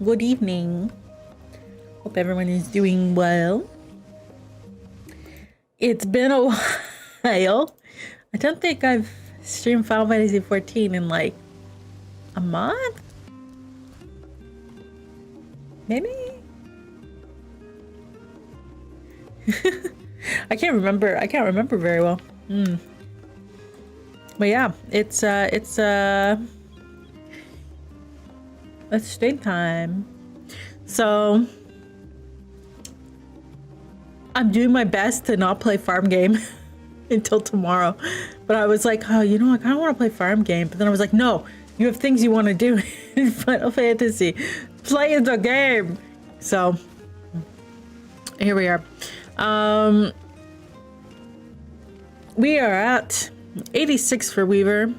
Good evening. Hope everyone is doing well. It's been a while. I don't think I've streamed Final Fantasy 14 in like a month? Maybe? I can't remember very well. But yeah, it's stream time. So I'm doing my best to not play farm game until tomorrow. But I was like, oh, you know, I kind of want to play farm game. But then I was like, no, you have things you want to do in Final Fantasy. Play the game. So here we are. We are at 86 for Weaver.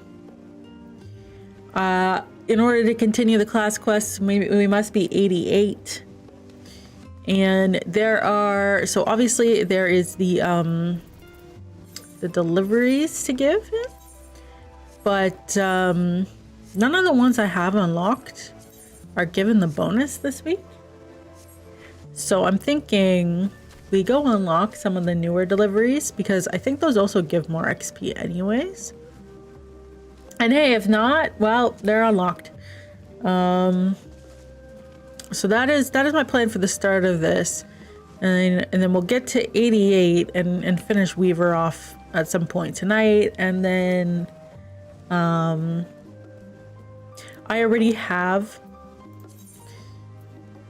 In order to continue the class quests, we must be 88. And there are, so obviously there is the deliveries to give him, but none of the ones I have unlocked are given the bonus this week. So I'm thinking we go unlock some of the newer deliveries because I think those also give more XP anyways. And hey, if not, well, they're unlocked. So that is my plan for the start of this. And then we'll get to 88 and finish Weaver off at some point tonight. And then I already have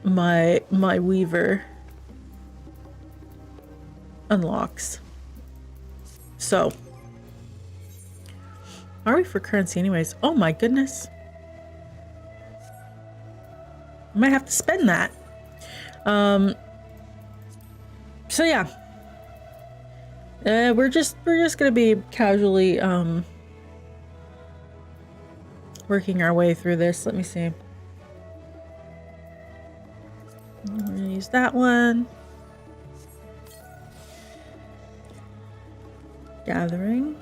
my Weaver unlocks. So are we for currency anyways? Oh my goodness. I might have to spend that. So yeah. We're just gonna be casually working our way through this. Let me see. We're gonna use that one. Gathering.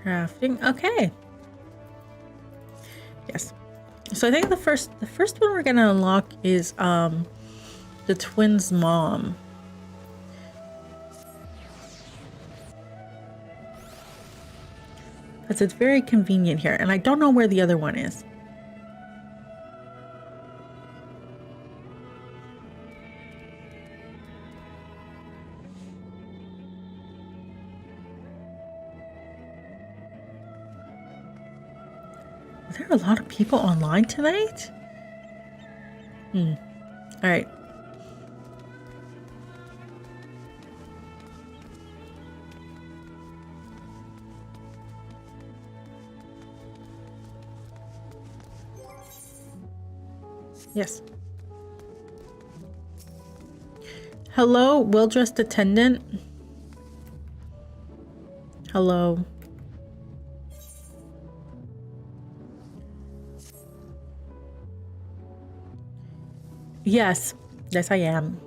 Crafting. Okay. Yes. So I think the first one we're gonna unlock is the twins' mom. Because it's very convenient here, and I don't know where the other one is. Are there a lot of people online tonight? All right. Yes. Hello, well-dressed attendant. Hello. Yes. Yes, I am.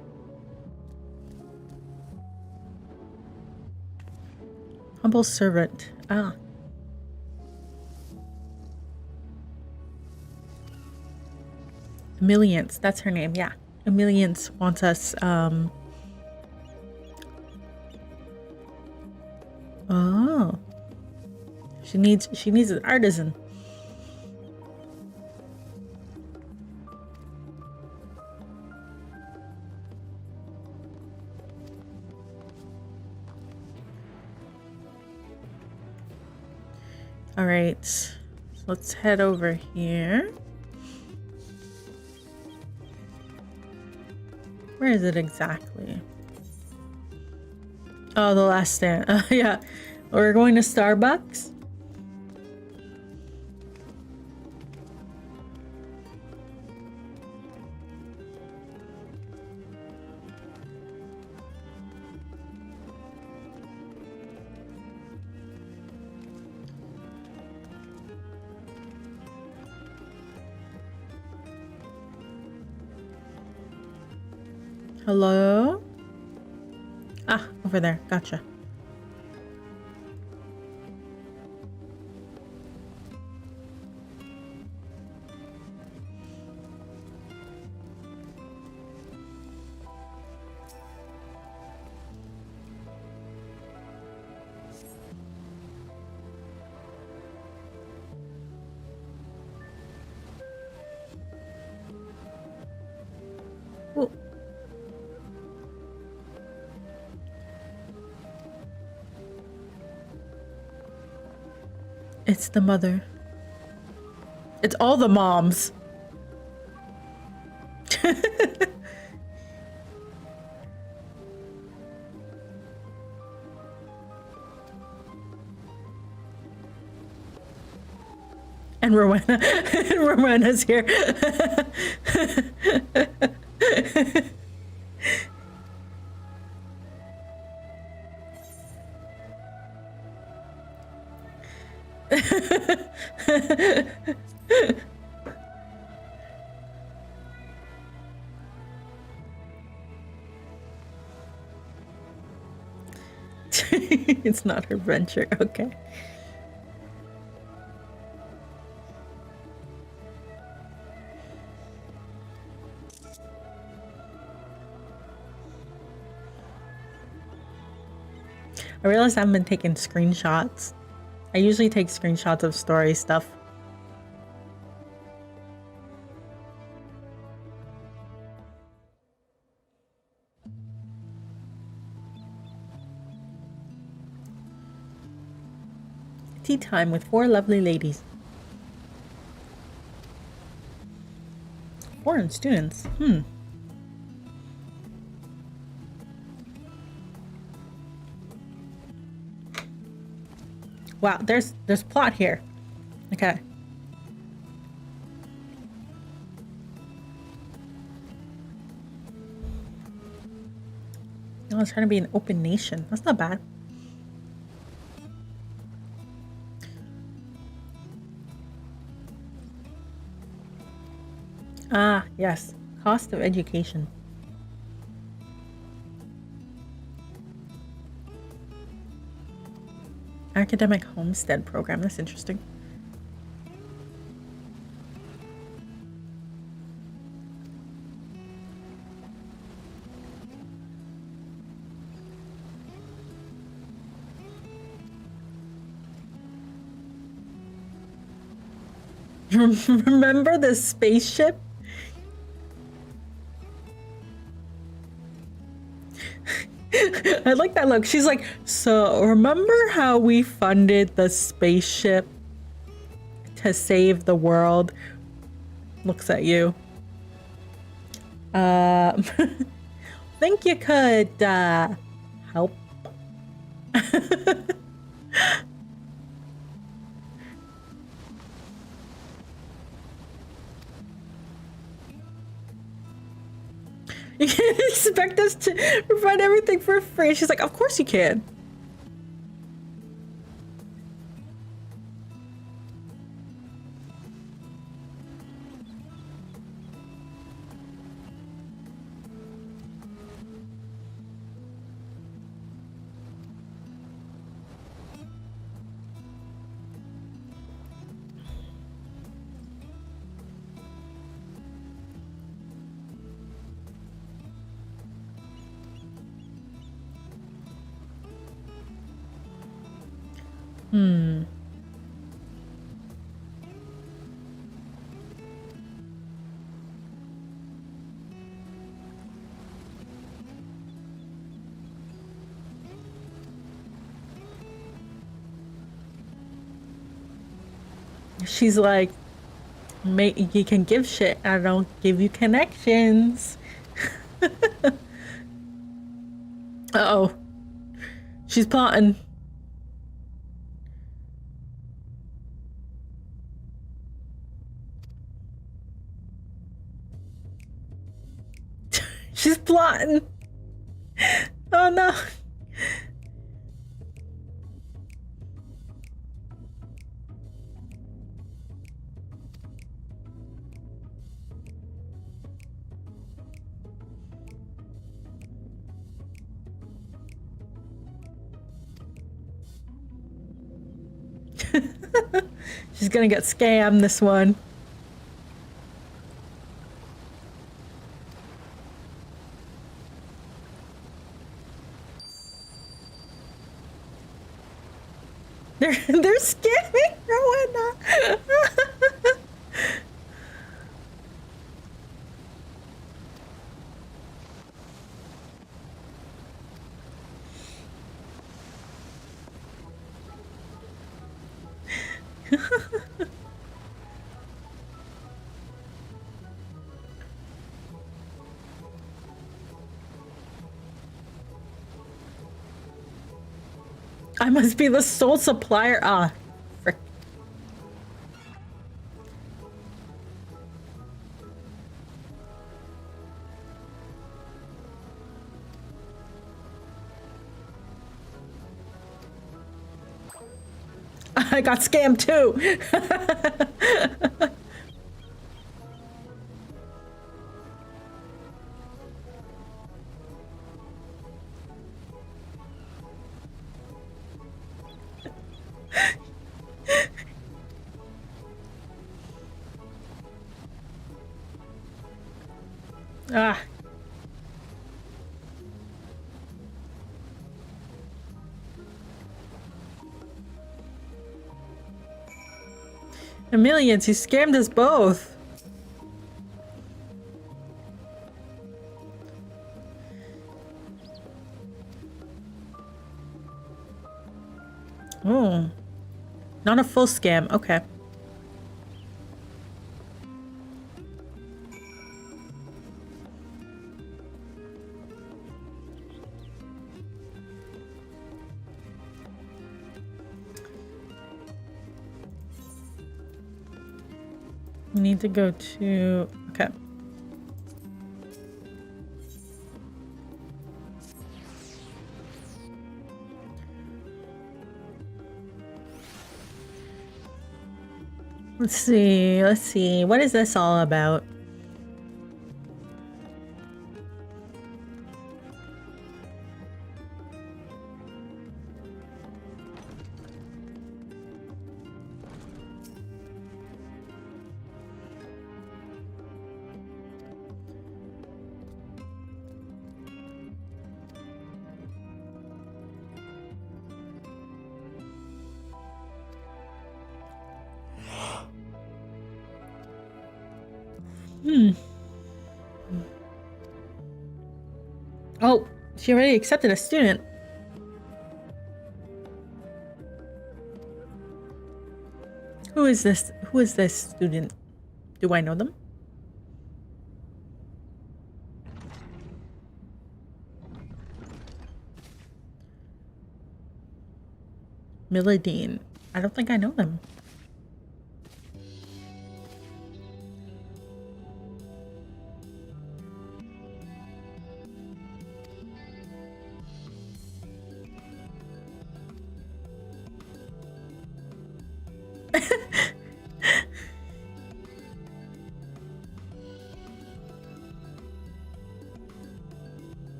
Humble servant. Ah. Millions. That's her name. Yeah. Millions wants us. Oh. She needs an artisan. All right. So let's head over here. Where is it exactly? Oh, the last stand. Yeah. We're going to Starbucks. Hello? Ah, over there. Gotcha. Ooh. It's the mother. It's all the moms. And Rowena. Rowena's here. It's not her venture. Okay. I realized I haven't been taking screenshots. I usually take screenshots of story stuff. Tea time with 4 lovely ladies. Foreign students. Wow, there's plot here. Okay. Oh, it's trying to be an open nation. That's not bad. Ah, yes. Cost of education. Academic homestead program. That's interesting. Remember the spaceship? I like that look. She's like, so remember how we funded the spaceship to save the world? Looks at you. Think you could help? You can't expect us to provide everything for free. She's like, of course you can. She's like, you can give shit, I don't give you connections. Uh-oh. She's plotting. She's plotting. Oh no. She's gonna get scammed this one. They're scamming Rowena. I must be the sole supplier. Ah, frick. I got scammed too. Ah. Millions, he scammed us both. Oh. Not a full scam. Okay. We need to go to... Okay. Let's see. Let's see. What is this all about? Oh, she already accepted a student. Who is this? Who is this student? Do I know them? Milladine. I don't think I know them.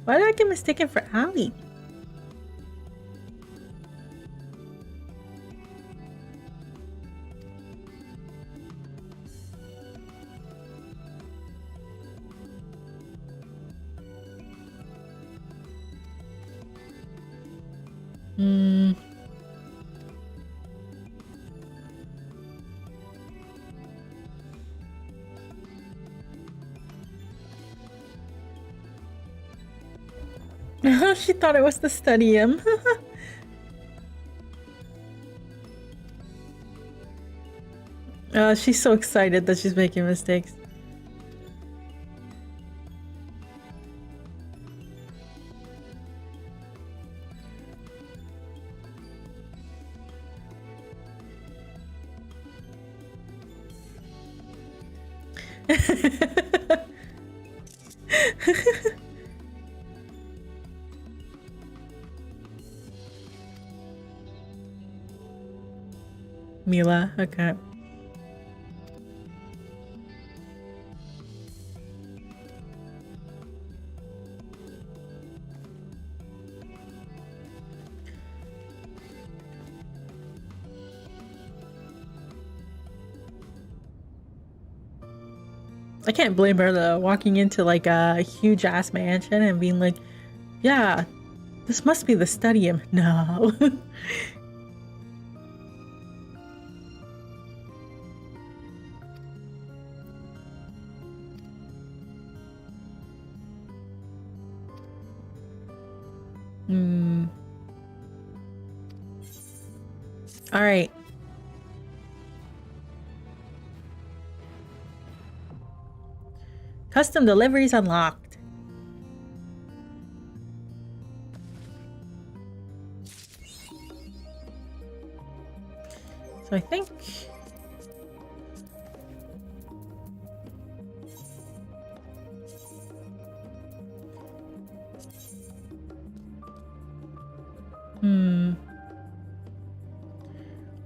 Why did I get mistaken for Ali? She thought it was the stadium. She's so excited that she's making mistakes. Mila, okay. I can't blame her though, walking into like a huge ass mansion and being like, yeah, this must be the stadium. No. All right. Custom deliveries unlocked. So I think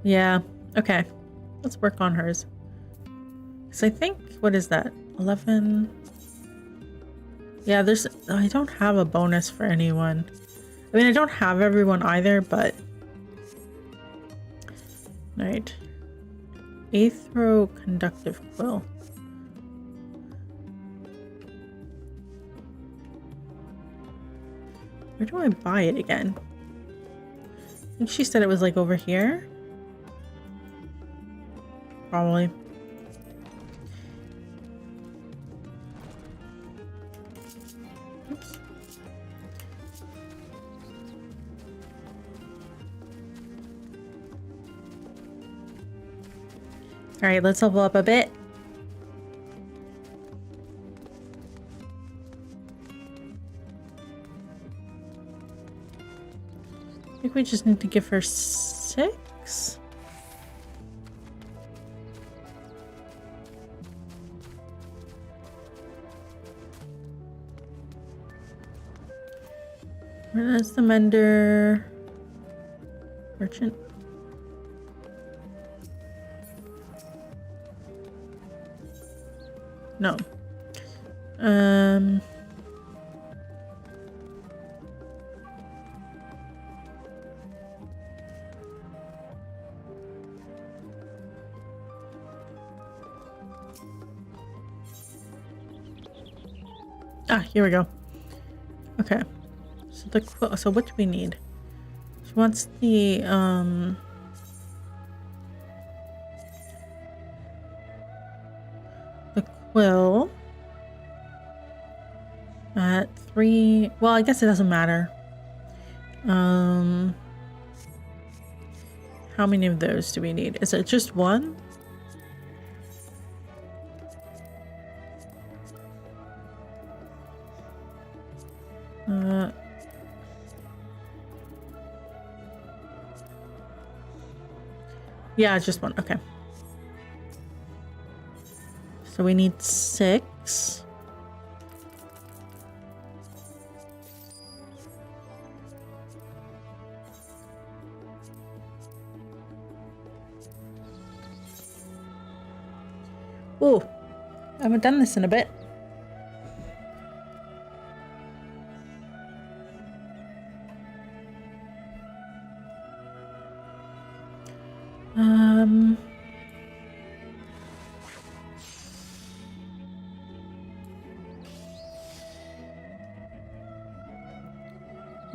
yeah, okay. Let's work on hers. So I think, what is that? 11. Yeah, I don't have a bonus for anyone. I mean, I don't have everyone either, but right. Aethro conductive quill. Where do I buy it again? I think she said it was like over here. Probably. Oops. All right, let's level up a bit. I think we just need to give her 6. Where's the mender? Merchant? No. Ah, here we go. Okay. So what do we need? She wants the quill at 3. Well, I guess it doesn't matter. How many of those do we need? Is it just one? Yeah, just one. Okay. So we need 6. Oh, I haven't done this in a bit.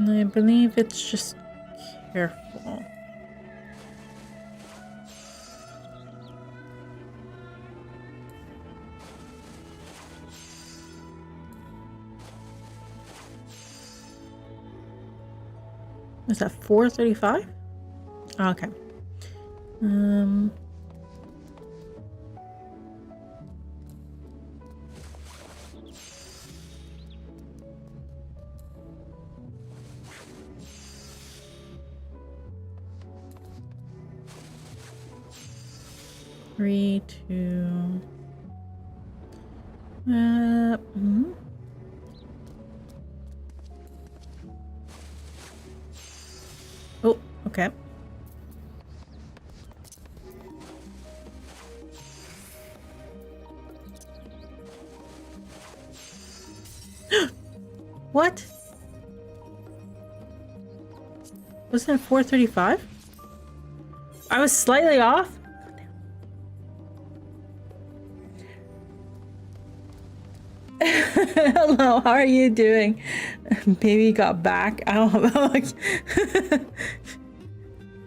I believe it's just careful. Is that 435? Okay. 3, 2. Oh, okay. What? Wasn't it 435? I was slightly off. Hello, how are you doing? Baby got back. I don't know.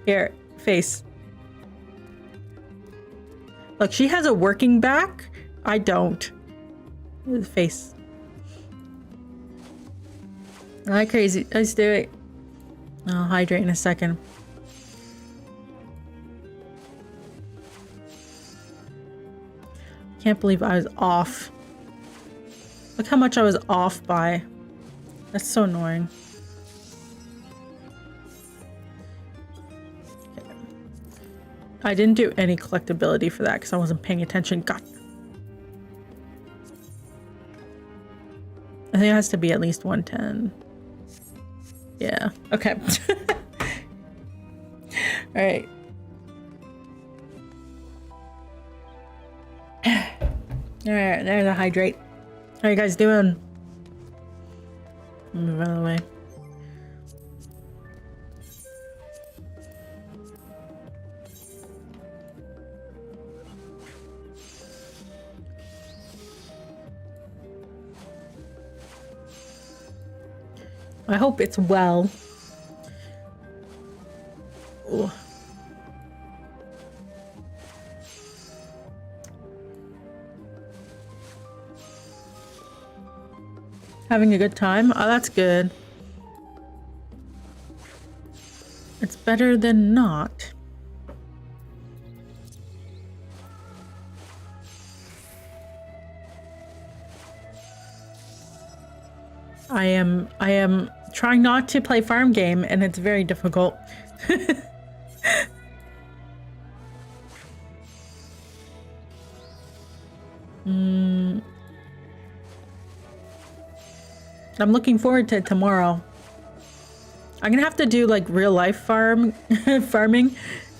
Here, face. Look, she has a working back. I don't. Face. Hi, crazy. Let's do it. I'll hydrate in a second. Can't believe I was off. Look how much I was off by. That's so annoying. Okay. I didn't do any collectability for that because I wasn't paying attention. God. I think it has to be at least 110. Yeah. Okay. All right. All right. There's a hydrate. How you guys doing? Move out of the way. I hope it's well. Ooh. Having a good time? Oh, that's good. It's better than not. I am trying not to play farm game, and it's very difficult. I'm looking forward to tomorrow. I'm gonna have to do like real life farming,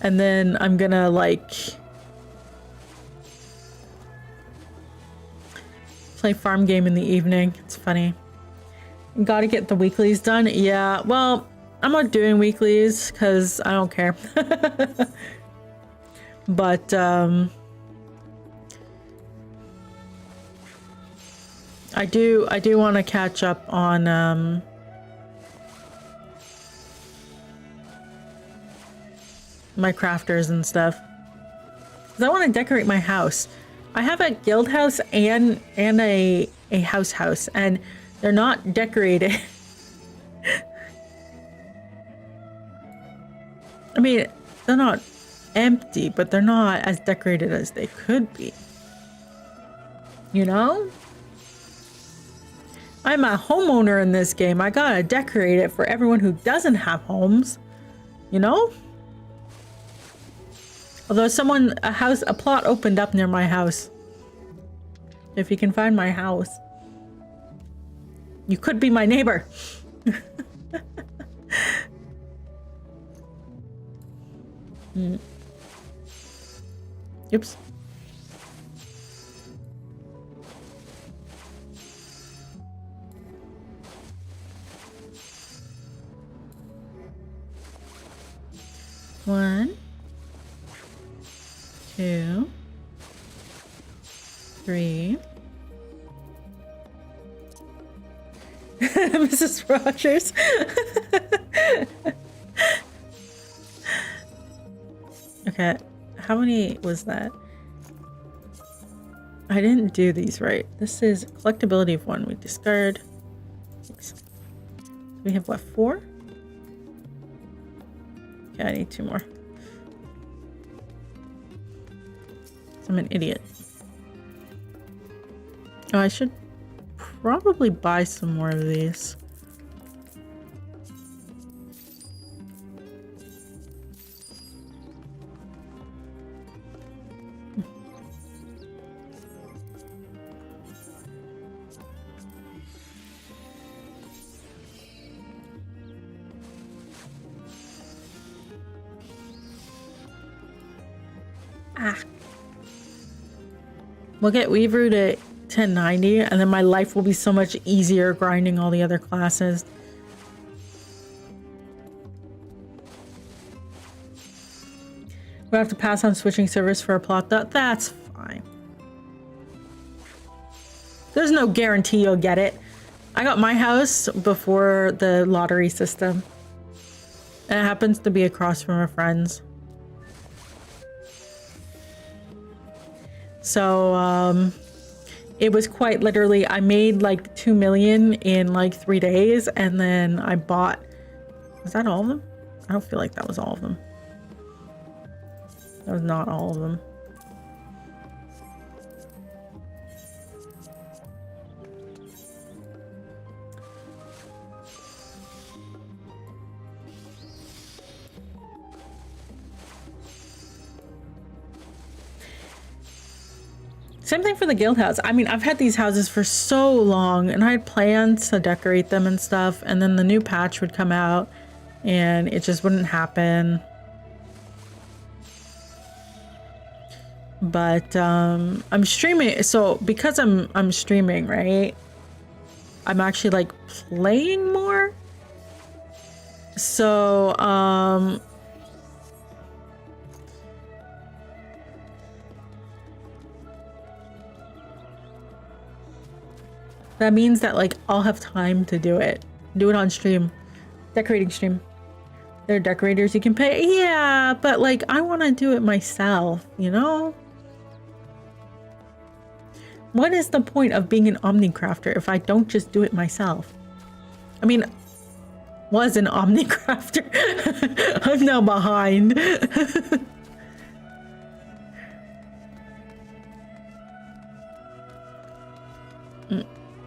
and then I'm gonna like play farm game in the evening. It's funny. Gotta get the weeklies done. Yeah, well, I'm not doing weeklies because I don't care. But I do want to catch up on my crafters and stuff. 'Cause I want to decorate my house. I have a guild house and a house, and they're not decorated. I mean, they're not empty, but they're not as decorated as they could be. You know? I'm a homeowner in this game. I gotta decorate it for everyone who doesn't have homes. You know? Although a plot opened up near my house. If you can find my house. You could be my neighbor. Oops. One, 2, 3. Mrs. Rogers. Okay, how many was that? I didn't do these right. This is collectability of 1. We discard. We have what, 4? Okay, I need 2 more. I'm an idiot. Oh, I should probably buy some more of these. We'll get Weaver to 1090, and then my life will be so much easier grinding all the other classes. We'll have to pass on switching servers for a plot. That's fine. There's no guarantee you'll get it. I got my house before the lottery system. And it happens to be across from a friend's. So, it was quite literally, I made like 2 million in like 3 days, and then I bought, was that all of them? I don't feel like that was all of them. That was not all of them. Same thing for the guild house. I mean, I've had these houses for so long, and I had plans to decorate them and stuff, and then the new patch would come out and it just wouldn't happen. But I'm streaming, so because I'm streaming, right? I'm actually like playing more. So that means that like I'll have time to do it on stream. Decorating stream. There are decorators you can pay. Yeah, but like I want to do it myself, you know? What is the point of being an omnicrafter if I don't just do it myself? I mean, was an omnicrafter. I'm now behind.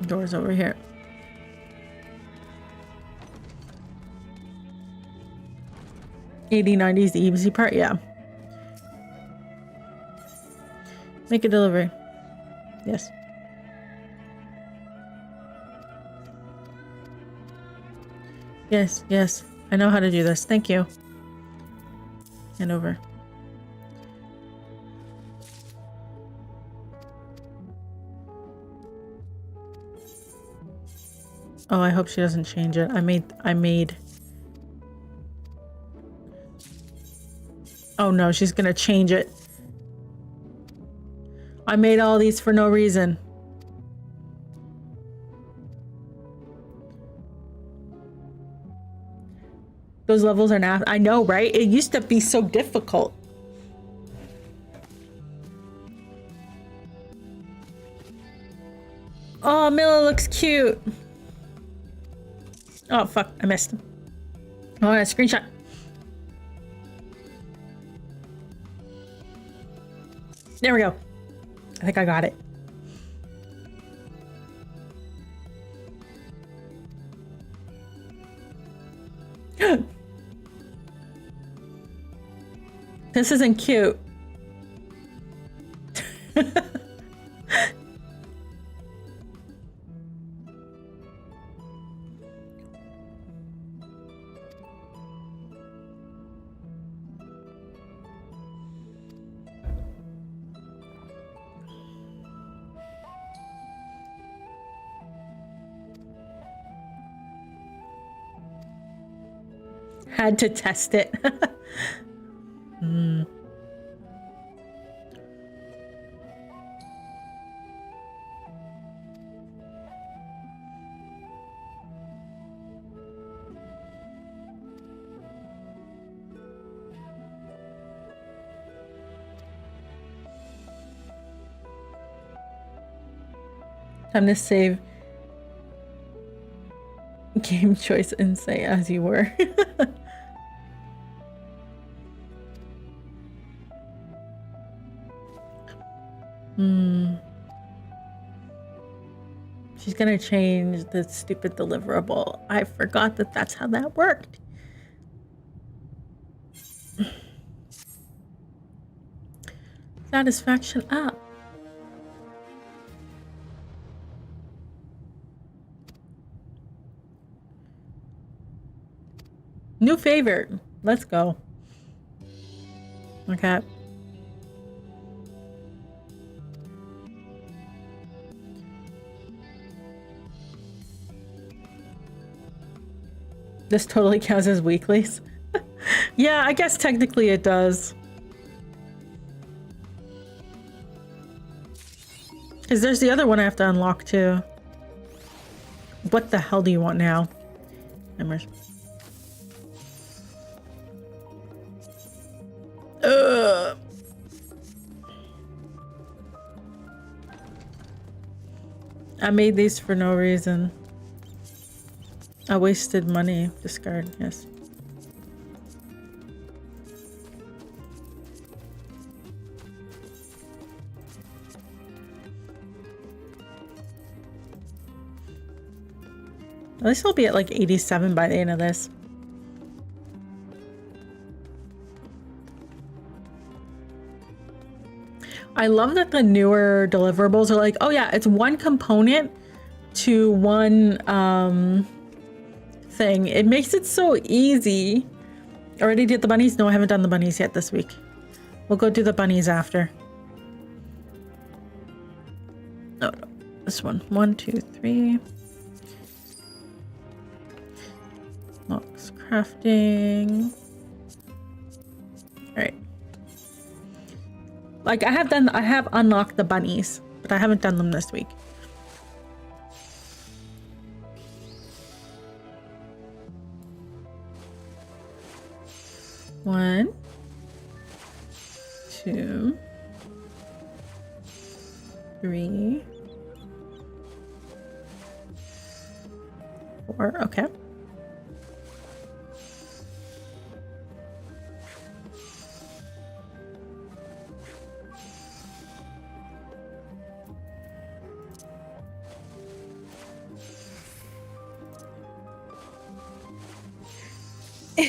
Doors over here. '80s, the easy part, yeah. Make a delivery. Yes. Yes, yes. I know how to do this. Thank you. And over. Oh, I hope she doesn't change it. I made. Oh no, she's gonna change it. I made all these for no reason. Those levels are now. I know, right? It used to be so difficult. Oh, Mila looks cute. Oh, fuck. I missed. Oh, I got a screenshot. There we go. I think I got it. This isn't cute. Had to test it. Time to save game choice and say as you were. She's gonna change the stupid deliverable. I forgot that that's how that worked. Satisfaction up. New favorite. Let's go. Okay. This totally counts as weeklies. Yeah, I guess technically it does. Because there's the other one I have to unlock too. What the hell do you want now? Hammers. Ugh. I made these for no reason. I wasted money. Discard, yes. At least I'll be at like 87 by the end of this. I love that the newer deliverables are like, oh yeah, it's one component to one thing. It makes it so easy. Already did the bunnies? No, I haven't done the bunnies yet this week. We'll go do the bunnies after. No, this one. 1, 2, 3. Locks crafting. All right. Like I have unlocked the bunnies, but I haven't done them this week. One, 2, 3, 4. Okay.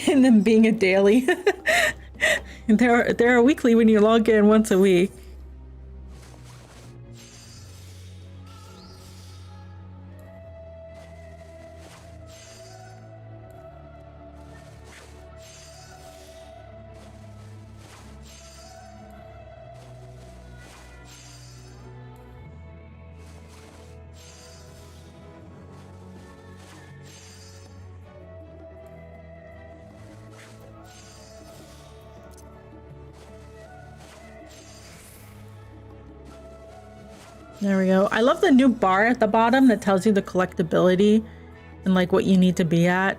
And then being a daily. They're a weekly when you log in once a week. There we go. I love the new bar at the bottom that tells you the collectability and like what you need to be at.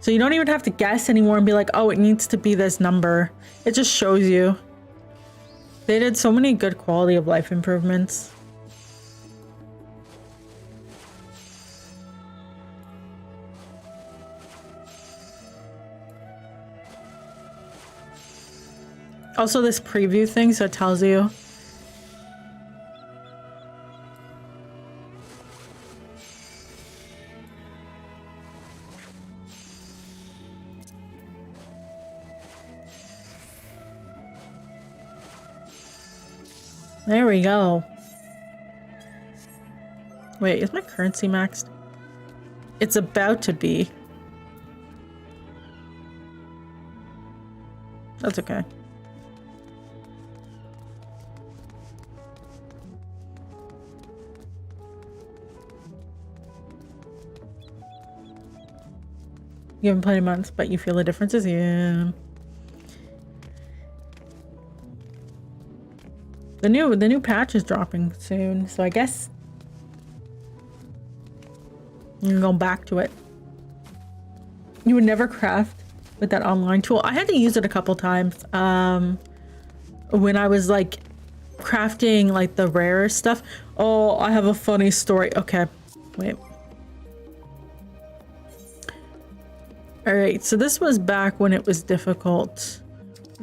So you don't even have to guess anymore and be like, oh, it needs to be this number. It just shows you. They did so many good quality of life improvements. Also this preview thing, so it tells you. There we go. Wait, is my currency maxed? It's about to be. That's okay. You haven't played in months, but you feel the differences? Yeah. The new patch is dropping soon, so I guess you can go back to it. You would never craft with that online tool. I had to use it a couple times when I was like crafting like the rarer stuff. Oh, I have a funny story. Okay, wait. All right, so this was back when it was difficult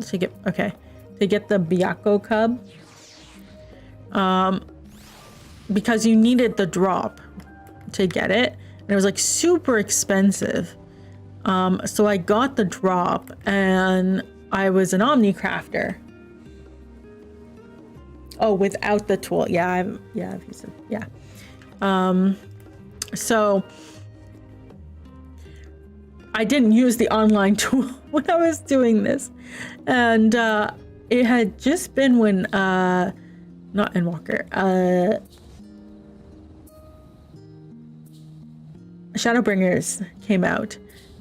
to get, okay, to get the Byakko cub. Because you needed the drop to get it, and it was like super expensive. So I got the drop, and I was an Omni crafter. Oh, without the tool. Yeah, I've used it. Yeah. So I didn't use the online tool when I was doing this, and it had just been when not Endwalker, Shadowbringers came out,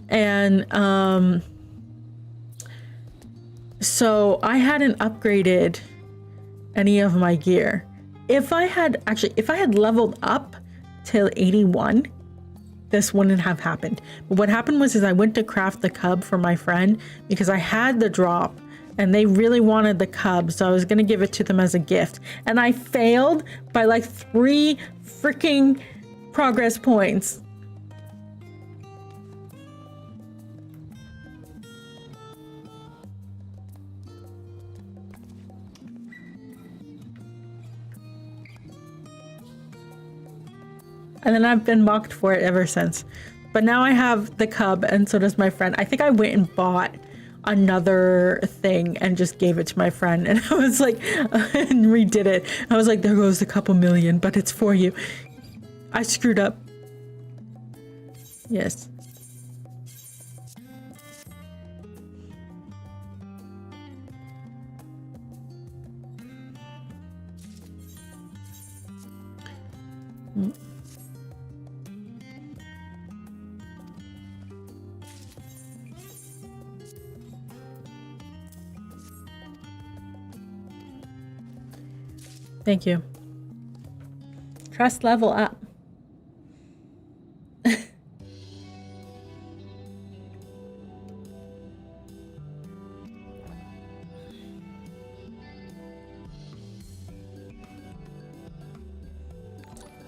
and so I hadn't upgraded any of my gear if I had leveled up till 81, this wouldn't have happened. But what happened was I went to craft the cub for my friend because I had the drop and they really wanted the cub, so I was gonna give it to them as a gift. And I failed by like 3 freaking progress points. And then I've been mocked for it ever since. But now I have the cub and so does my friend. I think I went and bought another thing and just gave it to my friend. And I was like, and redid it. I was like, there goes a couple million, but it's for you. I screwed up. Yes. Thank you. Trust level up.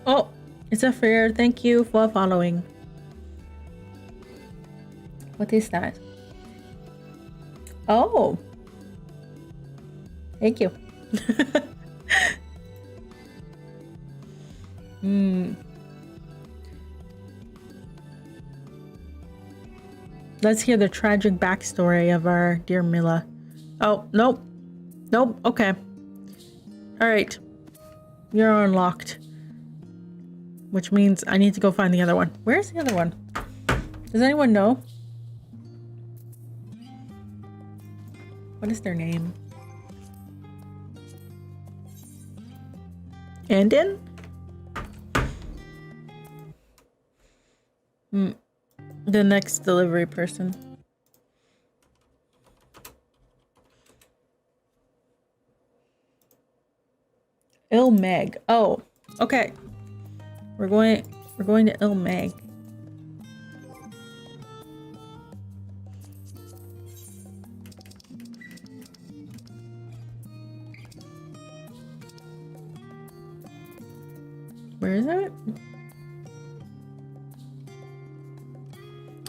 Oh, it's a fair. Thank you for following. What is that? Oh. Thank you. Let's hear the tragic backstory of our dear Mila. Oh, nope. Nope. Okay. All right. You're unlocked. Which means I need to go find the other one. Where's the other one? Does anyone know? What is their name? Andin? The next delivery person. Ilmeg. Oh, okay. We're going to Ilmeg. Where is it?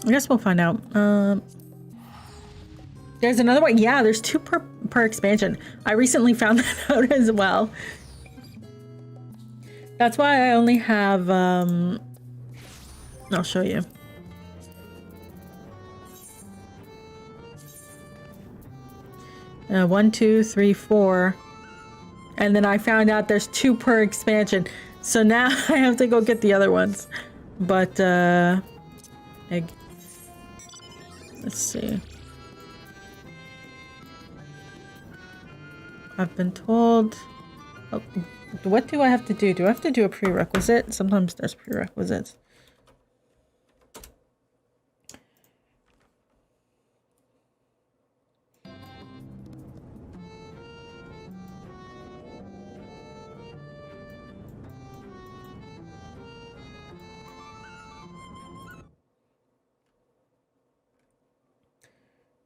I guess we'll find out. There's another one. Yeah, there's 2 per expansion. I recently found that out as well. That's why I only have, I'll show you. One, 2, 3, 4. And then I found out there's 2 per expansion. So now I have to go get the other ones. But, egg. Let's see. I've been told... Oh, what do I have to do? Do I have to do a prerequisite? Sometimes there's prerequisites.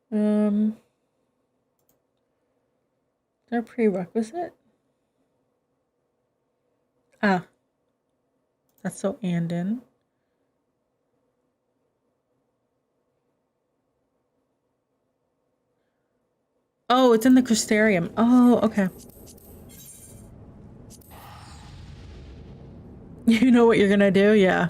Is there a prerequisite? Ah. That's so Andin. Oh, it's in the Crystarium. Oh, okay. You know what you're gonna do? Yeah.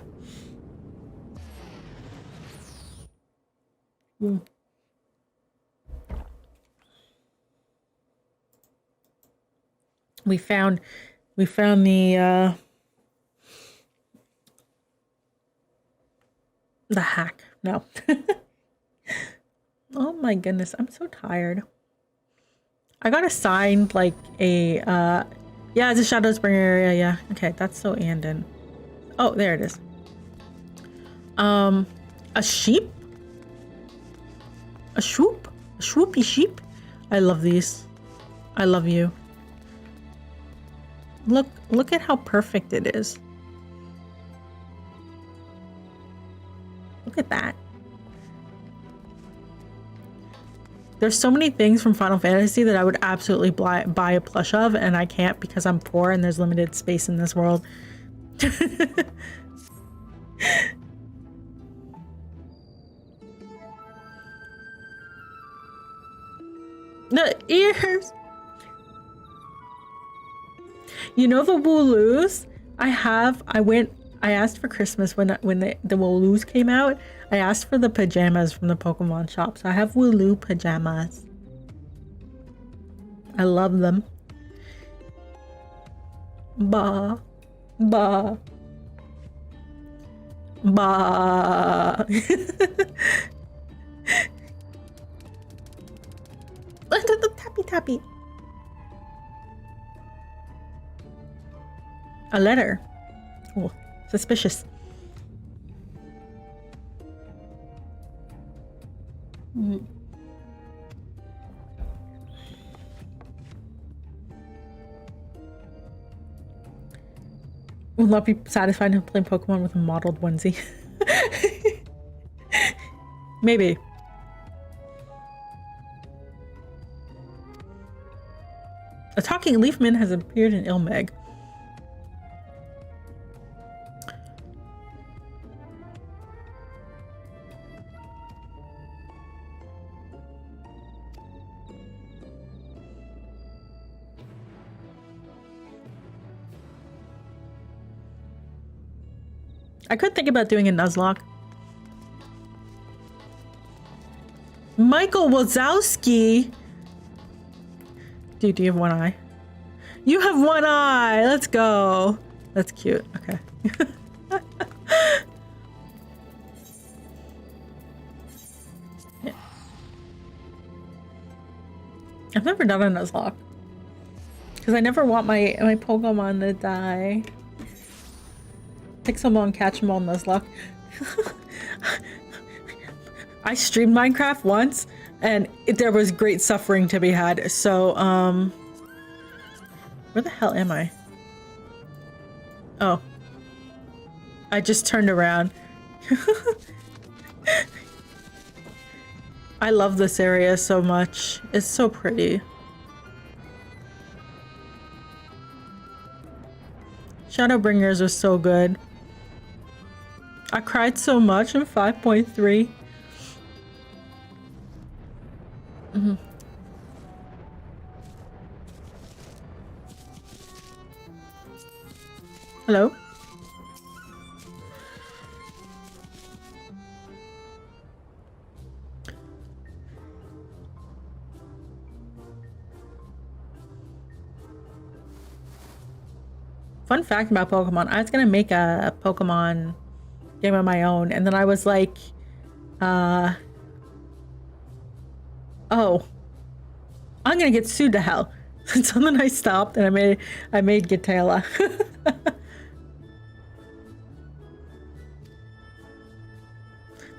We found the hack. No. Oh my goodness, I'm so tired. I got assigned like a yeah, it's a Shadowsbringer area, yeah. Okay, that's so Andin. Oh, there it is. A sheep? A swoop? A swoopy sheep? I love these. I love you. Look at how perfect it is. Look at that. There's so many things from Final Fantasy that I would absolutely buy a plush of, and I can't because I'm poor and there's limited space in this world. The ears. You know the Wooloos? I asked for Christmas when the Wooloos came out. I asked for the pajamas from the Pokemon shop. So I have Wooloo pajamas. I love them. Ba. Ba. Ba. The tappy tappy. A letter. Oh, suspicious. Will not be satisfied in playing Pokemon with a modeled onesie. Maybe. A talking Leafman has appeared in Ilmeg. I could think about doing a Nuzlocke. Michael Wazowski. Dude, do you have one eye? You have one eye! Let's go. That's cute. Okay. Yeah. I've never done a Nuzlocke. Because I never want my Pokemon to die. Pixelmon, Catchmon, Nuzlocke. I streamed Minecraft once, and there was great suffering to be had. So, where the hell am I? Oh. I just turned around. I love this area so much. It's so pretty. Shadowbringers are so good. I cried so much in 5.3. Hello? Fun fact about Pokemon, I was gonna make a Pokemon game of my own, and then I was like, oh, I'm gonna get sued to hell. So then I stopped and I made Gitala.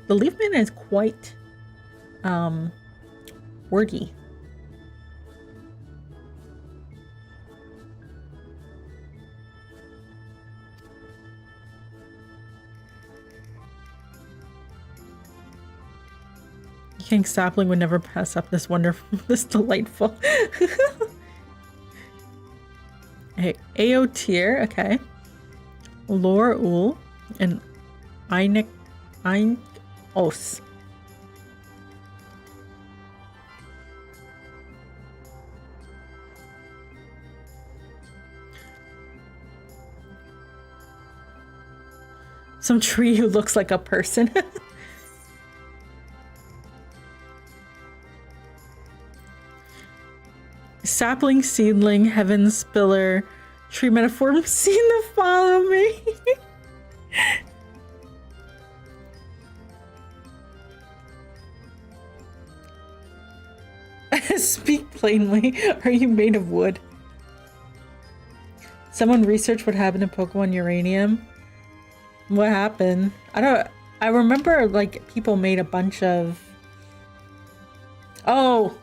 The Leafman is quite wordy. King Sapling would never pass up this wonderful, this delightful. Hey, AO tier, okay. Lore Ul and Os. Some tree who looks like a person. Sapling, seedling, heaven spiller, tree metaphor, seen to follow me. Speak plainly. Are you made of wood? Someone researched what happened to Pokemon Uranium. What happened? I remember like people made a bunch of. Oh.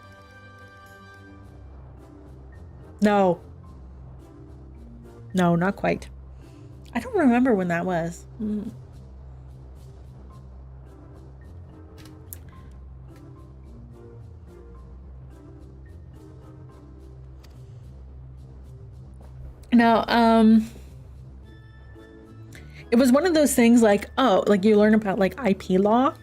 No, not quite. I don't remember when that was. Now, it was one of those things like, oh, like you learn about like IP law.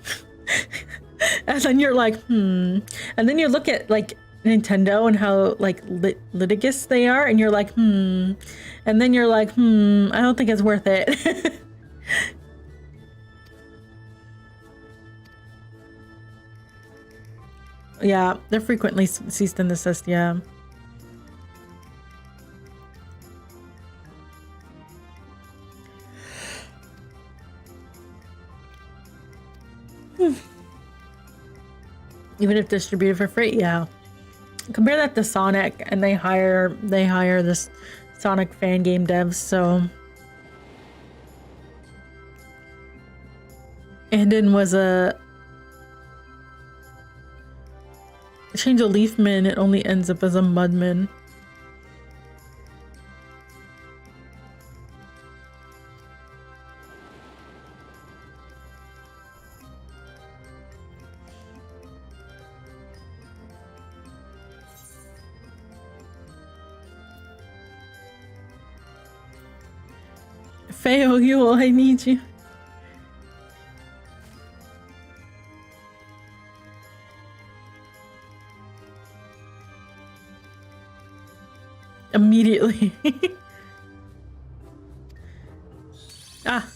And then you're like, And then you look at like Nintendo and how like litigious they are, and you're like, And then you're like, I don't think it's worth it. Yeah, they're frequently cease and desist, yeah. Even if distributed for free, yeah. Compare that to Sonic, and they hire this Sonic fan game devs, so. Andon was a change a Leafman, it only ends up as a Mudman. Feo, Yule, I need you. Immediately. Ah,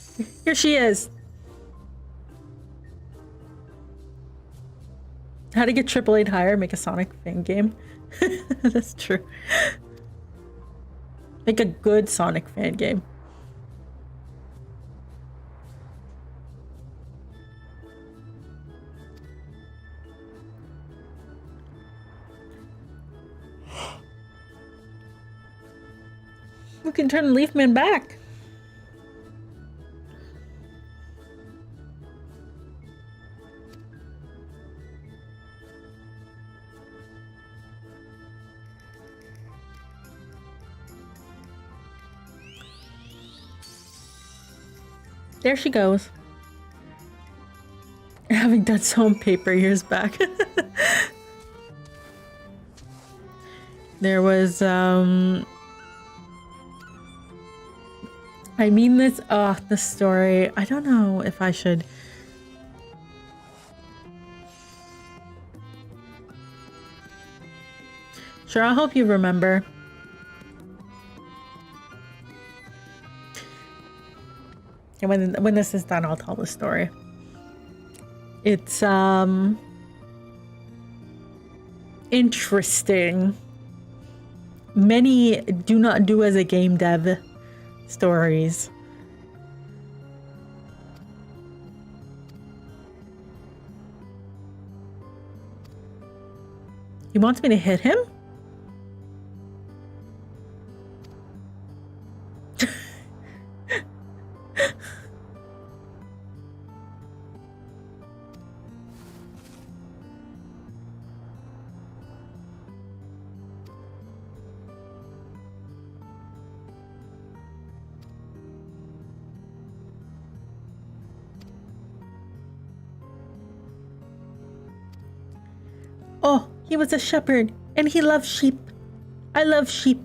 here she is. How to get AAA higher, make a Sonic fan game. That's true. Make a good Sonic fan game. We can turn Leafman back. There she goes. Having done so on paper years back. There was, I mean this, the story. I don't know if I should. Sure, I'll help you remember. And when this is done, I'll tell the story. It's, interesting. Many do not do as a game dev stories. He wants me to hit him? Oh, he was a shepherd, and he loved sheep. I love sheep.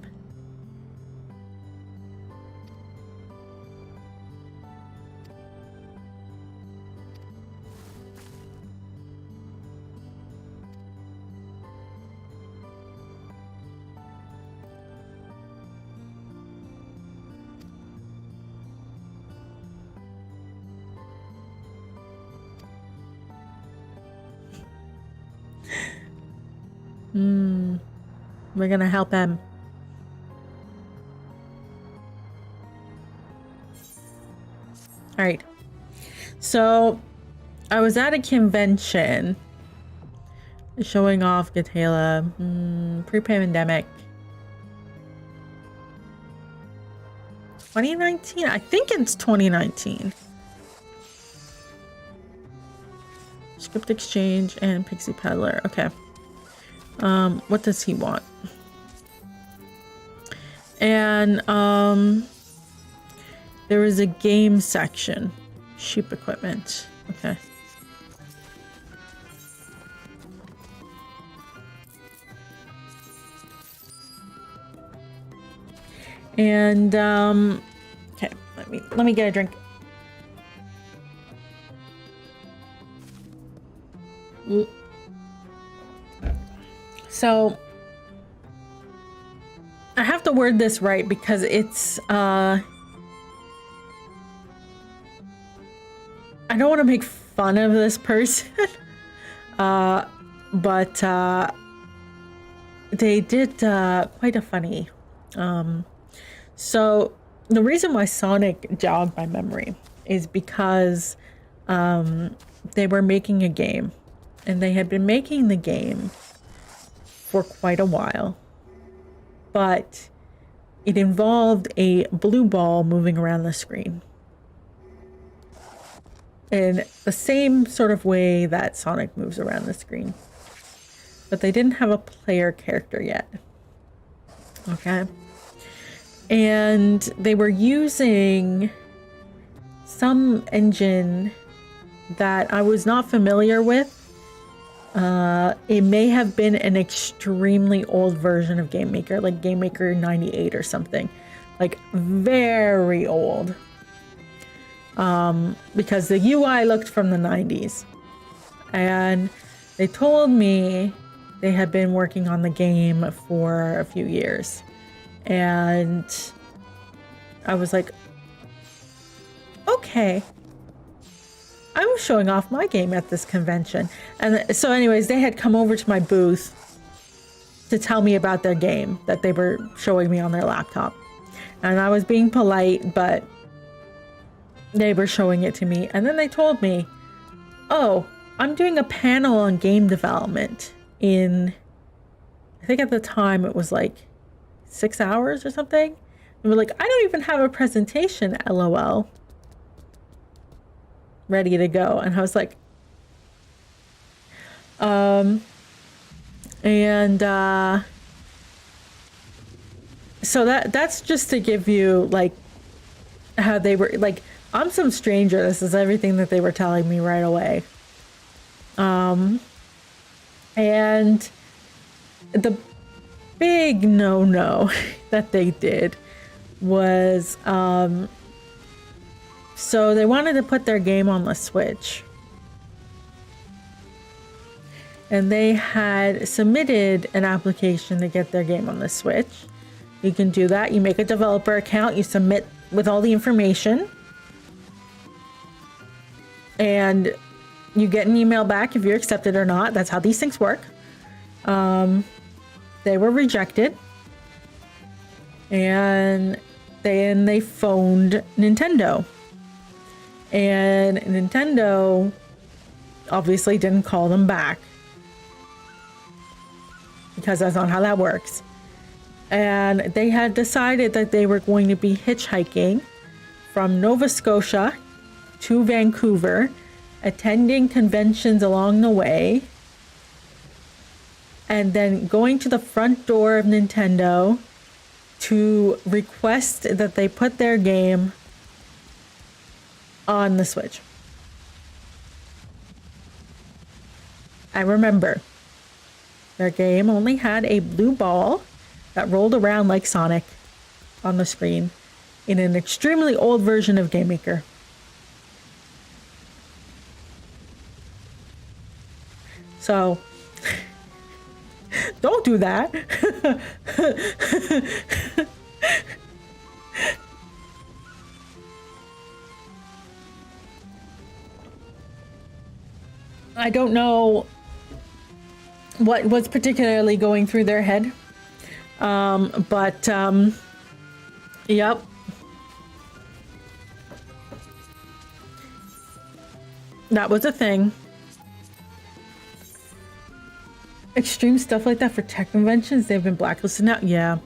We're gonna help him. All right. So I was at a convention showing off Gatela, pre-pandemic. 2019? I think it's 2019. Script Exchange and Pixie Peddler. Okay. What does he want? And there is a game section. Sheep equipment. Okay. And okay, let me get a drink. So I have to word this right because it's I don't want to make fun of this person. But they did quite a funny. So the reason why Sonic jogged my memory is because they were making a game, and they had been making the game for quite a while, but it involved a blue ball moving around the screen in the same sort of way that Sonic moves around the screen. But they didn't have a player character yet. Okay. And they were using some engine that I was not familiar with. It may have been an extremely old version of GameMaker, like GameMaker 98 or something. Like very old. Because the UI looked from the 90s. And they told me they had been working on the game for a few years. And I was like, okay. I was showing off my game at this convention. And so anyways, they had come over to my booth to tell me about their game that they were showing me on their laptop. And I was being polite, but they were showing it to me. And then they told me, oh, I'm doing a panel on game development in, I think at the time it was like 6 hours or something. And we're like, I don't even have a presentation, LOL, ready to go. And I was like, so that's just to give you like how they were like, I'm some stranger. This is everything that they were telling me right away. And the big no-no that they did was, so they wanted to put their game on the Switch. And they had submitted an application to get their game on the Switch. You can do that. You make a developer account, you submit with all the information, and you get an email back if you're accepted or not. That's how these things work. They were rejected. And then they phoned Nintendo. And Nintendo obviously didn't call them back, because that's not how that works. And they had decided that they were going to be hitchhiking from Nova Scotia to Vancouver, attending conventions along the way, and then going to the front door of Nintendo to request that they put their game on the Switch. I remember their game only had a blue ball that rolled around like Sonic on the screen in an extremely old version of GameMaker. So, don't do that. I don't know what was particularly going through their head. Yep. That was a thing. Extreme stuff like that for tech conventions, they've been blacklisted now. Yeah.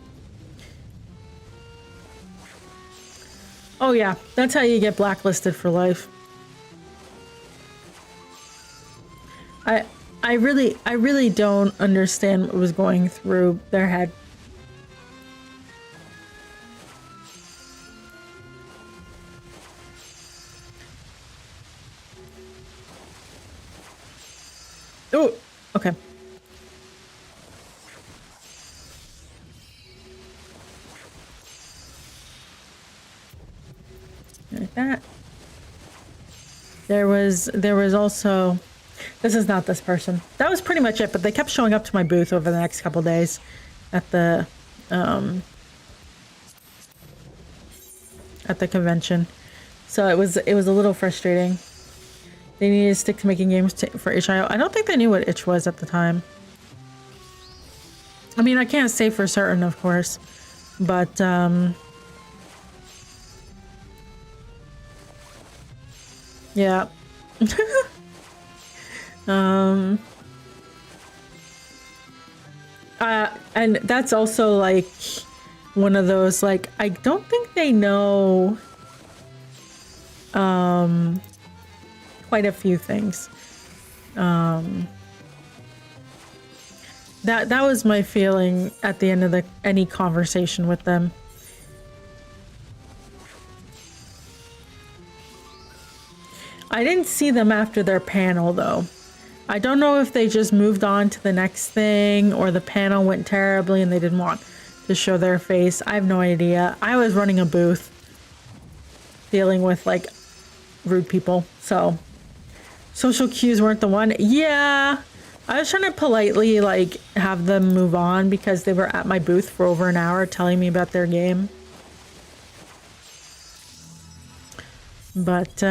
Oh yeah, that's how you get blacklisted for life. I really don't understand what was going through their head. Oh, okay. Like that. There was also, this is not this person. That was pretty much it, but they kept showing up to my booth over the next couple days at the convention. So it was a little frustrating. They needed to stick to making games for itch.io. I don't think they knew what itch was at the time. I mean, I can't say for certain, of course, but yeah. And that's also like one of those, like, I don't think they know quite a few things. That was my feeling at the end of any conversation with them. I didn't see them after their panel though. I don't know if they just moved on to the next thing or the panel went terribly and they didn't want to show their face. I have no idea. I was running a booth dealing with like rude people, so social cues weren't the one. Yeah, I was trying to politely like have them move on because they were at my booth for over an hour telling me about their game. But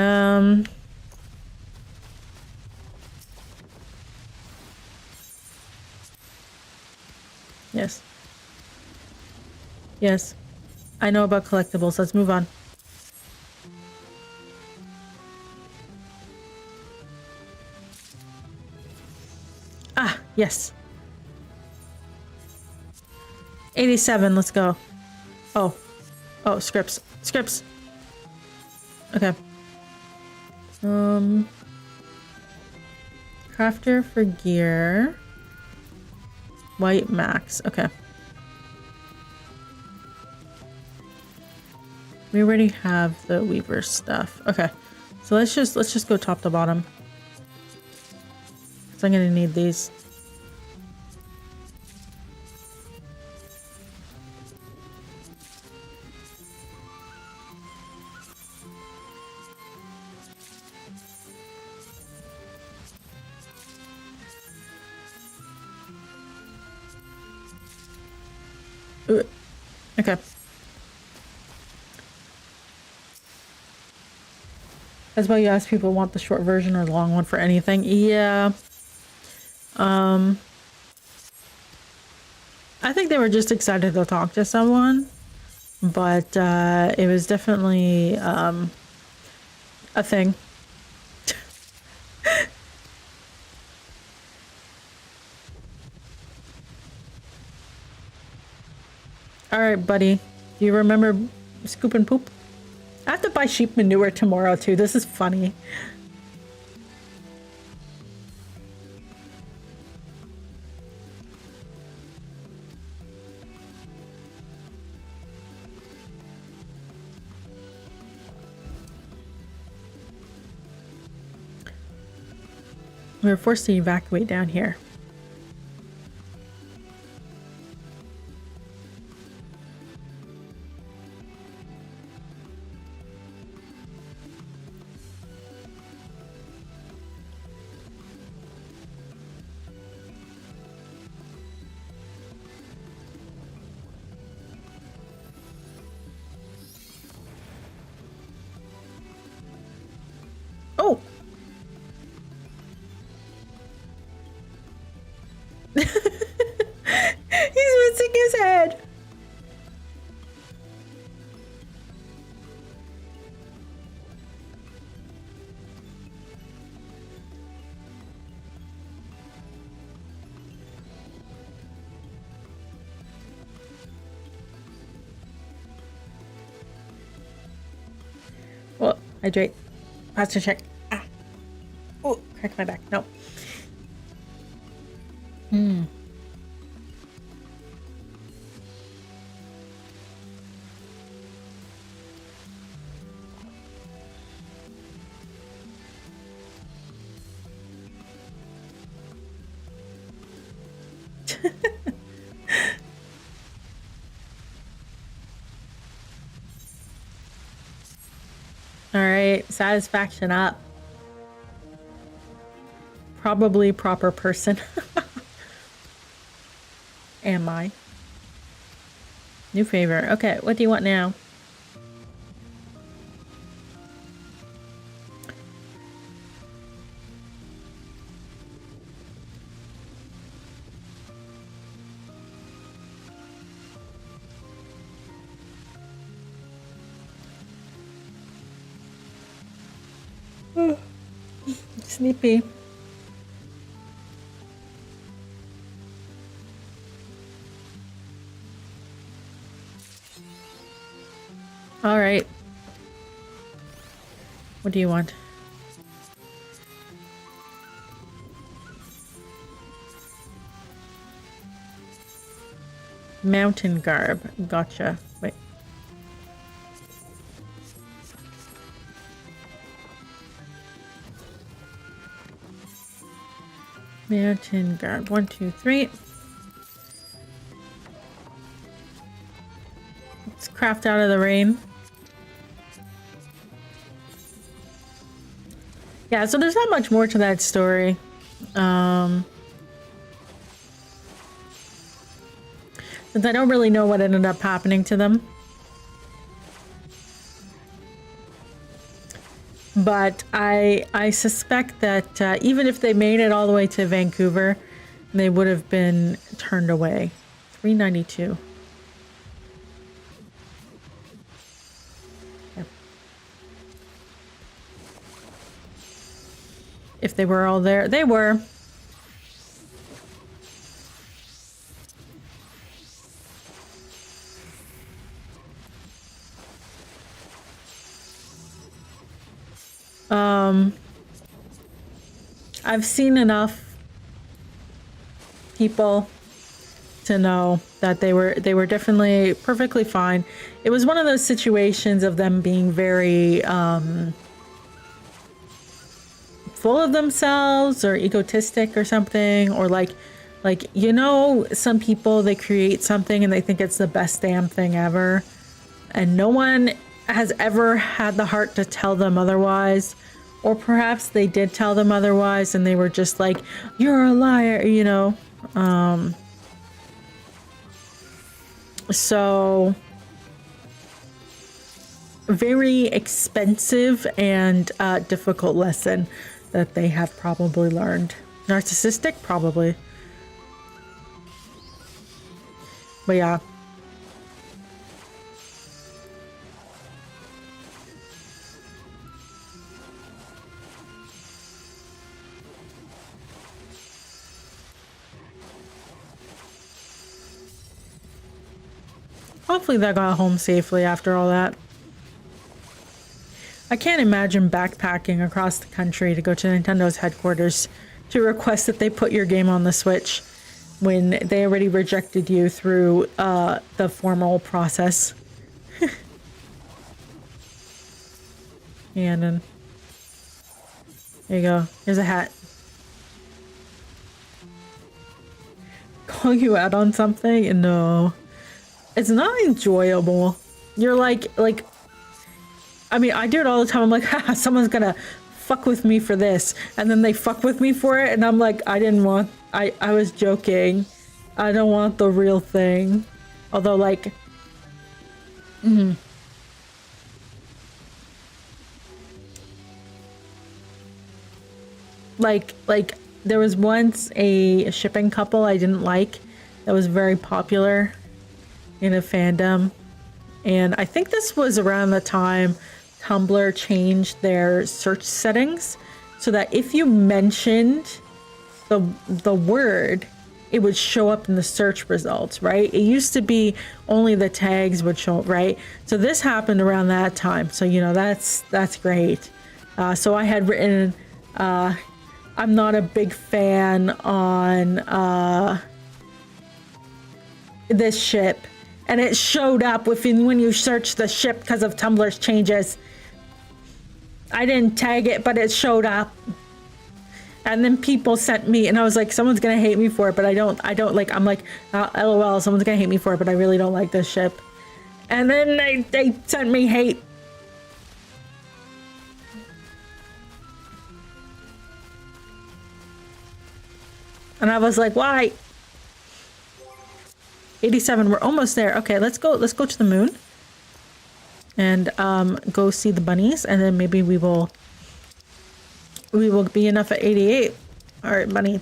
yes. Yes. I know about collectibles. Let's move on. Ah, yes. 87, let's go. Oh. Oh, scripts. Scripts. Okay. Crafter for gear. White max. Okay. We already have the Weaver stuff. Okay. So let's just go top to bottom. So I'm gonna need these. Ooh. Okay. That's why you ask people want the short version or the long one for anything. Yeah. I think they were just excited to talk to someone, but it was definitely a thing. All right, buddy. Do you remember Scoop and Poop? I have to buy sheep manure tomorrow too. This is funny. We were forced to evacuate down here. Oh! He's missing his head. Well, hydrate. Posture check. Ah. Oh, cracked my back. No. All right, satisfaction up. Probably proper person. Am I? New favor. Okay, what do you want now? Sleepy. All right. What do you want? Mountain garb. Gotcha. Wait. Mountain garb. 1, 2, 3. Let's craft out of the rain. Yeah, so there's not much more to that story. Since I don't really know what ended up happening to them. But I suspect that even if they made it all the way to Vancouver, they would have been turned away. 392. Yeah. If they were all there, they were. I've seen enough people to know that they were definitely perfectly fine. It was one of those situations of them being very full of themselves or egotistic or something, or like you know, some people, they create something and they think it's the best damn thing ever, and no one has ever had the heart to tell them otherwise. Or perhaps they did tell them otherwise and they were just like, you're a liar, you know. So very expensive and difficult lesson that they have probably learned. Narcissistic? Probably. But yeah. Hopefully they got home safely after all that. I can't imagine backpacking across the country to go to Nintendo's headquarters to request that they put your game on the Switch when they already rejected you through the formal process. And then there you go. Here's a hat. Call you out on something? No. It's not enjoyable. You're like, I mean, I do it all the time. I'm like, haha, someone's gonna fuck with me for this. And then they fuck with me for it. And I'm like, I was joking. I don't want the real thing. Although, like, like there was once a shipping couple I didn't like that was very popular in a fandom, and I think this was around the time Tumblr changed their search settings so that if you mentioned the word, it would show up in the search results, right? It used to be only the tags would show up, right? So this happened around that time, so you know, that's great. So I had written I'm not a big fan on this ship. And it showed up when you search the ship because of Tumblr's changes. I didn't tag it, but it showed up. And then people sent me, and I was like, someone's gonna hate me for it, but I don't like, I'm like, LOL, someone's gonna hate me for it, but I really don't like this ship. And then they sent me hate. And I was like, why? 87, we're almost there. Okay, let's go to the moon. And go see the bunnies, and then maybe we will be enough at 88. All right, bunny.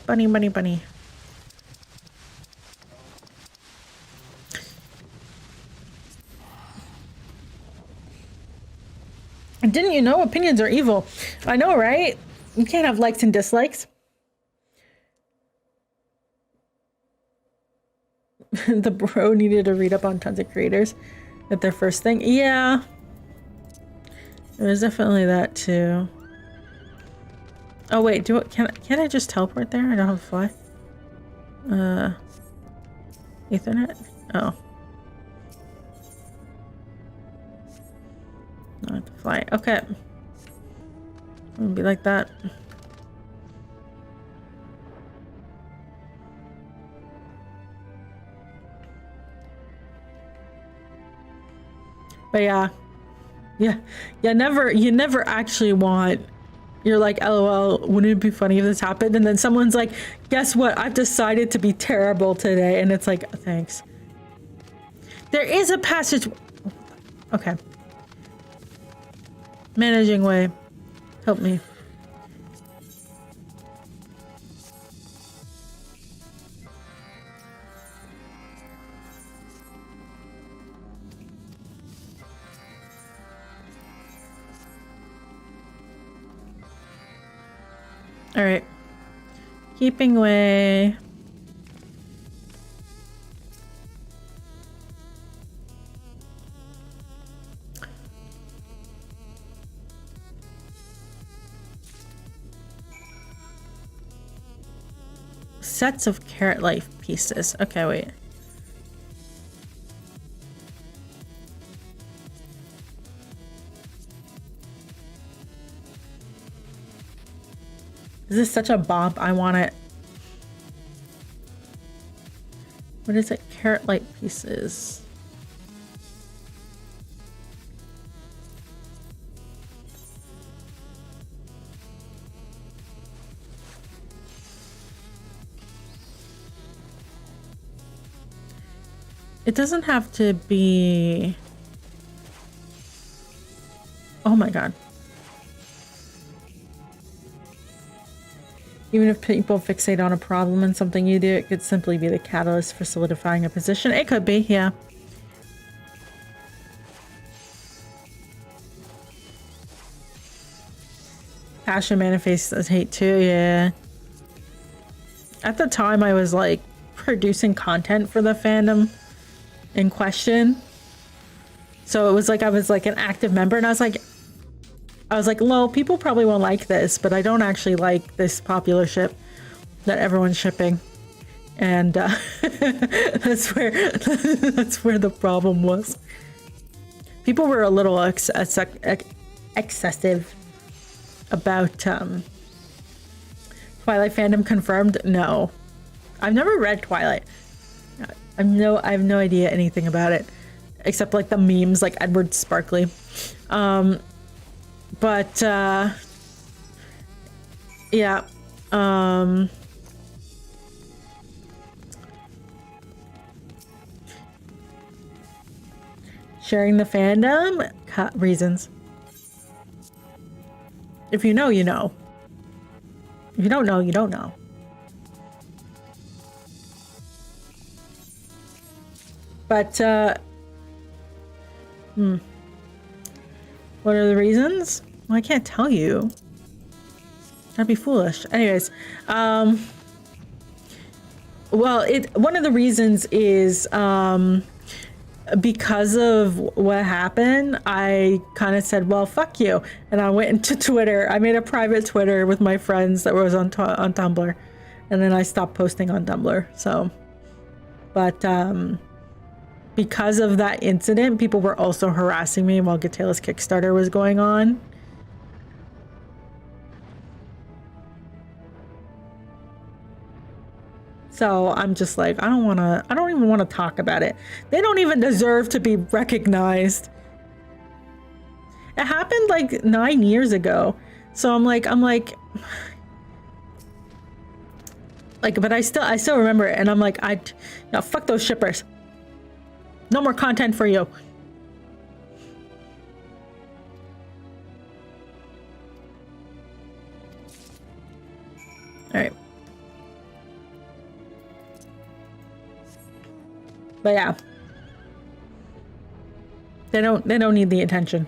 Didn't you know opinions are evil? I know, right? You can't have likes and dislikes. The bro needed to read up on tons of creators at their first thing. Yeah. It was definitely that too. Oh wait, can't I just teleport there? I don't have to fly. Ethernet? Oh. I have to fly. Okay. It'll be like that. But yeah. You never actually want, you're like, LOL, wouldn't it be funny if this happened? And then someone's like, guess what? I've decided to be terrible today. And it's like, thanks. There is a passage. Okay. Managing way. Help me. All right. Keeping way. Sets of carrot life pieces. Okay, wait. This is such a bop. I want it. What is it? Carrot light pieces. It doesn't have to be... Oh my god. Even if people fixate on a problem and something you do, it could simply be the catalyst for solidifying a position. It could be, yeah. Passion manifests hate too, yeah. At the time, I was like producing content for the fandom in question. So it was like I was like an active member, and I was like, lol, people probably won't like this, but I don't actually like this popular ship that everyone's shipping. And that's where the problem was. People were a little excessive about Twilight fandom confirmed. No. I've never read Twilight. I have no idea anything about it. Except like the memes like Edward Sparkley. But, yeah, sharing the fandom, reasons. If you know, you know. If you don't know, you don't know. But, what are the reasons? Well, I can't tell you. That'd be foolish. Anyways, well, one of the reasons is because of what happened, I kind of said, well, fuck you. And I went into Twitter. I made a private Twitter with my friends that was on Tumblr. And then I stopped posting on Tumblr. So, but because of that incident, people were also harassing me while Gatela's Kickstarter was going on. So I'm just like, I don't even want to talk about it. They don't even deserve to be recognized. It happened like 9 years ago. So I'm like, but I still remember it. And I'm like, no, fuck those shippers. No more content for you. All right. But yeah. They don't need the attention.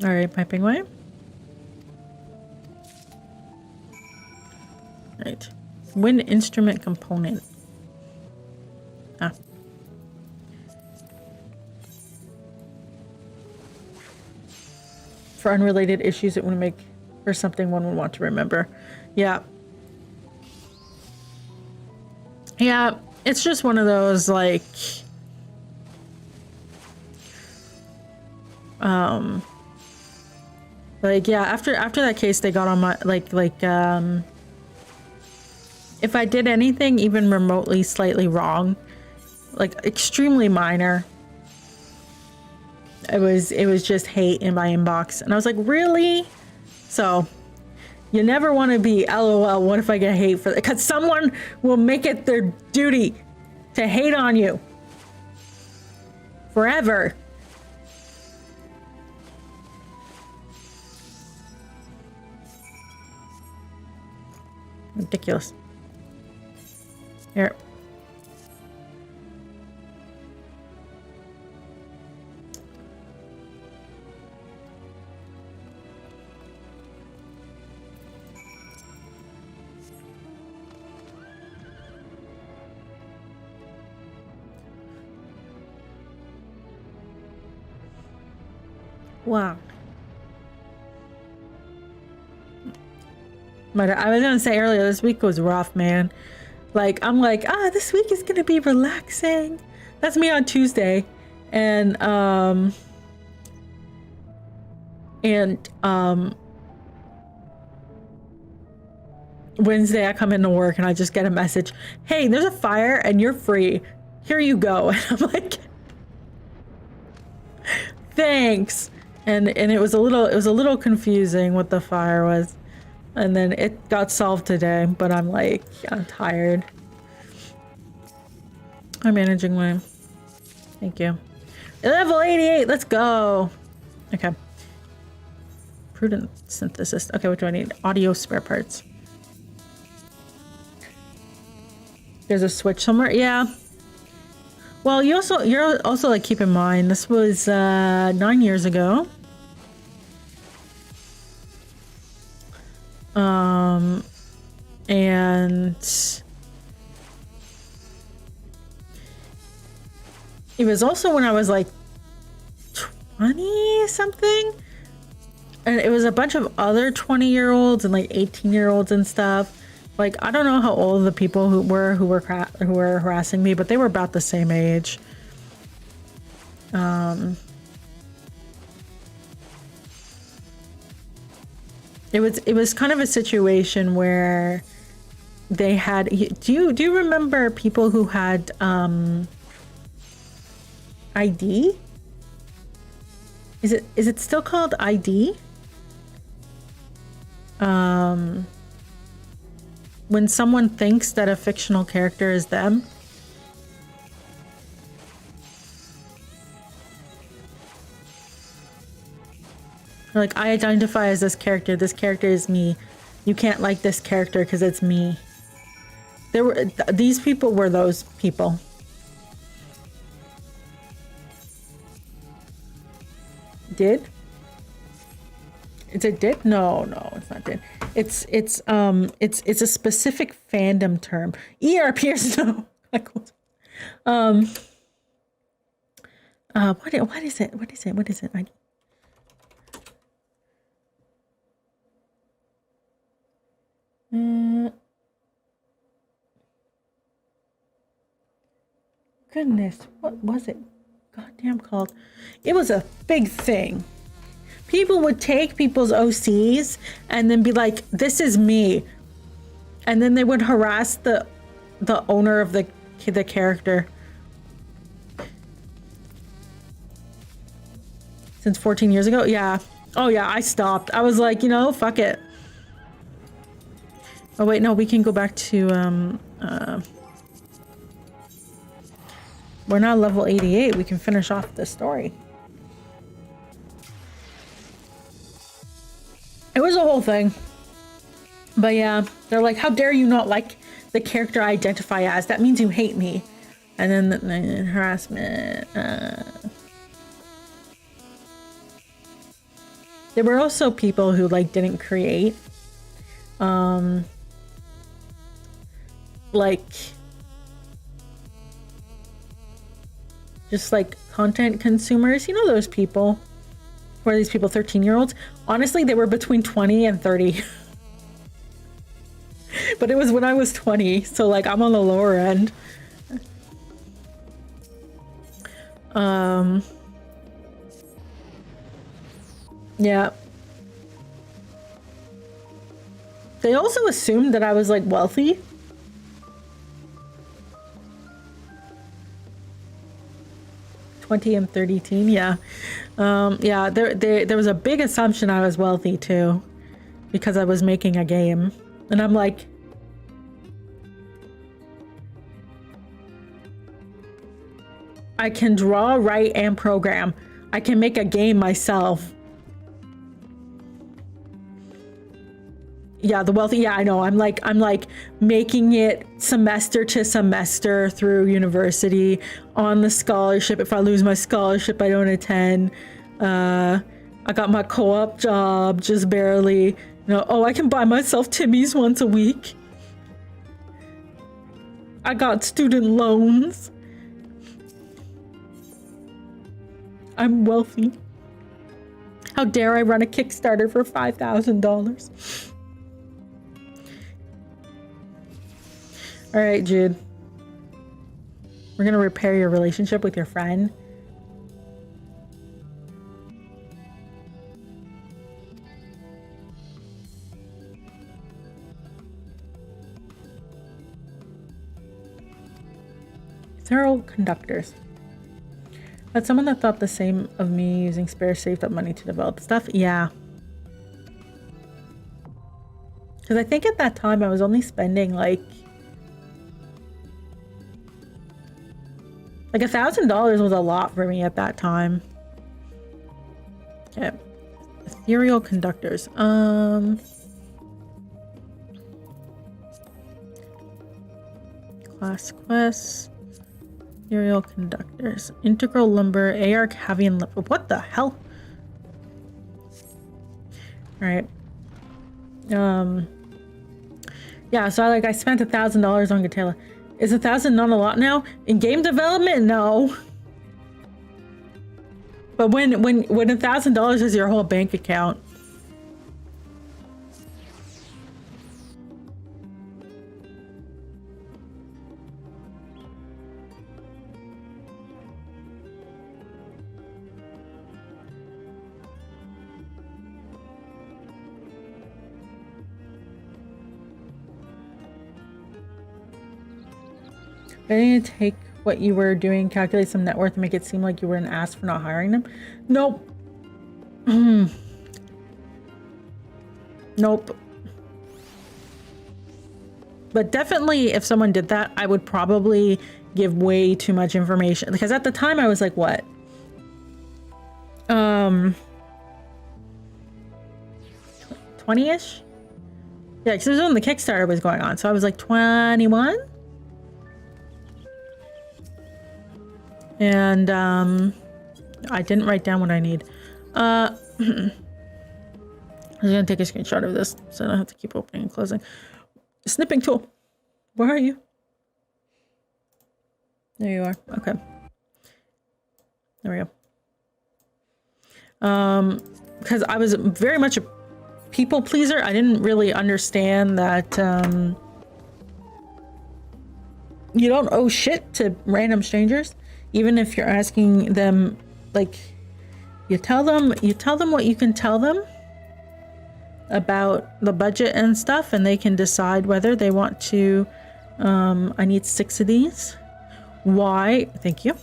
All right, piping away. Right. Wind instrument component. Ah. For unrelated issues, it would make for something one would want to remember. Yeah. Yeah, it's just one of those, like, yeah, after that case, they got on my, if I did anything even remotely slightly wrong, like extremely minor, it was just hate in my inbox. And I was like, really? So you never want to be LOL, what if I get hate for that? Because someone will make it their duty to hate on you forever. Ridiculous. Here. Wow. But I was gonna say earlier, this week was rough, man. Like, I'm like, this week is gonna be relaxing. That's me on Tuesday. And Wednesday I come into work and I just get a message, hey, there's a fire and you're free. Here you go. And I'm like, thanks. And it was a little confusing what the fire was. And then it got solved today, but I'm like, I'm tired. I'm managing my... Thank you. Level 88, let's go. Okay. Prudent synthesis. Okay, what do I need? Audio spare parts. There's a switch somewhere? Yeah. Well, you're also like, keep in mind, this was 9 years ago. And it was also when I was like 20 something, and it was a bunch of other 20-year-olds and like 18-year-olds and stuff. Like, I don't know how old the people who were harassing me, but they were about the same age. It was kind of a situation where they had, do you remember people who had ID? Is it still called ID? When someone thinks that a fictional character is them. Like, I identify as this character is me. You can't like this character because it's me. These people were those people. Did? Is it did? No, it's not did. It's a specific fandom term. ERPers, no. What is it? What is it? What is it? Goodness, what was it? Goddamn called. It was a big thing. People would take people's OCs and then be like, "This is me," and then they would harass the owner of the character. Since 14 years ago? Yeah. Oh yeah, I stopped. I was like, you know, fuck it. Oh wait, no, we can go back to, we're now level 88. We can finish off the story. It was a whole thing. But yeah, they're like, how dare you not like the character I identify as? That means you hate me. And then the harassment. There were also people who like didn't create. Like just like content consumers, you know, those people. Who are these people, 13-year-olds? Honestly, they were between 20 and 30. But it was when I was 20, so like I'm on the lower end. Yeah. They also assumed that I was like wealthy. And 30 teen, yeah. Yeah, there was a big assumption I was wealthy too, because I was making a game. And I'm like, I can draw, write, and program. I can make a game myself. Yeah, the wealthy, yeah, I know. I'm like making it semester to semester through university on the scholarship. If I lose my scholarship, I don't attend. I got my co-op job, just barely. You know, oh, I can buy myself Timmy's once a week. I got student loans. I'm wealthy. How dare I run a Kickstarter for $5,000? All right, Jude. We're gonna repair your relationship with your friend. Thorough conductors. But someone that thought the same of me using spare saved up money to develop stuff. Yeah. Because I think at that time I was only spending like $1,000 was a lot for me at that time. Okay. Ethereal conductors. Class quests. Ethereal conductors. Integral lumber. AR Cavian lumber. What the hell? Alright. Yeah, so I spent $1,000 on Gatela. Is 1,000 not a lot now? In game development, no. But when $1,000 is your whole bank account. I need to take what you were doing, calculate some net worth, and make it seem like you were an ass for not hiring them. Nope. Nope. But definitely, if someone did that, I would probably give way too much information. Because at the time, I was like, what? 20-ish? Yeah, because it was when the Kickstarter was going on. So I was like 21? And I didn't write down what I need. I was gonna take a screenshot of this so I don't have to keep opening and closing. Snipping tool. Where are you? There you are. Okay. There we go. Because I was very much a people pleaser. I didn't really understand that you don't owe shit to random strangers, even if you're asking them. Like, you tell them what you can tell them about the budget and stuff, and they can decide whether they want to. I need 6 of these. Why? Thank you.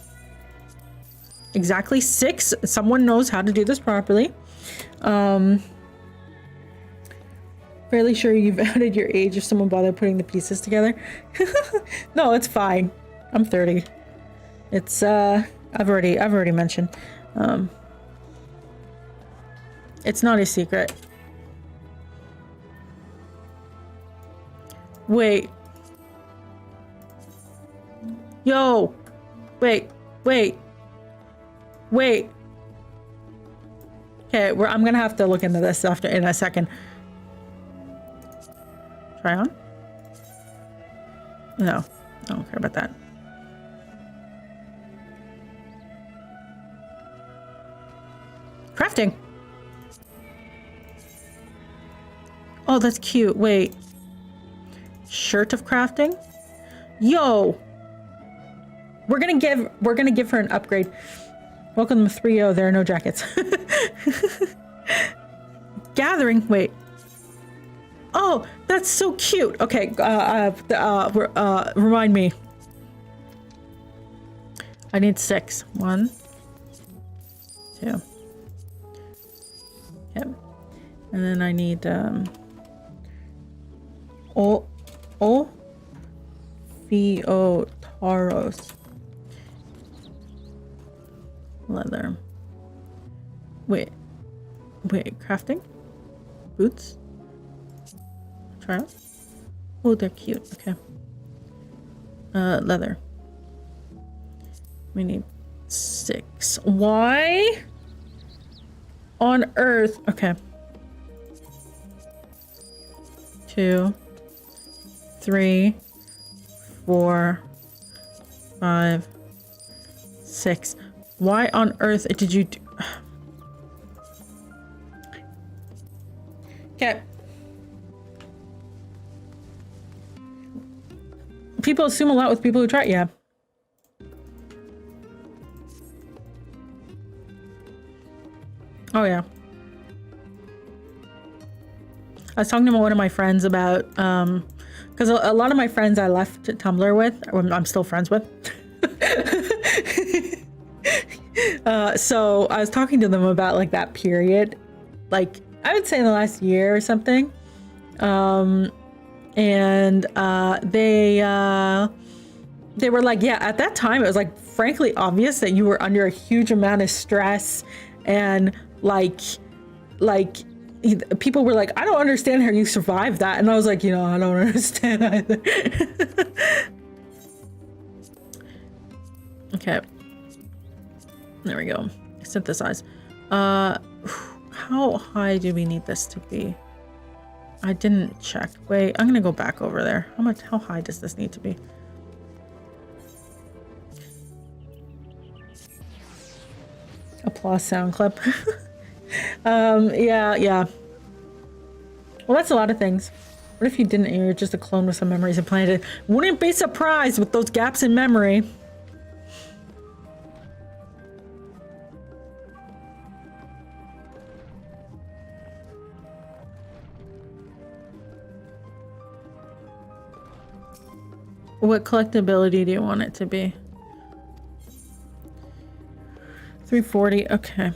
Exactly 6. Someone knows how to do this properly. Fairly sure you've added your age if someone bothered putting the pieces together. No, it's fine. I'm 30. It's I've already mentioned. It's not a secret. Wait. Yo. Wait. Okay, I'm gonna have to look into this after in a second. Try on? No, I don't care about that. Crafting. Oh, that's cute. Wait. Shirt of crafting? Yo. We're gonna give her an upgrade. Welcome to 3-0. There are no jackets. Gathering. Wait. Oh, that's so cute. Okay. Remind me. I need 6. 1, 2. Yep. And then I need Taros. Leather. Wait, crafting? Boots? Try on? Oh, they're cute. Okay. Leather. We need 6. Why on earth? Okay. 2, 3, 4, 5, 6. Why on earth did you do... Okay. People assume a lot with people who try. Yeah. Oh, yeah. I was talking to one of my friends about, because a lot of my friends I left Tumblr with, I'm still friends with. So I was talking to them about like that period, like I would say in the last year or something. And they were like, yeah, at that time it was like frankly obvious that you were under a huge amount of stress, and like people were like, I don't understand how you survived that. And I was like, I don't understand either. Okay. There we go. Synthesize. How high do we need this to be? I didn't check. Wait, I'm gonna go back over there. How high does this need to be? Applause sound clip. Yeah. Well, that's a lot of things. What if you didn't and you're just a clone with some memories implanted? Wouldn't be surprised with those gaps in memory. What collectability do you want it to be? 340. Okay.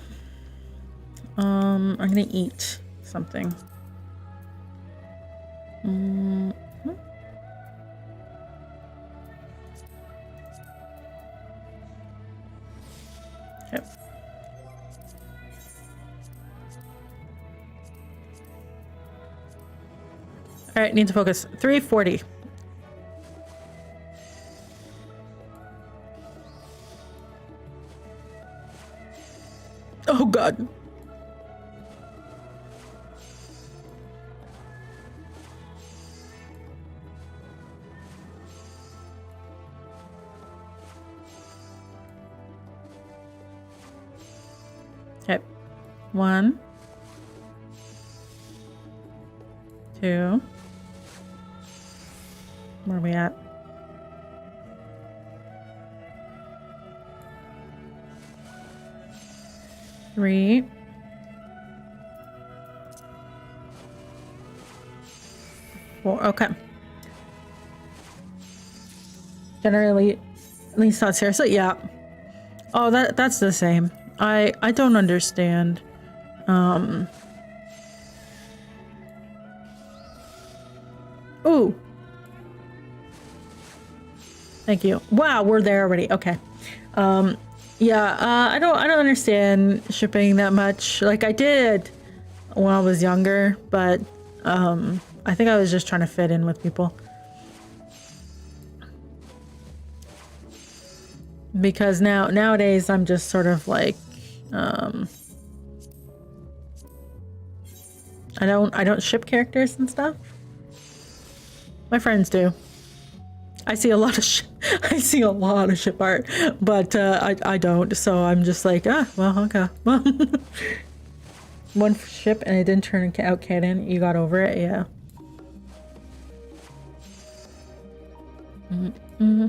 I'm gonna eat something. Okay. All right, need to focus. 340. Oh God. 1, 2. Where are we at? 3. 4. Okay. Generally, at least not seriously. Yeah. Oh, that's the same. I don't understand. Ooh. Thank you. Wow, we're there already. Okay. Yeah, I don't understand shipping that much. Like I did when I was younger, but I think I was just trying to fit in with people. Because nowadays I'm just sort of like I don't ship characters and stuff. My friends do. I see a lot of ship art, but I don't. So I'm just like, well, okay. Well, one ship and it didn't turn out canon. You got over it, yeah. Mm-hmm.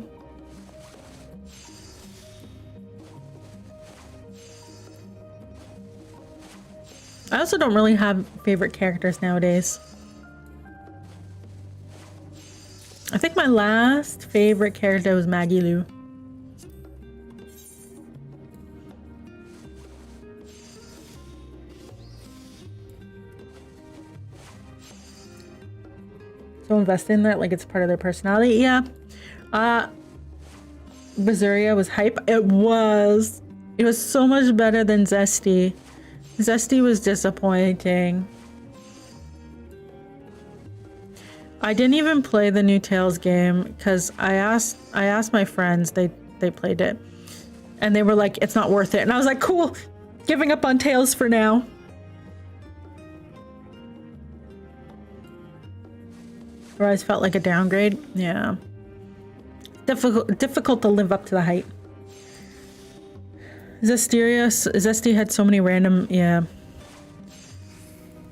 I also don't really have favorite characters nowadays. I think my last favorite character was Maggie Lou. So invest in that like it's part of their personality. Yeah. Bazuria was hype. It was so much better than Zesty. Zesty was disappointing. I didn't even play the new Tales game because I asked my friends, they played it and they were like, it's not worth it. And I was like, cool, giving up on Tales for now. Rise felt like a downgrade. Yeah. Difficult to live up to the hype. Zesty had so many random, yeah.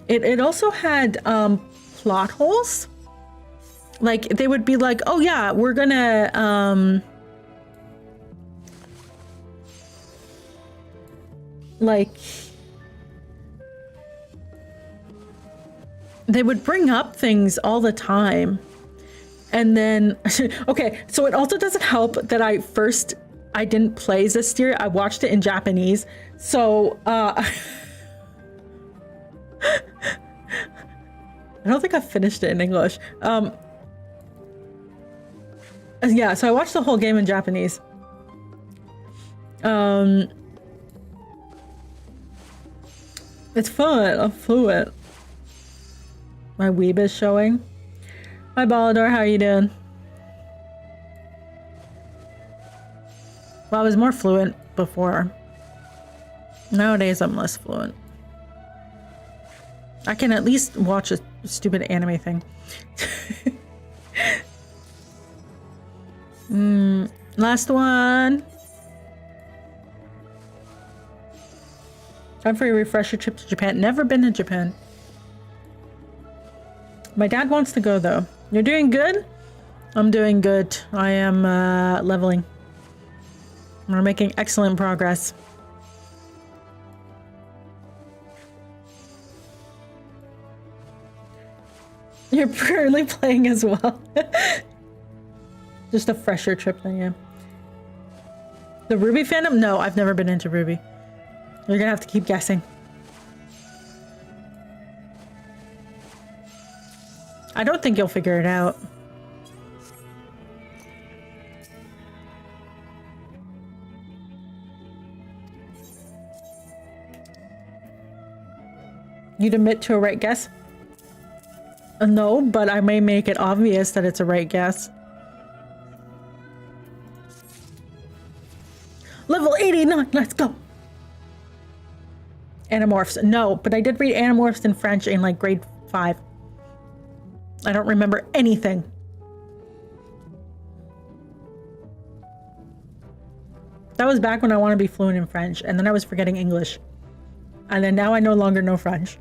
It also had plot holes. Like they would be like, oh yeah, we're gonna like they would bring up things all the time. And then okay, so it also doesn't help that I didn't play Zestiria. I watched it in Japanese. So I don't think I finished it in English. Yeah, so I watched the whole game in Japanese. It's fun. I'm fluent. My weeb is showing. Hi Balador, how are you doing? Well, I was more fluent before. Nowadays, I'm less fluent. I can at least watch a stupid anime thing. Last one. Time for a refresher trip to Japan. Never been to Japan. My dad wants to go though. You're doing good? I'm doing good. I am leveling. We're making excellent progress. You're currently playing as well. Just a fresher trip than you. The Ruby fandom? No, I've never been into Ruby. You're gonna have to keep guessing. I don't think you'll figure it out. You'd admit to a right guess? No, but I may make it obvious that it's a right guess. Level 89, let's go. Animorphs, no, but I did read Animorphs in French in like grade 5. I don't remember anything. That was back when I wanted to be fluent in French, and then I was forgetting English. And then now I no longer know French.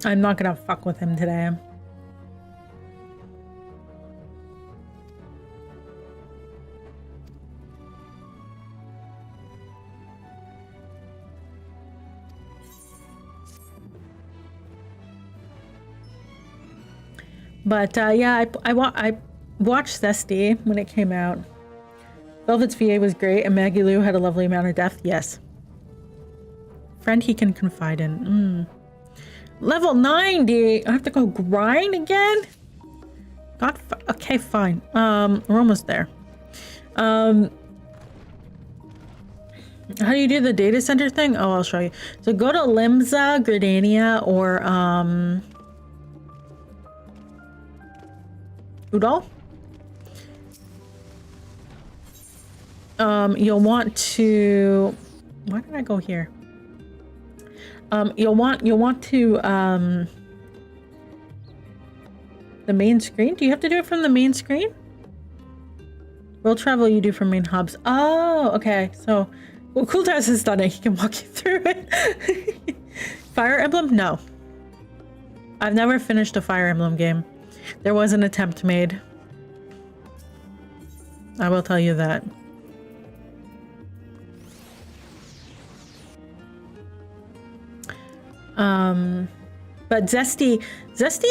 I'm not gonna fuck with him today. But yeah, I watched Zesty when it came out. Velvet's VA was great, and Maggie Lou had a lovely amount of depth. Yes. Friend he can confide in. Level 90. I have to go grind again. God. Okay, fine. We're almost there. How do you do the data center thing? Oh, I'll show you. So go to Limsa, Gridania, or Udall. You'll want to. Why did I go here? You'll want to the main screen. Do you have to do it from the main screen? World travel you do from main hubs. Oh, okay. So, well, Cooltaz has done it. He can walk you through it. Fire Emblem? No. I've never finished a Fire Emblem game. There was an attempt made. I will tell you that. But Zesty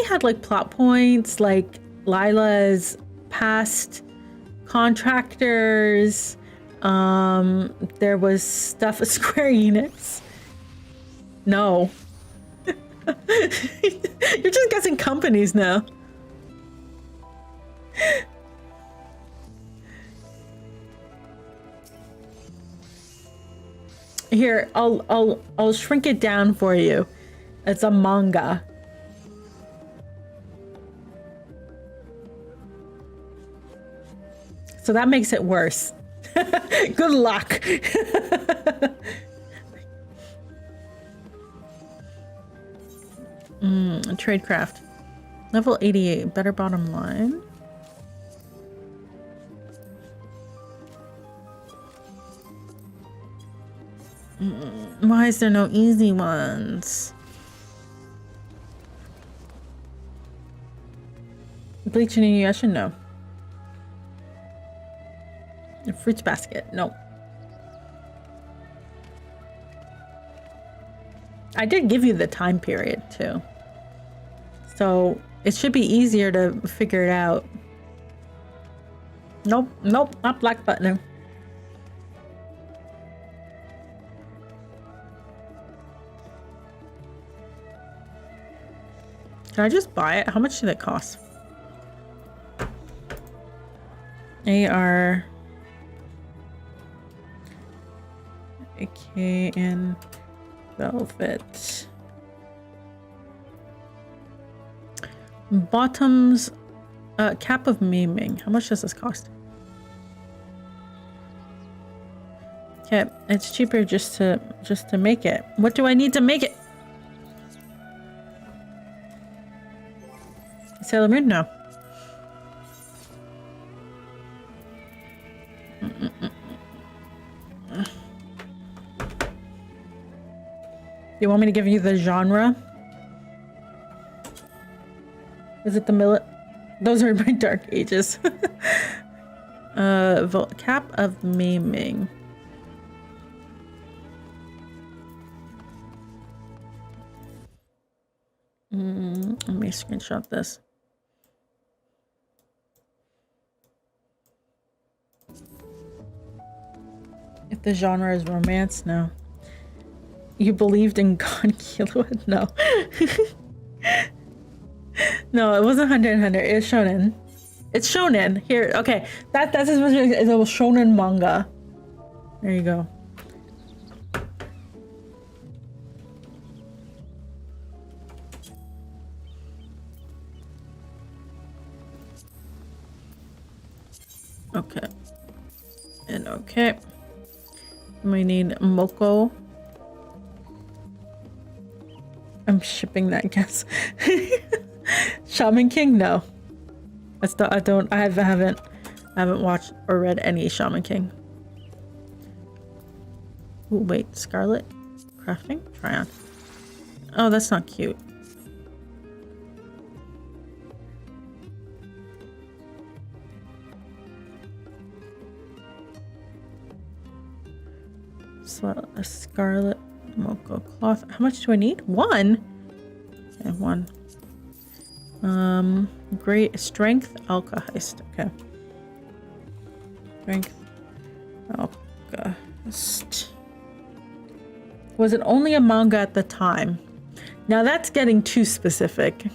had like plot points, like Lila's past contractors. There was stuff at Square Enix. No. You're just guessing companies now. Here, I'll shrink it down for you. It's a manga. So that makes it worse. Good luck. Tradecraft. Level 88. Better bottom line. Why is there no easy ones? Bleach and Inuyasha? No. A fruits basket? No. I did give you the time period too. So it should be easier to figure it out. Nope, nope, not black button. Can I just buy it? How much did it cost? AR. Okay, and velvet. Bottoms, cap of maiming. How much does this cost? Okay, it's cheaper just to make it. What do I need to make it? Sailor Moon? No. You want me to give you the genre? Is it the Those are my dark ages. Cap of maiming. Let me screenshot this. If the genre is romance, no. You believed in God Killua? No. No, it wasn't Hunter x Hunter. It's shonen. It's shonen. Here, okay. That's as much as a shonen manga. There you go. Okay. And okay. We need Moko. I'm shipping that guess. Shaman King? No. I haven't watched or read any Shaman King. Ooh, wait, Scarlet? Crafting? Try on. Oh, that's not cute. So a Scarlet Moko cloth. How much do I need? One? Okay, one. Great strength alkahest. Okay. Strength alkahest. Was it only a manga at the time? Now that's getting too specific.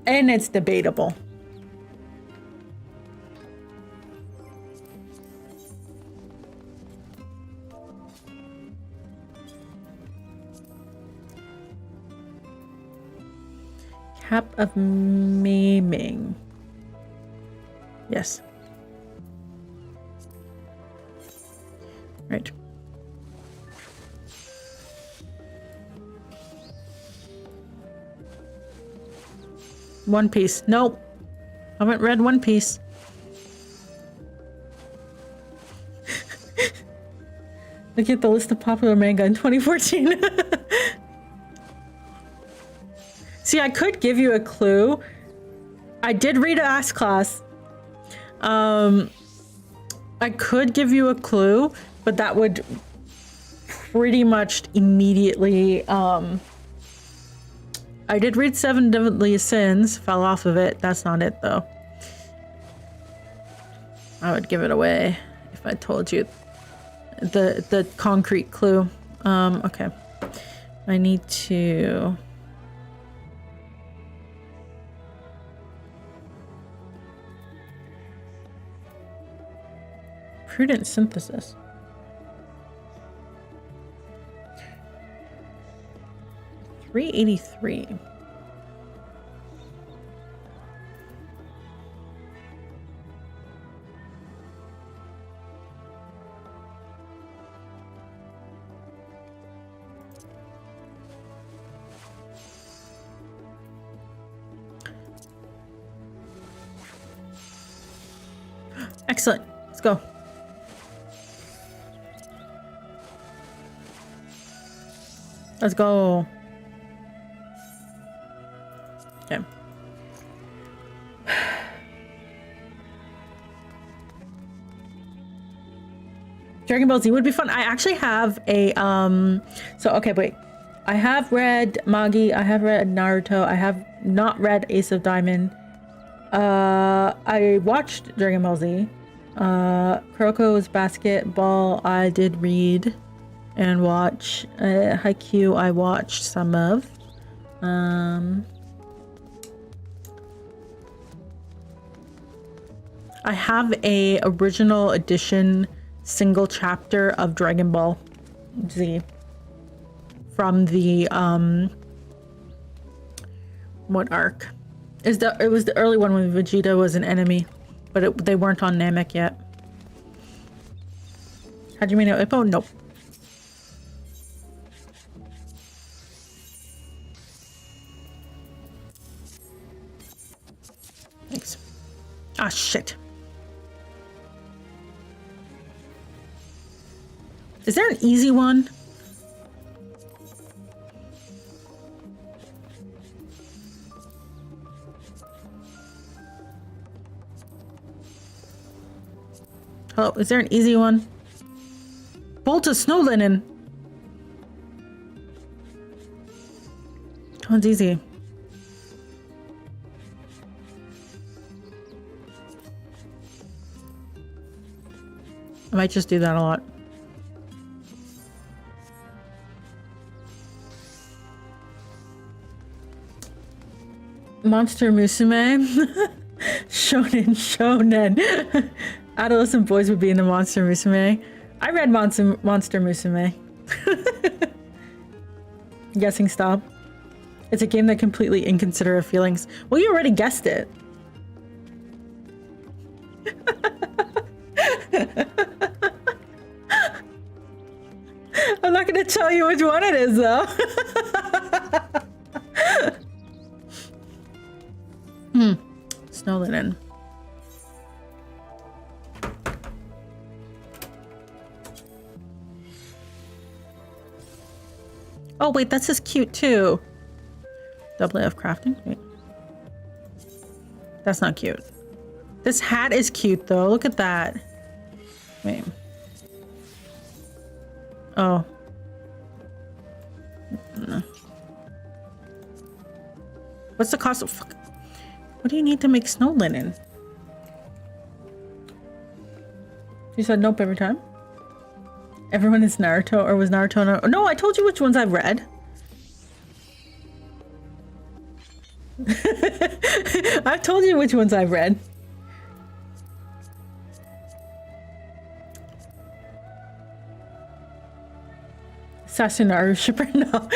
And it's debatable. Cap of maiming. Yes. Right. One Piece. Nope. Haven't read One Piece. Look at the list of popular manga in 2014. See, I could give you a clue. I did read Ass Class. I could give you a clue, but that would pretty much immediately... I did read Seven Deadly Sins, fell off of it. That's not it, though. I would give it away if I told you the concrete clue. Okay. I need to... Prudent synthesis. $383. Excellent. Let's go. Let's go. Okay. Dragon Ball Z would be fun. I actually have a okay, wait. I have read Magi, I have read Naruto, I have not read Ace of Diamond. I watched Dragon Ball Z. Kuroko's Basketball I did read and watch. Haikyuu I watched some of. I have a original edition single chapter of Dragon Ball Z from the what arc? It was the early one when Vegeta was an enemy, but they weren't on Namek yet. Hajime no Ippo? Nope. Thanks. Ah, shit. Is there an easy one? Hello, is there an easy one? Bolt of Snow Linen. One's easy. I might just do that a lot. Monster Musume. Shonen. Adolescent boys would be in the Monster Musume. I read Monster Musume. Guessing stop. It's a game that completely inconsiderate of feelings. Well, you already guessed it. I'm not going to tell you which one it is, though. Snow linen. Oh, wait, that's just cute, too. Double AF crafting? Wait. That's not cute. This hat is cute, though. Look at that. Wait. Oh. No. What's the cost of... Fuck. What do you need to make snow linen? You said nope every time? Everyone is Naruto, or was Naruto... No, I told you which ones I've read. I've told you which ones I've read. Sasunaru shipper? No.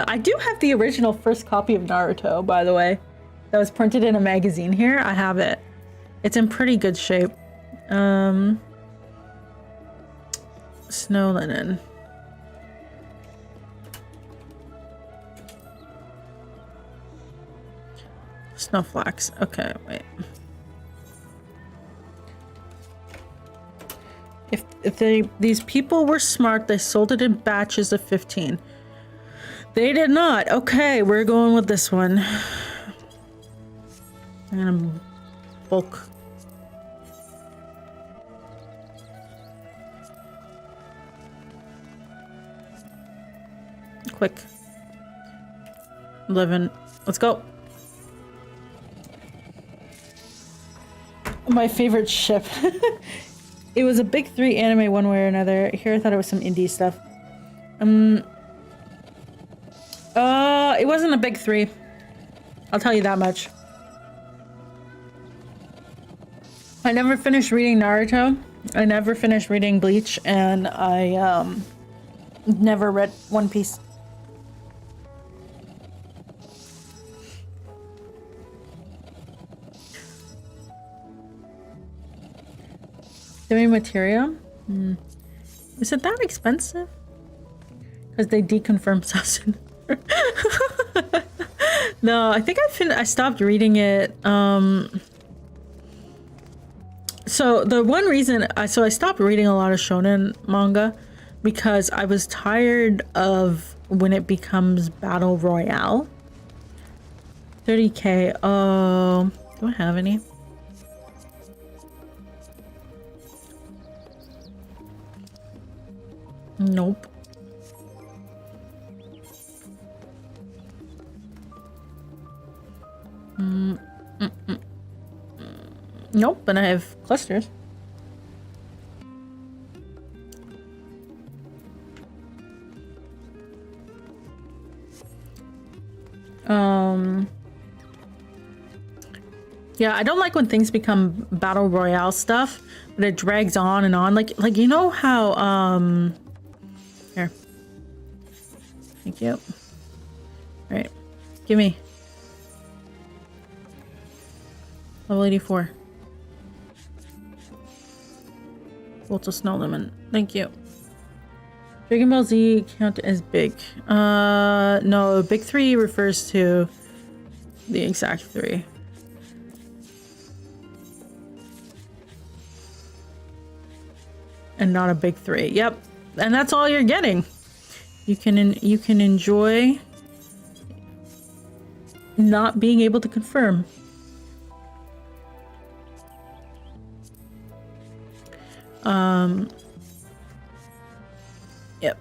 I do have the original first copy of Naruto, by the way. That was printed in a magazine here. I have it. It's in pretty good shape. Snow linen. Snowflakes. Okay, wait. If these people were smart, they sold it in batches of 15. They did not. Okay, we're going with this one. I'm gonna bulk. Quick. 11. Let's go. My favorite ship. It was a big 3 anime one way or another. Here I thought it was some indie stuff. It wasn't a big 3. I'll tell you that much. I never finished reading Naruto. I never finished reading Bleach, and I never read One Piece. Material? Is it that expensive? Because they deconfirmed Sasson. No, I think I stopped reading it. So the one reason I stopped reading a lot of shonen manga because I was tired of when it becomes battle royale. 30k. Oh, do I have any? Nope. Nope, and I have clusters. Yeah, I don't like when things become battle royale stuff, but it drags on and on. Like you know how here. Thank you. All right, give me level 84. Volta Snow Lemon. Thank you. Dragon Ball Z count as big. No, big 3 refers to the exact 3. And not a big 3. Yep. And that's all you're getting. You can enjoy not being able to confirm. Yep.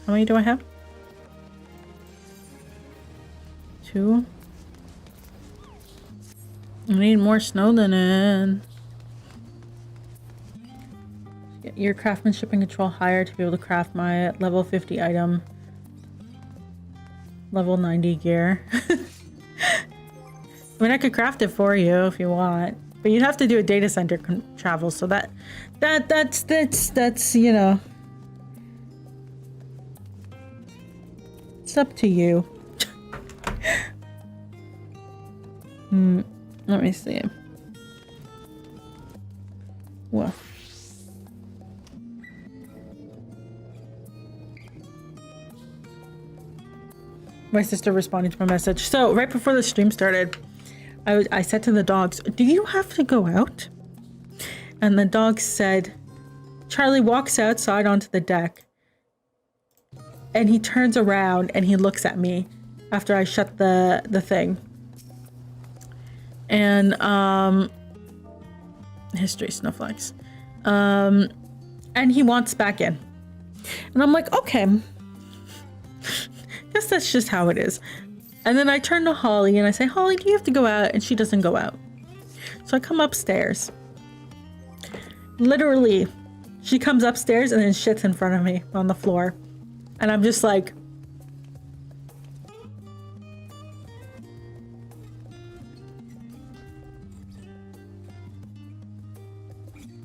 How many do I have? 2. I need more snow linen. Get your craftsmanship and control higher to be able to craft my level 50 item. Level 90 gear. I mean, I could craft it for you if you want. But you'd have to do a data center travel, so that's you know, it's up to you. Let me see. Well, my sister responded to my message. So right before the stream started, I said to the dogs, do you have to go out? And the dog said, Charlie walks outside onto the deck and he turns around and he looks at me after I shut the thing. And history snowflakes. And he wants back in. And I'm like, okay. Guess that's just how it is. And then I turn to Holly and I say, Holly, do you have to go out? And she doesn't go out. So I come upstairs. Literally, she comes upstairs and then shits in front of me on the floor. And I'm just like,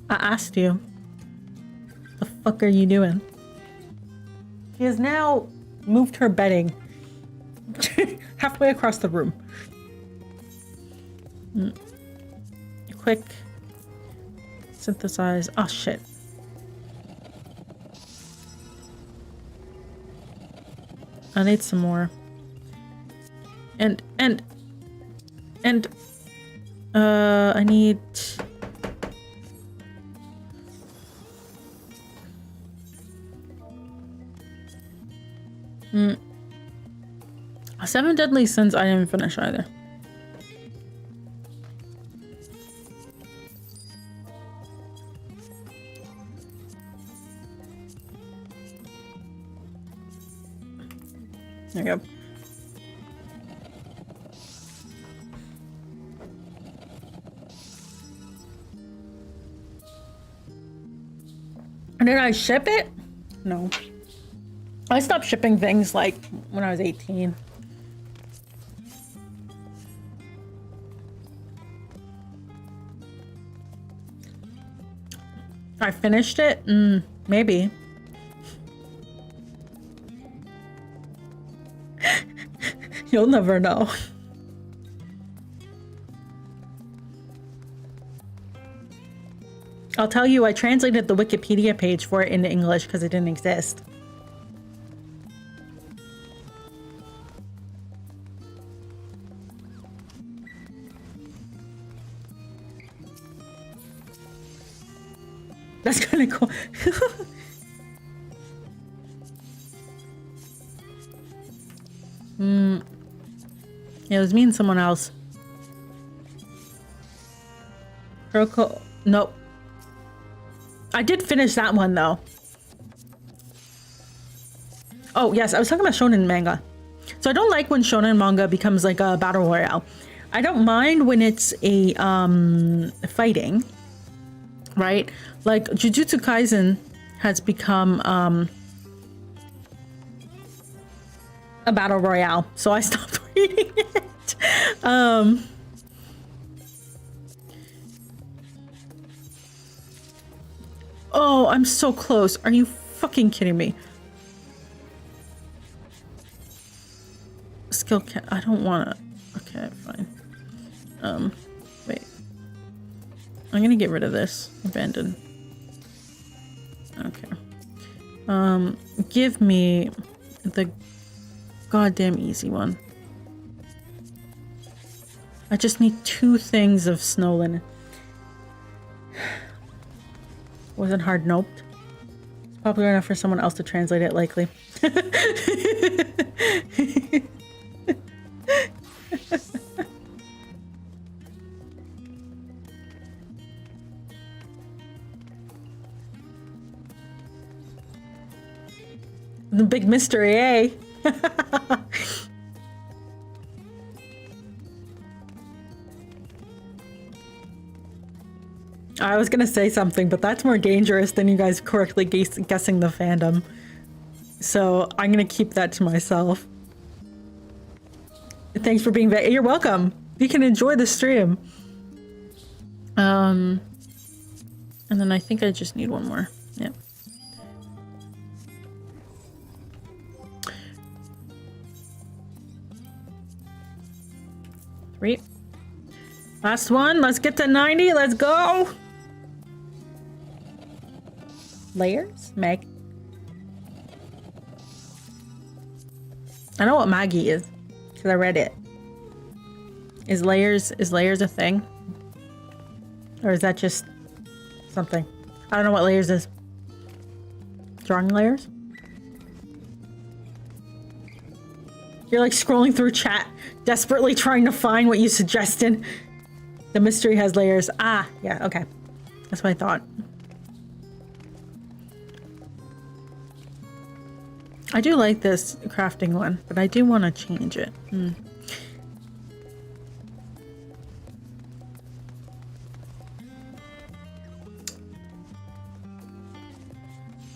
I asked you. The fuck are you doing? She has now moved her bedding halfway across the room. Quick. Synthesize. Oh, shit. I need some more. And I need... Seven Deadly Sins I didn't finish either. There you go. Did I ship it? No. I stopped shipping things like when I was 18. I finished it? Maybe. You'll never know. I'll tell you, I translated the Wikipedia page for it into English because it didn't exist. That's kind of cool. Yeah, it was me and someone else. Hiroko. Nope. I did finish that one though. Oh yes, I was talking about shonen manga. So I don't like when shonen manga becomes like a battle royale. I don't mind when it's a fighting, right? Like Jujutsu Kaisen has become a battle royale, so I stopped reading it. Oh, I'm so close. Are you fucking kidding me? Skill cat. I don't want to. Okay, fine. Wait. I'm gonna get rid of this. Abandon. Okay. Give me the goddamn easy one. I just need 2 things of snow linen. Wasn't hard, nope. It's popular enough for someone else to translate it, likely. The big mystery, eh? I was gonna say something, but that's more dangerous than you guys correctly guessing the fandom. So I'm gonna keep that to myself. Thanks for being back. You're welcome. You can enjoy the stream. And then I think I just need one more. Yeah. Three. Last one. Let's get to 90. Let's go. Layers? Meg. I know what Maggie is because I read it. Is layers a thing? Or is that just something? I don't know what layers is. Drawing layers? You're like scrolling through chat, desperately trying to find what you suggested. The mystery has layers. Ah, yeah, okay. That's what I thought. I do like this crafting one, but I do want to change it.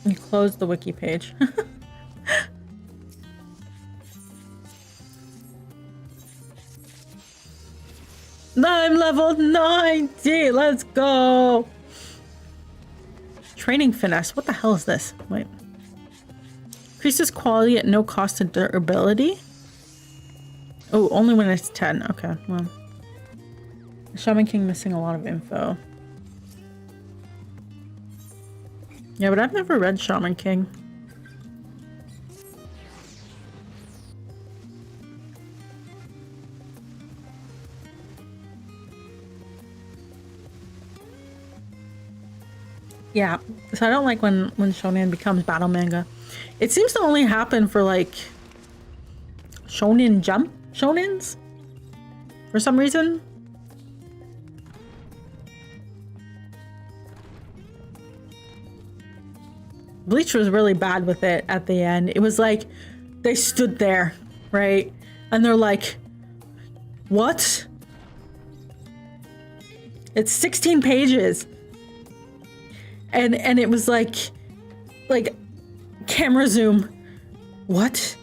You close the wiki page. I'm level 90. Let's go. Training finesse. What the hell is this? Wait. Increases quality at no cost to durability. Oh, only when it's 10. Okay, well. Shaman King missing a lot of info. Yeah, but I've never read Shaman King. Yeah, so I don't like when shonen becomes battle manga. It seems to only happen for like Shonen Jump shonens for some reason. Bleach was really bad with it at the end. It was like they stood there, right? And they're like, what? It's 16 pages. And it was like camera zoom. What?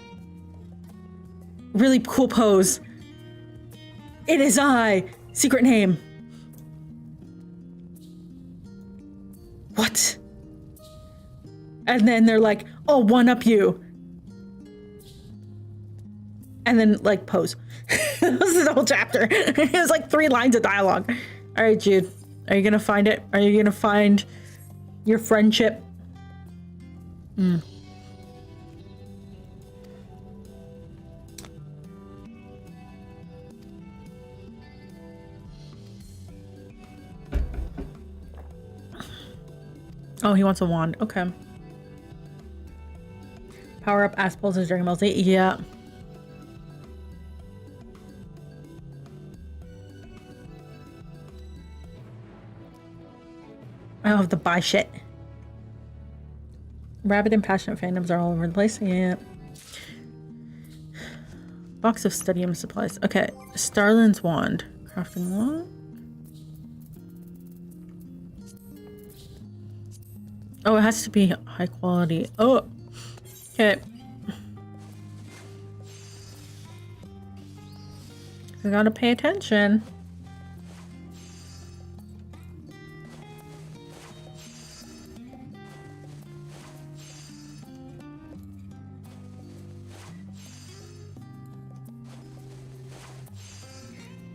Really cool pose. It is I. Secret name. What? And then they're like, oh, one up you. And then like pose. This is the whole chapter. It was like 3 lines of dialogue. All right, Jude. Are you gonna find it? Are you gonna find your friendship? Oh, he wants a wand. Okay. Power up ass pulses during multi. Yeah. I don't have to buy shit. Rabid and passionate fandoms are all over the place. Yeah. Box of stadium supplies. Okay. Starlin's wand. Crafting wand. Oh, it has to be high quality. Oh. Okay. I gotta pay attention.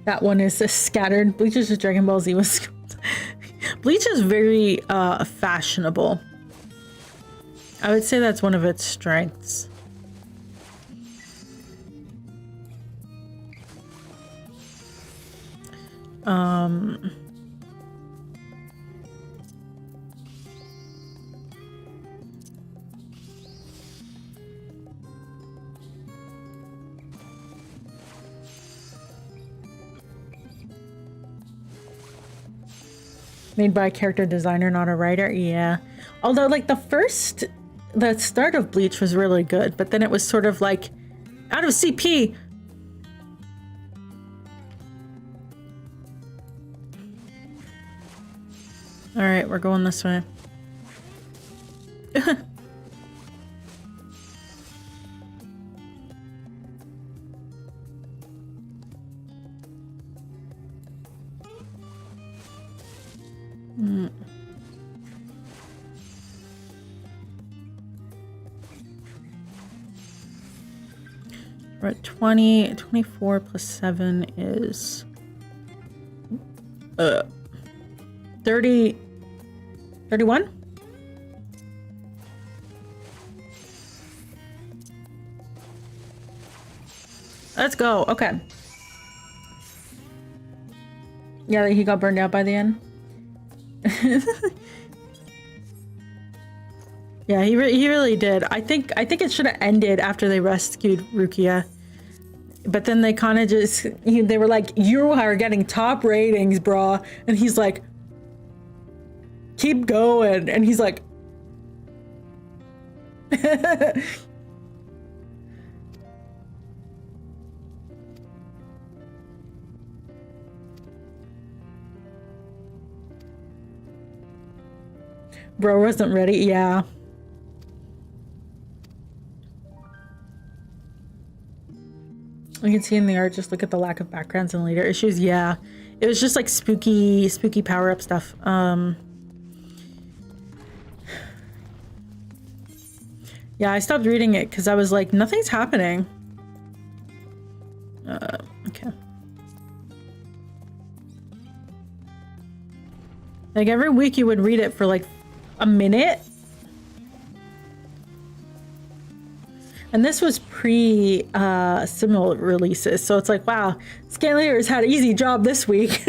That one is scattered. Bleach is just Dragon Ball Z was. Bleach is very fashionable. I would say that's one of its strengths. Made by a character designer, not a writer. Yeah. Although, like, the start of Bleach was really good, but then it was sort of like, out of CP. All right, we're going this way. We're at 20. 24 plus 7 is 30. 31? Let's go. Okay. Yeah, he got burned out by the end. Yeah, he really did. I think it should have ended after they rescued Rukia. But then they kind of just, they were like, you are getting top ratings, brah. And he's like, keep going. And he's like, bro wasn't ready. Yeah. You can see in the art, just look at the lack of backgrounds in later issues. Yeah, it was just like spooky power-up stuff. Yeah, I stopped reading it because I was like, nothing's happening. Okay. Like every week you would read it for like a minute. And this was pre Simul releases, so it's like, wow, Scanlater's had an easy job this week.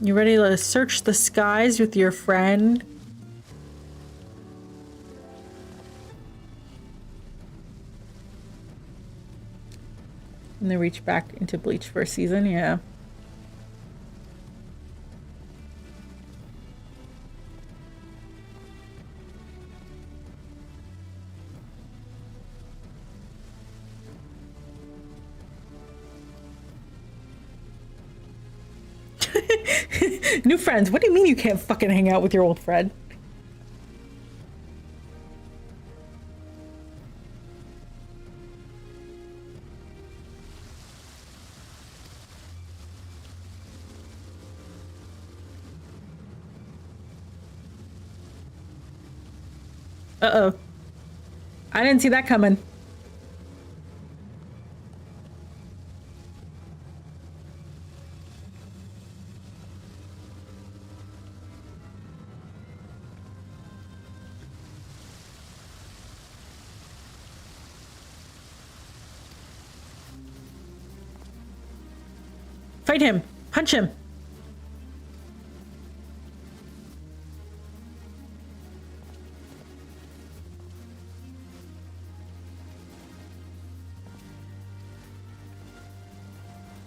You ready to search the skies with your friend? And they reach back into Bleach for a season, yeah. New friends? What do you mean you can't fucking hang out with your old friend? Uh-oh. I didn't see that coming. Fight him! Punch him!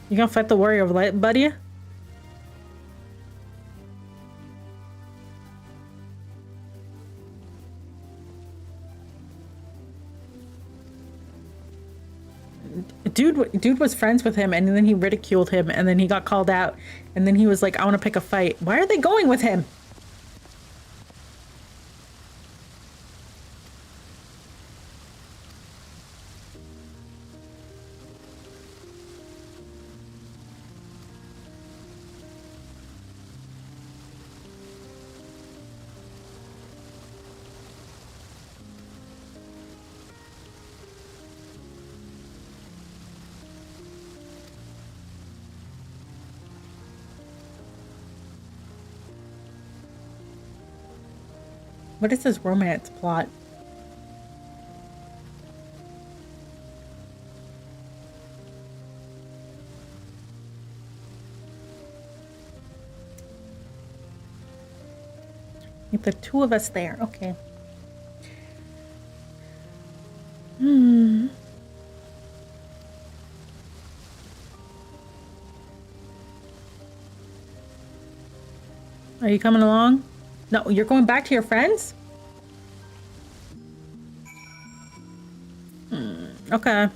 You gonna fight the warrior of light, buddy? Dude was friends with him, and then he ridiculed him, and then he got called out, and then he was like, I want to pick a fight. Why are they going with him? What is this romance plot? Get the two of us there. Okay. Are you coming along? No, you're going back to your friends? Okay.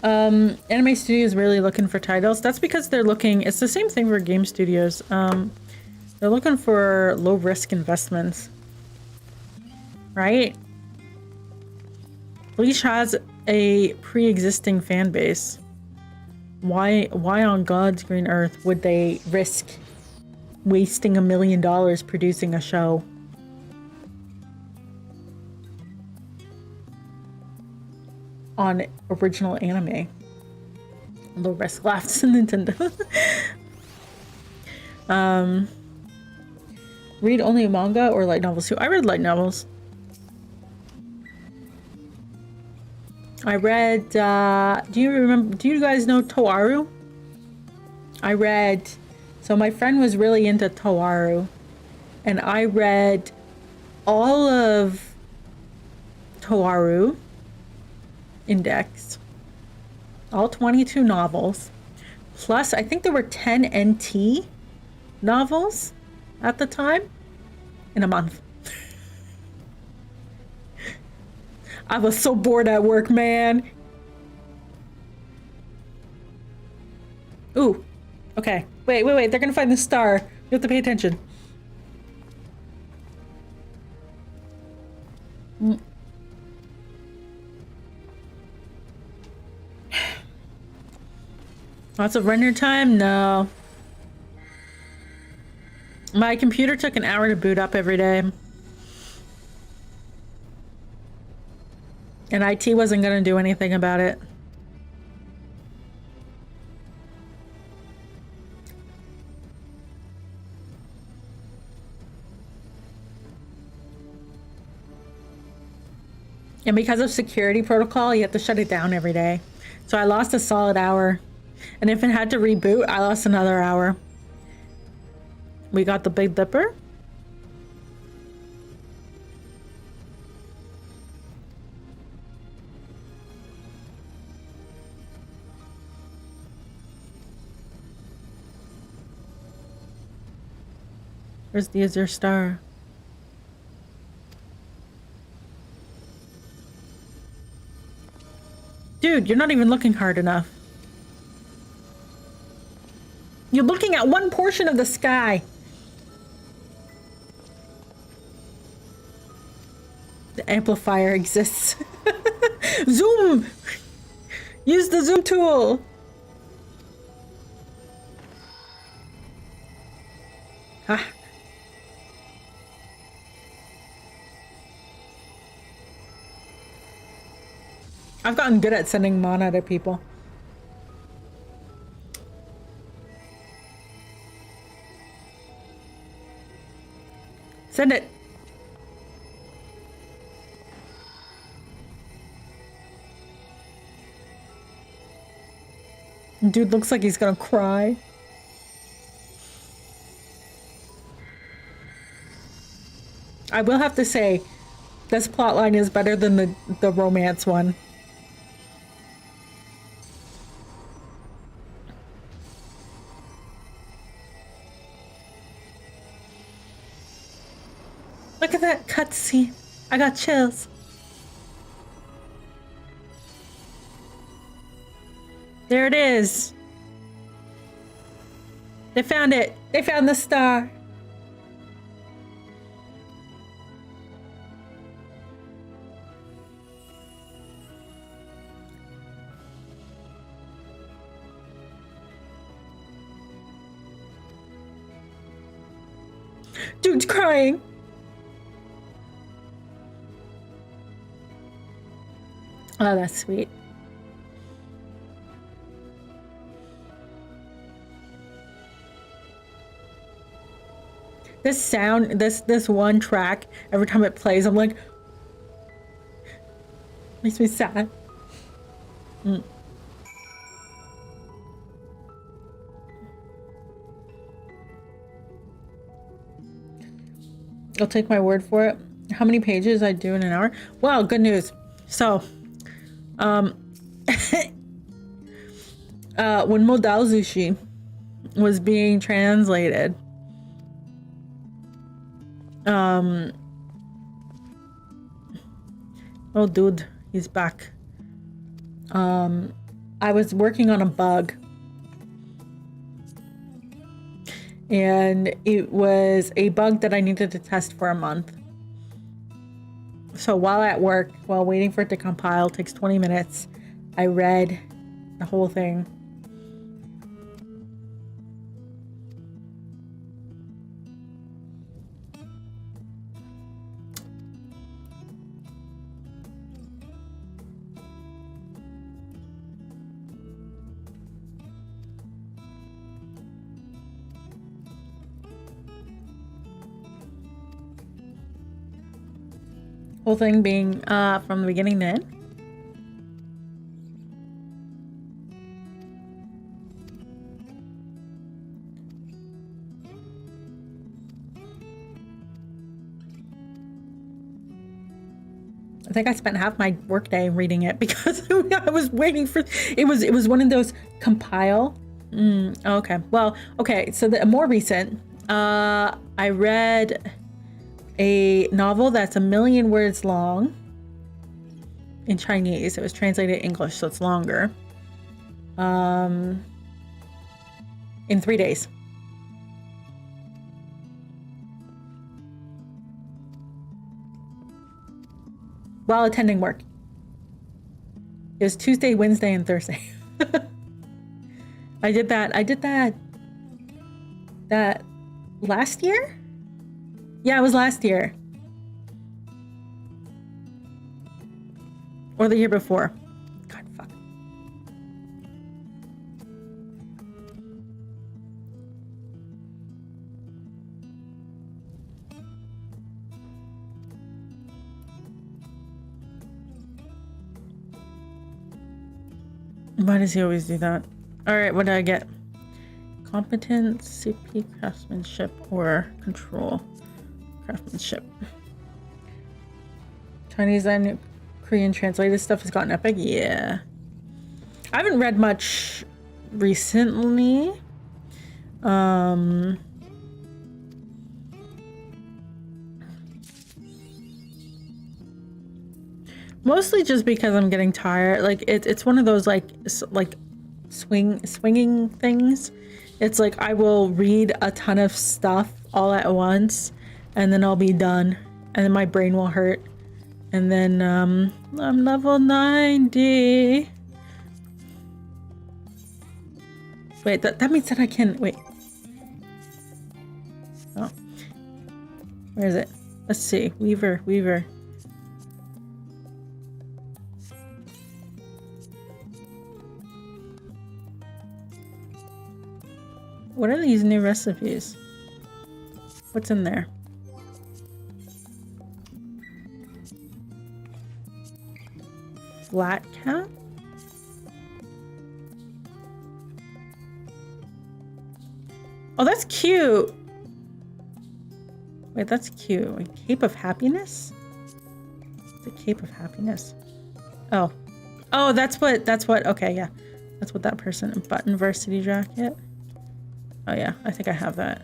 Anime studios really looking for titles. That's because they're looking, it's the same thing for game studios. They're looking for low risk investments. Right? Bleach has a pre-existing fan base. Why on God's green earth would they risk wasting $1 million producing a show. On original anime. Although rest laughs in Nintendo. Read only manga or light novels too? I read light novels. I read, do you guys know Toaru? I read, so my friend was really into Toaru, and I read all of Toaru Index, all 22 novels, plus I think there were 10 NT novels at the time in a month. I was so bored at work, man. Ooh. Okay. Wait. They're gonna find the star. You have to pay attention. Lots of render time? No. My computer took an hour to boot up every day. And IT wasn't gonna do anything about it. And because of security protocol, you have to shut it down every day. So I lost a solid hour. And if it had to reboot, I lost another hour. We got the Big Dipper. Where's the Azure Star? Dude, you're not even looking hard enough. You're looking at one portion of the sky. The amplifier exists. Zoom! Use the zoom tool. Ah. I've gotten good at sending mana to people. Send it. Dude looks like he's gonna cry. I will have to say, this plotline is better than the romance one. Look at that cutscene. I got chills. There it is. They found it. They found the star. Dude's crying. Oh, that's sweet. This sound, this one track, every time it plays, I'm like, makes me sad. I'll take my word for it. How many pages I do in an hour? Wow, good news. So, when Modal Zushi was being translated, oh dude, he's back. I was working on a bug, and it was a bug that I needed to test for a month. So while at work, while waiting for it to compile, takes 20 minutes, I read the whole thing. Whole thing being from the beginning to end. I think I spent half my workday reading it because I was waiting for it was one of those compile. Okay. Well, okay, so the more recent, I read a novel that's 1,000,000 words long in Chinese. It was translated English, so it's longer. In 3 days. While attending work. It was Tuesday, Wednesday, and Thursday. I did that last year? Yeah, it was last year. Or the year before. God, fuck. Why does he always do that? Alright, what did I get? Competence, CP, craftsmanship, or control. Craftsmanship. Chinese and Korean translated stuff has gotten epic. Yeah. I haven't read much recently. Mostly just because I'm getting tired. Like it's one of those like swinging things. It's like I will read a ton of stuff all at once, and then I'll be done, and then my brain will hurt, and then I'm level 90. Wait, that means that I can wait. Oh, where is it? Let's see. Weaver. What are these new recipes? What's in there? Flat cap? Oh, that's cute. Wait, that's cute. A cape of happiness? The cape of happiness. Oh. Oh, that's what, okay, yeah. That's what that person, button varsity jacket. Oh yeah, I think I have that.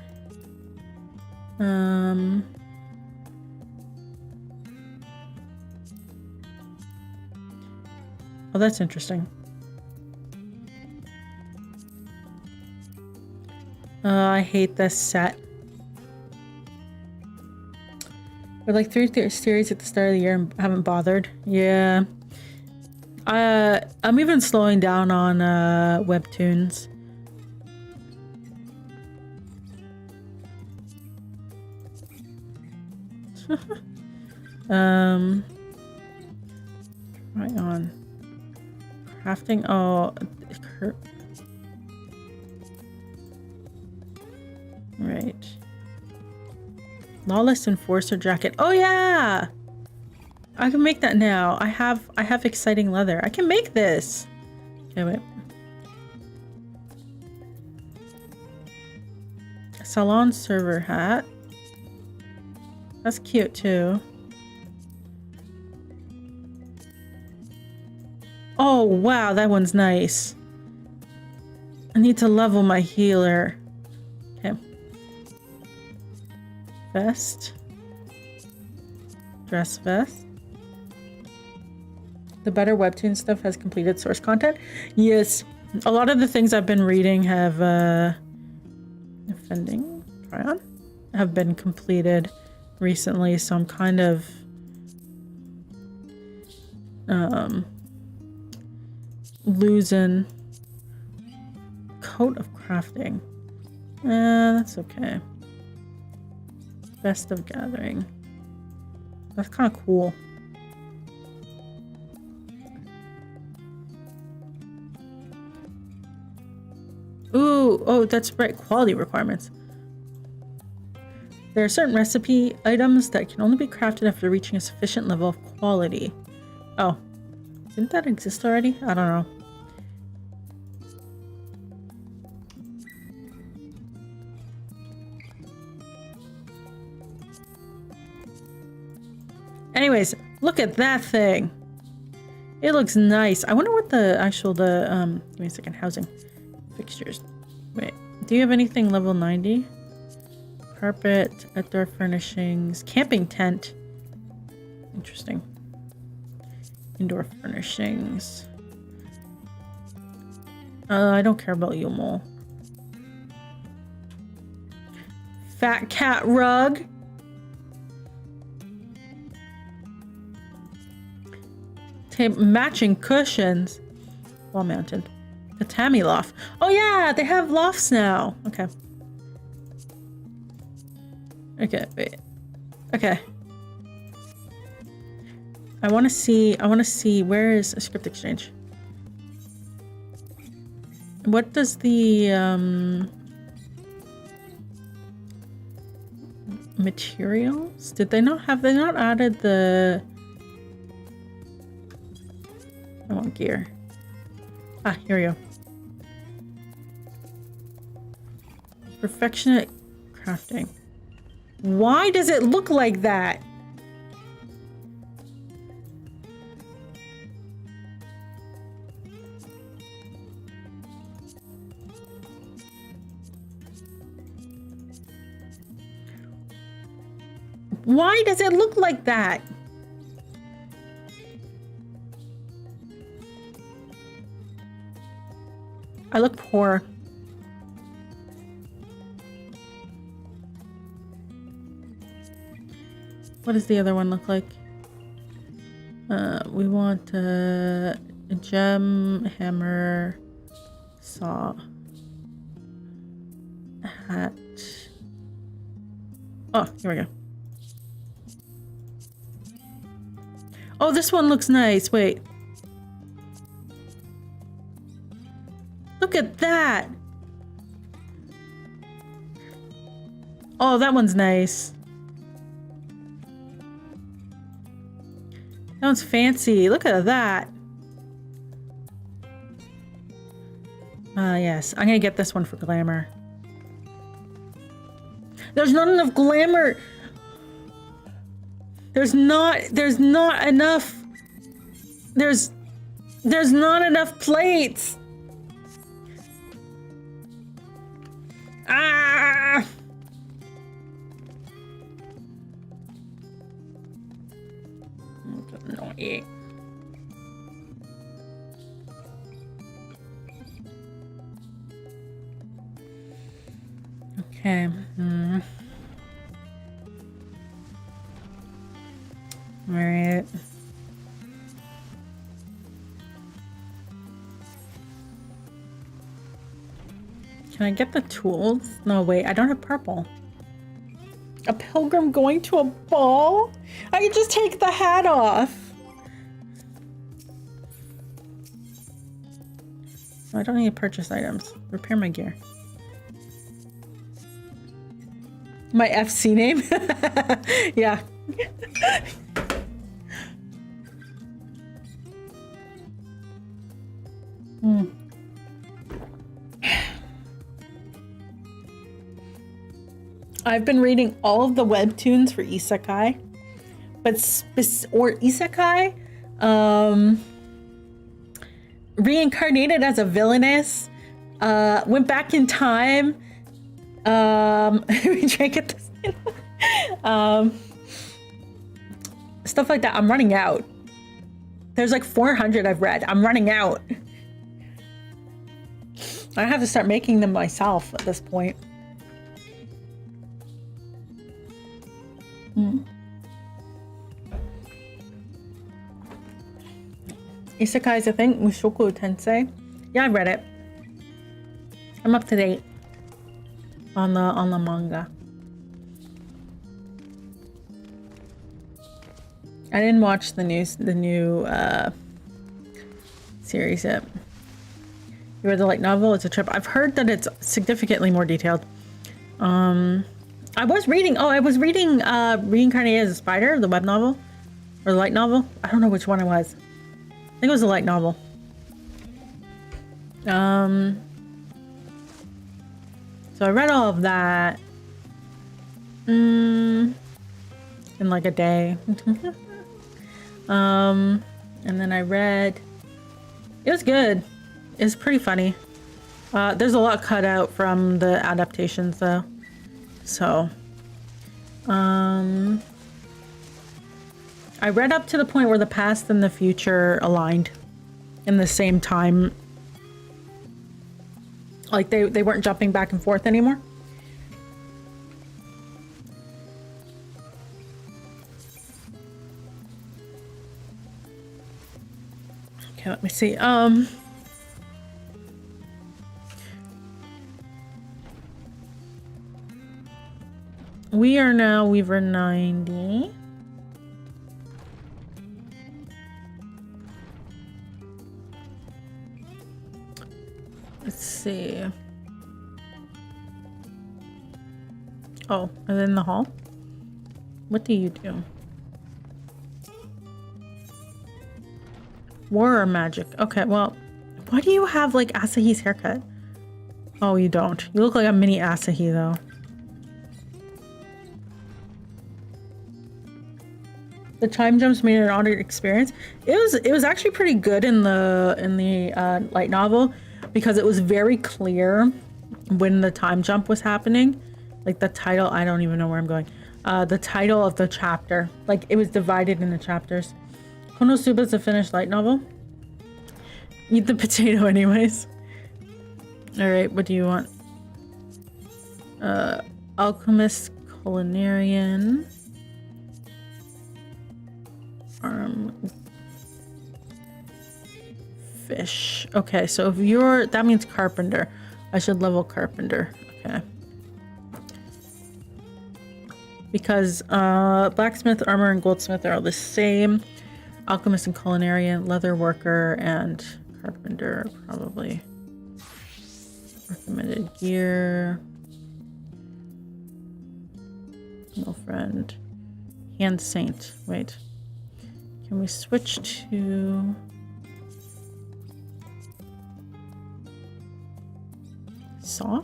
Oh, that's interesting. I hate this set. We're like 3 series at the start of the year and haven't bothered. Yeah. I'm even slowing down on webtoons. Right on. Crafting. Oh, right. Lawless Enforcer jacket. Oh yeah, I can make that now. I have exciting leather. I can make this. Okay, wait. Salon server hat. That's cute too. Oh wow, that one's nice. I need to level my healer. Okay. Vest. Dress vest. The better webtoon stuff has completed source content. Yes, a lot of the things I've been reading have offending try on have been completed recently, so I'm kind of losing coat of crafting. That's okay. Best of gathering. That's kind of cool. Ooh, oh, that's right. Quality requirements. There are certain recipe items that can only be crafted after reaching a sufficient level of quality. Oh, didn't that exist already? I don't know. Anyways, look at that thing. It looks nice. I wonder what the actual, give me a second, housing fixtures. Wait, do you have anything level 90? Carpet, outdoor furnishings, camping tent. Interesting. Indoor furnishings. I don't care about you, Mole. Fat cat rug. Matching cushions. Wall mounted. Tatami loft. Oh yeah, they have lofts now. Okay. Okay, wait. Okay. I want to see, where is a script exchange? What does the, materials? Did they not, have they not added the, I want gear. Ah, here we go. Perfectionate crafting. Why does it look like that? Why does it look like that? I look poor. What does the other one look like? We want a gem, hammer, saw, hat. Oh, here we go. Oh, this one looks nice. Wait. Look at that. Oh, that one's nice. That one's fancy. Look at that. Yes. I'm gonna get this one for glamour. There's not enough glamour. There's not enough. There's not enough plates. Ah! Annoying. Okay. All right. Can I get the tools? No, wait, I don't have purple. A pilgrim going to a ball? I can just take the hat off. I don't need to purchase items. Repair my gear. My FC name? Yeah. I've been reading all of the webtoons for isekai, but isekai, reincarnated as a villainess, went back in time, let me try and get this in. Stuff like that. I'm running out. There's like 400 I've read. I'm running out. I have to start making them myself at this point. Isekai is a thing. Mushoku Tensei. Yeah, I read it. I'm up to date on the manga. I didn't watch the new series yet. You read the light novel? It's a trip. I've heard that it's significantly more detailed. I was reading, Reincarnated as a Spider, the web novel. Or the light novel. I don't know which one it was. I think it was a light novel. So I read all of that. In like a day. And then I read... It was good. It was pretty funny. There's a lot cut out from the adaptations though. So... I read up to the point where the past and the future aligned in the same time. Like they weren't jumping back and forth anymore. Okay, let me see. We are now Weaver 90. Let's see. Oh, are they in the hall? What do you do? War or magic? Okay, well, why do you have like Asahi's haircut? Oh, you don't. You look like a mini Asahi though. The time jumps made it an odd experience. It was actually pretty good in the light novel because it was very clear when the time jump was happening. Like the title, I don't even know where I'm going. The title of the chapter, like it was divided into chapters. Konosuba is a finished light novel. Eat the potato anyways. All right, what do you want? Alchemist, culinarian. Fish. Okay, so if you're, that means carpenter. I should level carpenter. Okay. Because blacksmith, armor, and goldsmith are all the same. Alchemist and culinarian, leather worker, and carpenter probably. Recommended gear. No friend. Hand saint. Wait. Can we switch to... Saw?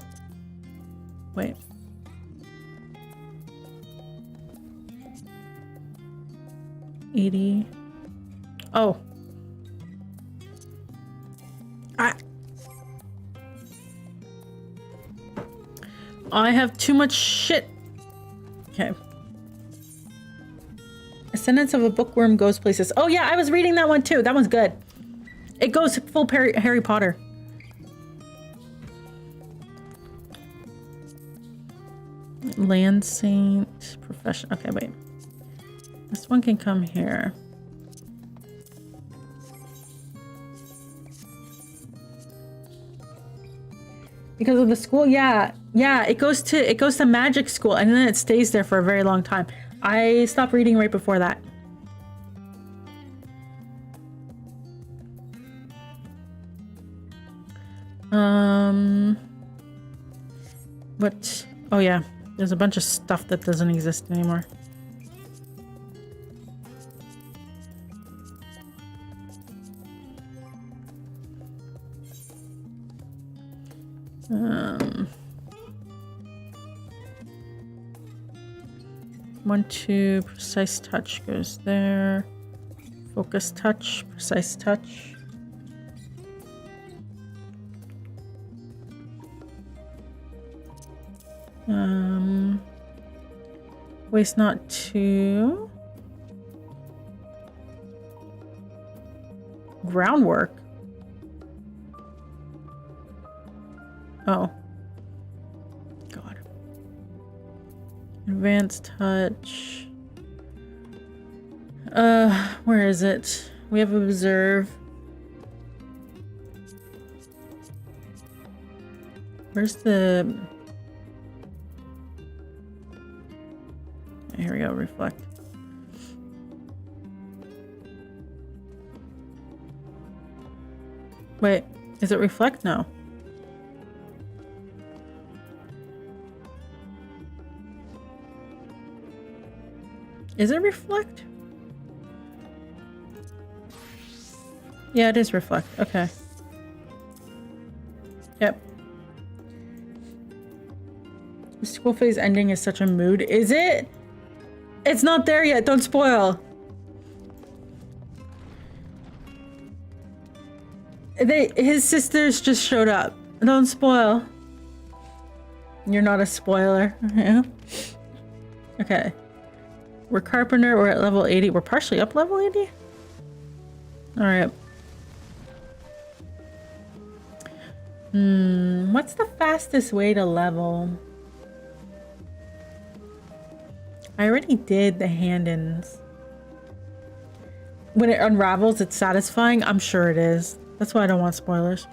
Wait. $80. Oh. I have too much shit. Okay. Ascendance of a Bookworm Goes Places. Oh yeah, I was reading that one too. That one's good. It goes full Harry Potter. Land Saint. Profession. Okay, wait. This one can come here. Because of the school? Yeah. Yeah, it goes to magic school and then it stays there for a very long time. I stopped reading right before that. What? Oh yeah, there's a bunch of stuff that doesn't exist anymore. One, two, precise touch goes there. Focus touch, precise touch. Waste not two. Groundwork. Oh. God. Advanced touch. Where is it? We have observe. Where's the... Here we go, reflect. Wait, is it reflect? No. Is it reflect? Yeah, it is reflect. Okay. Yep. The school phase ending is such a mood. Is it? It's not there yet. Don't spoil. His sisters just showed up. Don't spoil. You're not a spoiler. Yeah. Okay. We're carpenter. We're at level 80. We're partially up level 80? Alright. What's the fastest way to level? I already did the hand-ins. When it unravels, it's satisfying? I'm sure it is. That's why I don't want spoilers.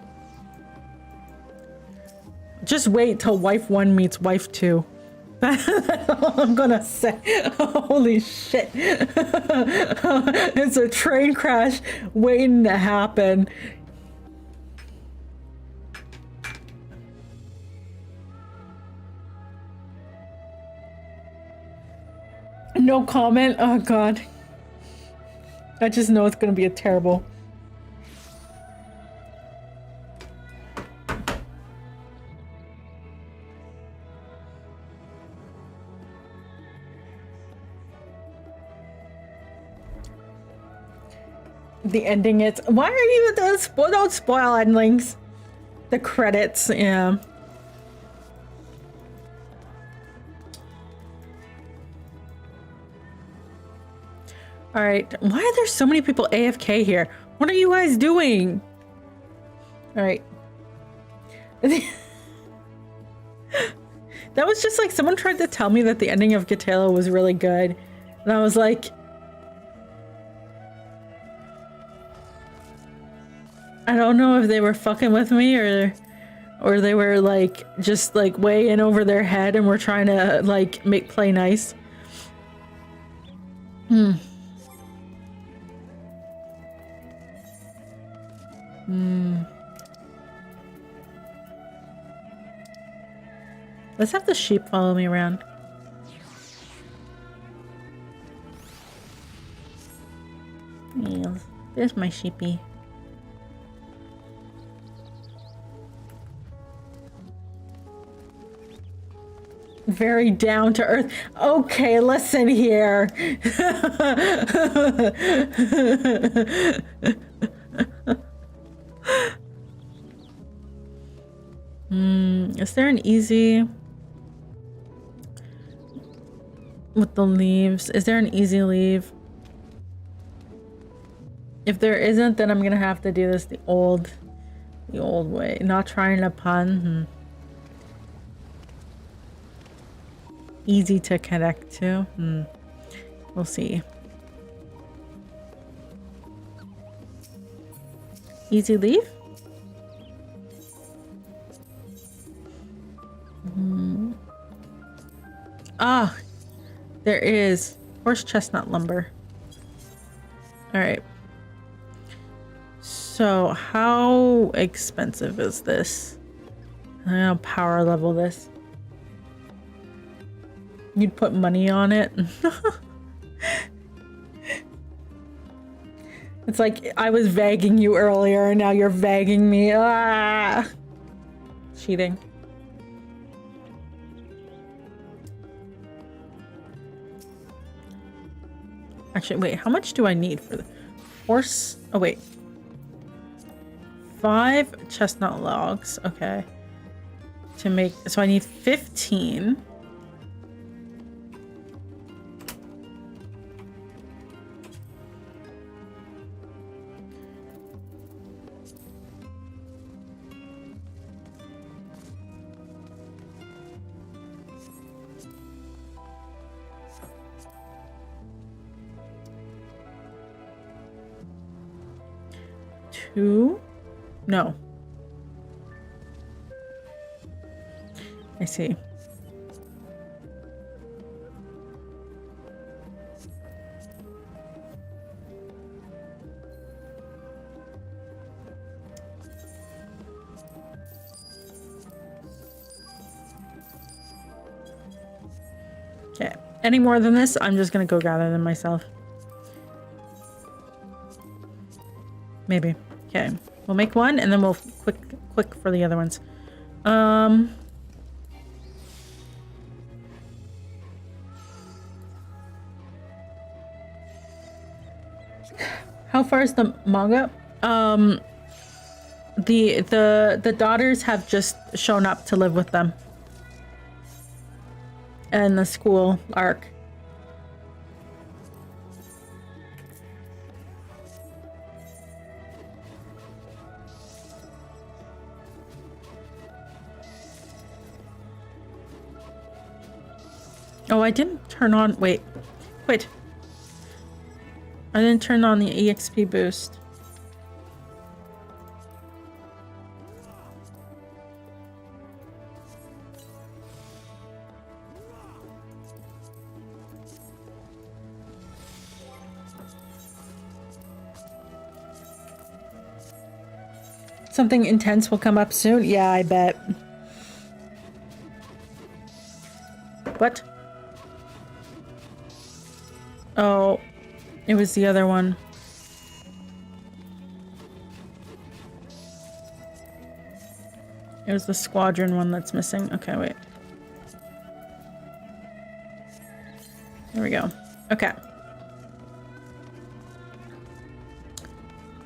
Just wait till wife 1 meets wife 2. That's all I'm gonna say. Holy shit. It's a train crash waiting to happen. No comment? Oh god. I just know it's gonna be a terrible. The ending, it's why are you don't spoil endings. The credits, yeah. All right, why are there so many people AFK here? What are you guys doing? All right. That was just like someone tried to tell me that the ending of Gatela was really good. And I was like, I don't know if they were fucking with me or they were like just like way in over their head and were trying to like play nice. Let's have the sheep follow me around. Yeah, there's my sheepy. Very down to earth. Okay, listen here. Is there an easy with the leaves? Is there an easy leave? If there isn't, then I'm gonna have to do this the old way. Not trying to pun. Easy to connect to. We'll see. Easy leave? Ah, there is horse chestnut lumber. All right. So how expensive is this? I'm gonna power level this. You'd put money on it. It's like I was vagging you earlier and now you're vagging me. Ah! Cheating. Actually, wait, how much do I need for the horse? Oh, wait. 5 chestnut logs. Okay. To make, so I need 15. No. I see. Okay. any more than this, I'm just gonna go gather them myself. Maybe. Okay. We'll make one and then we'll quick for the other ones. How far is the manga? The daughters have just shown up to live with them. And the school arc. Oh, I didn't turn on... Wait. Wait. I didn't turn on the EXP boost. Something intense will come up soon? Yeah, I bet. What? Oh, it was the other one. It was the squadron one that's missing. Okay, wait. There we go. Okay.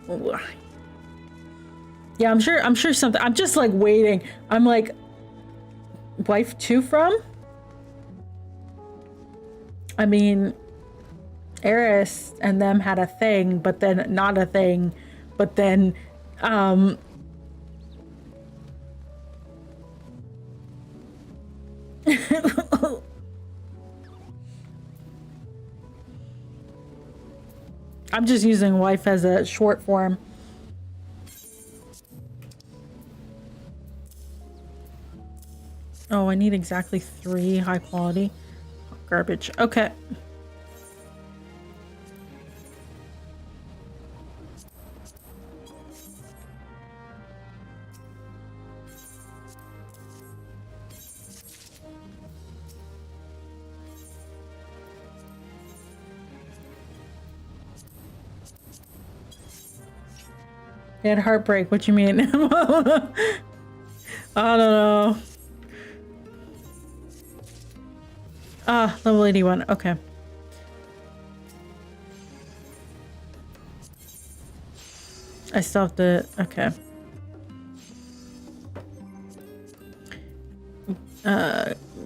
Ooh. Yeah, I'm sure something. I'm just like waiting. I'm like, wife 2 from? I mean, Eris and them had a thing, but then not a thing, but then, I'm just using wife as a short form. Oh, I need exactly 3 high quality. Garbage. Okay. They had heartbreak. What you mean? I don't know. Ah, level 81. Okay. I still have to... Okay.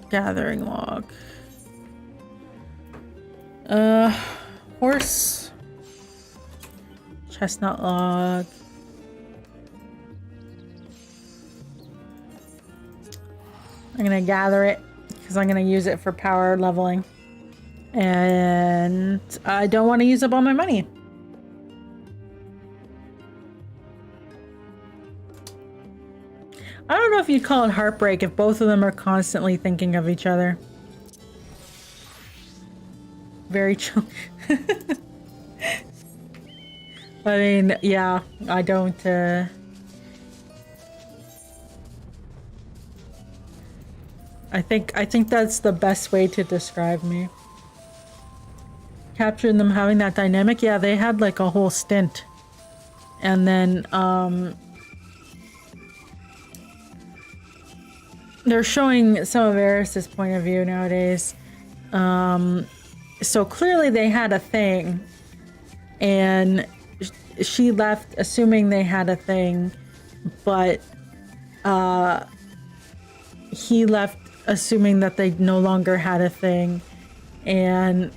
Gathering log. Horse. Chestnut log. I'm gonna gather it because I'm gonna use it for power leveling. And I don't want to use up all my money. I don't know if you'd call it heartbreak if both of them are constantly thinking of each other. Very chill. I mean, yeah, I don't, I think that's the best way to describe me. Capturing them having that dynamic. Yeah, they had like a whole stint. And then, they're showing some of Eris's point of view nowadays. So clearly they had a thing. And she left assuming they had a thing. But, he left assuming that they no longer had a thing. And,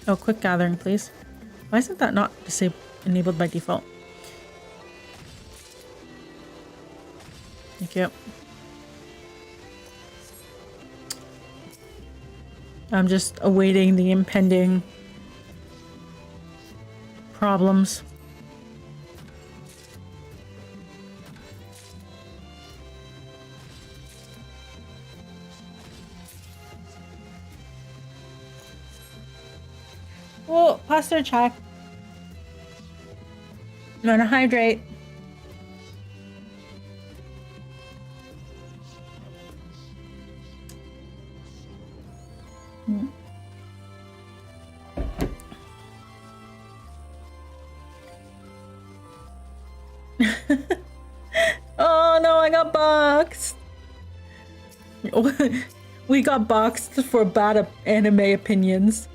Oh, quick gathering, please. Why isn't that not enabled by default? Thank you. I'm just awaiting the impending problems. Oh, posture check. I'm gonna hydrate. Oh no, I got boxed. We got boxed for bad anime opinions.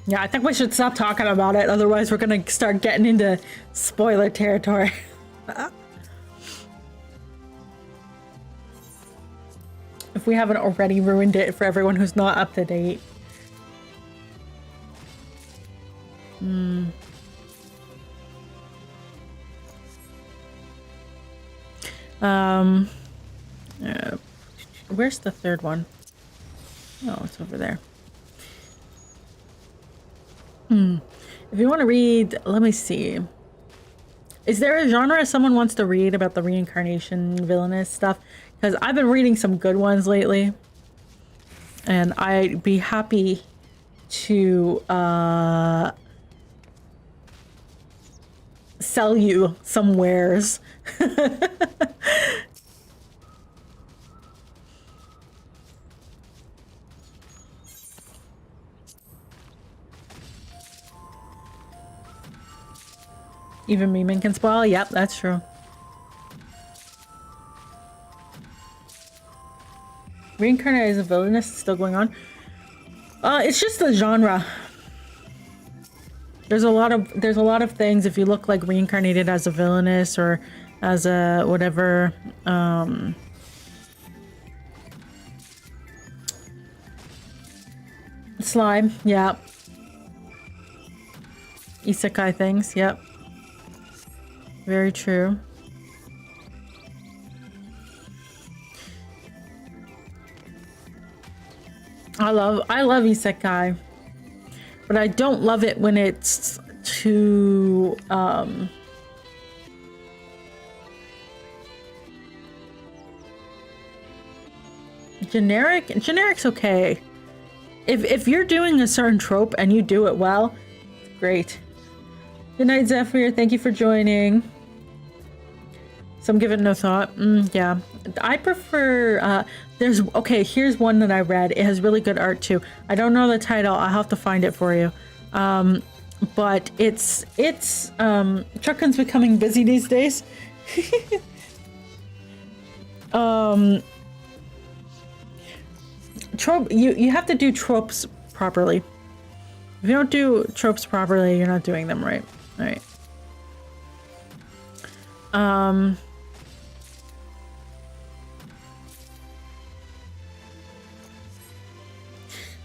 Yeah, I think we should stop talking about it. Otherwise, we're gonna start getting into spoiler territory. If we haven't already ruined it for everyone who's not up to date. Where's the third one? Oh, it's over there. If you want to read, let me see. Is there a genre someone wants to read about the reincarnation villainous stuff? Because I've been reading some good ones lately. And I'd be happy to sell you some wares. Even memeing can spoil? Yep, that's true. Reincarnated as a villainess is still going on. It's just the genre. There's a lot of things. If you look like reincarnated as a villainess or as a whatever, slime, yep. Isekai things, yep. Very true. I love isekai, but I don't love it when it's too generic. Generic's okay. If you're doing a certain trope and you do it well, great. Good night, Zephyr. Thank you for joining. Some give it no thought. Yeah, I prefer. Here's one that I read. It has really good art too. I don't know the title. I'll have to find it for you. But it's Chuckin's becoming busy these days. Trope. You have to do tropes properly. If you don't do tropes properly, you're not doing them right. All right.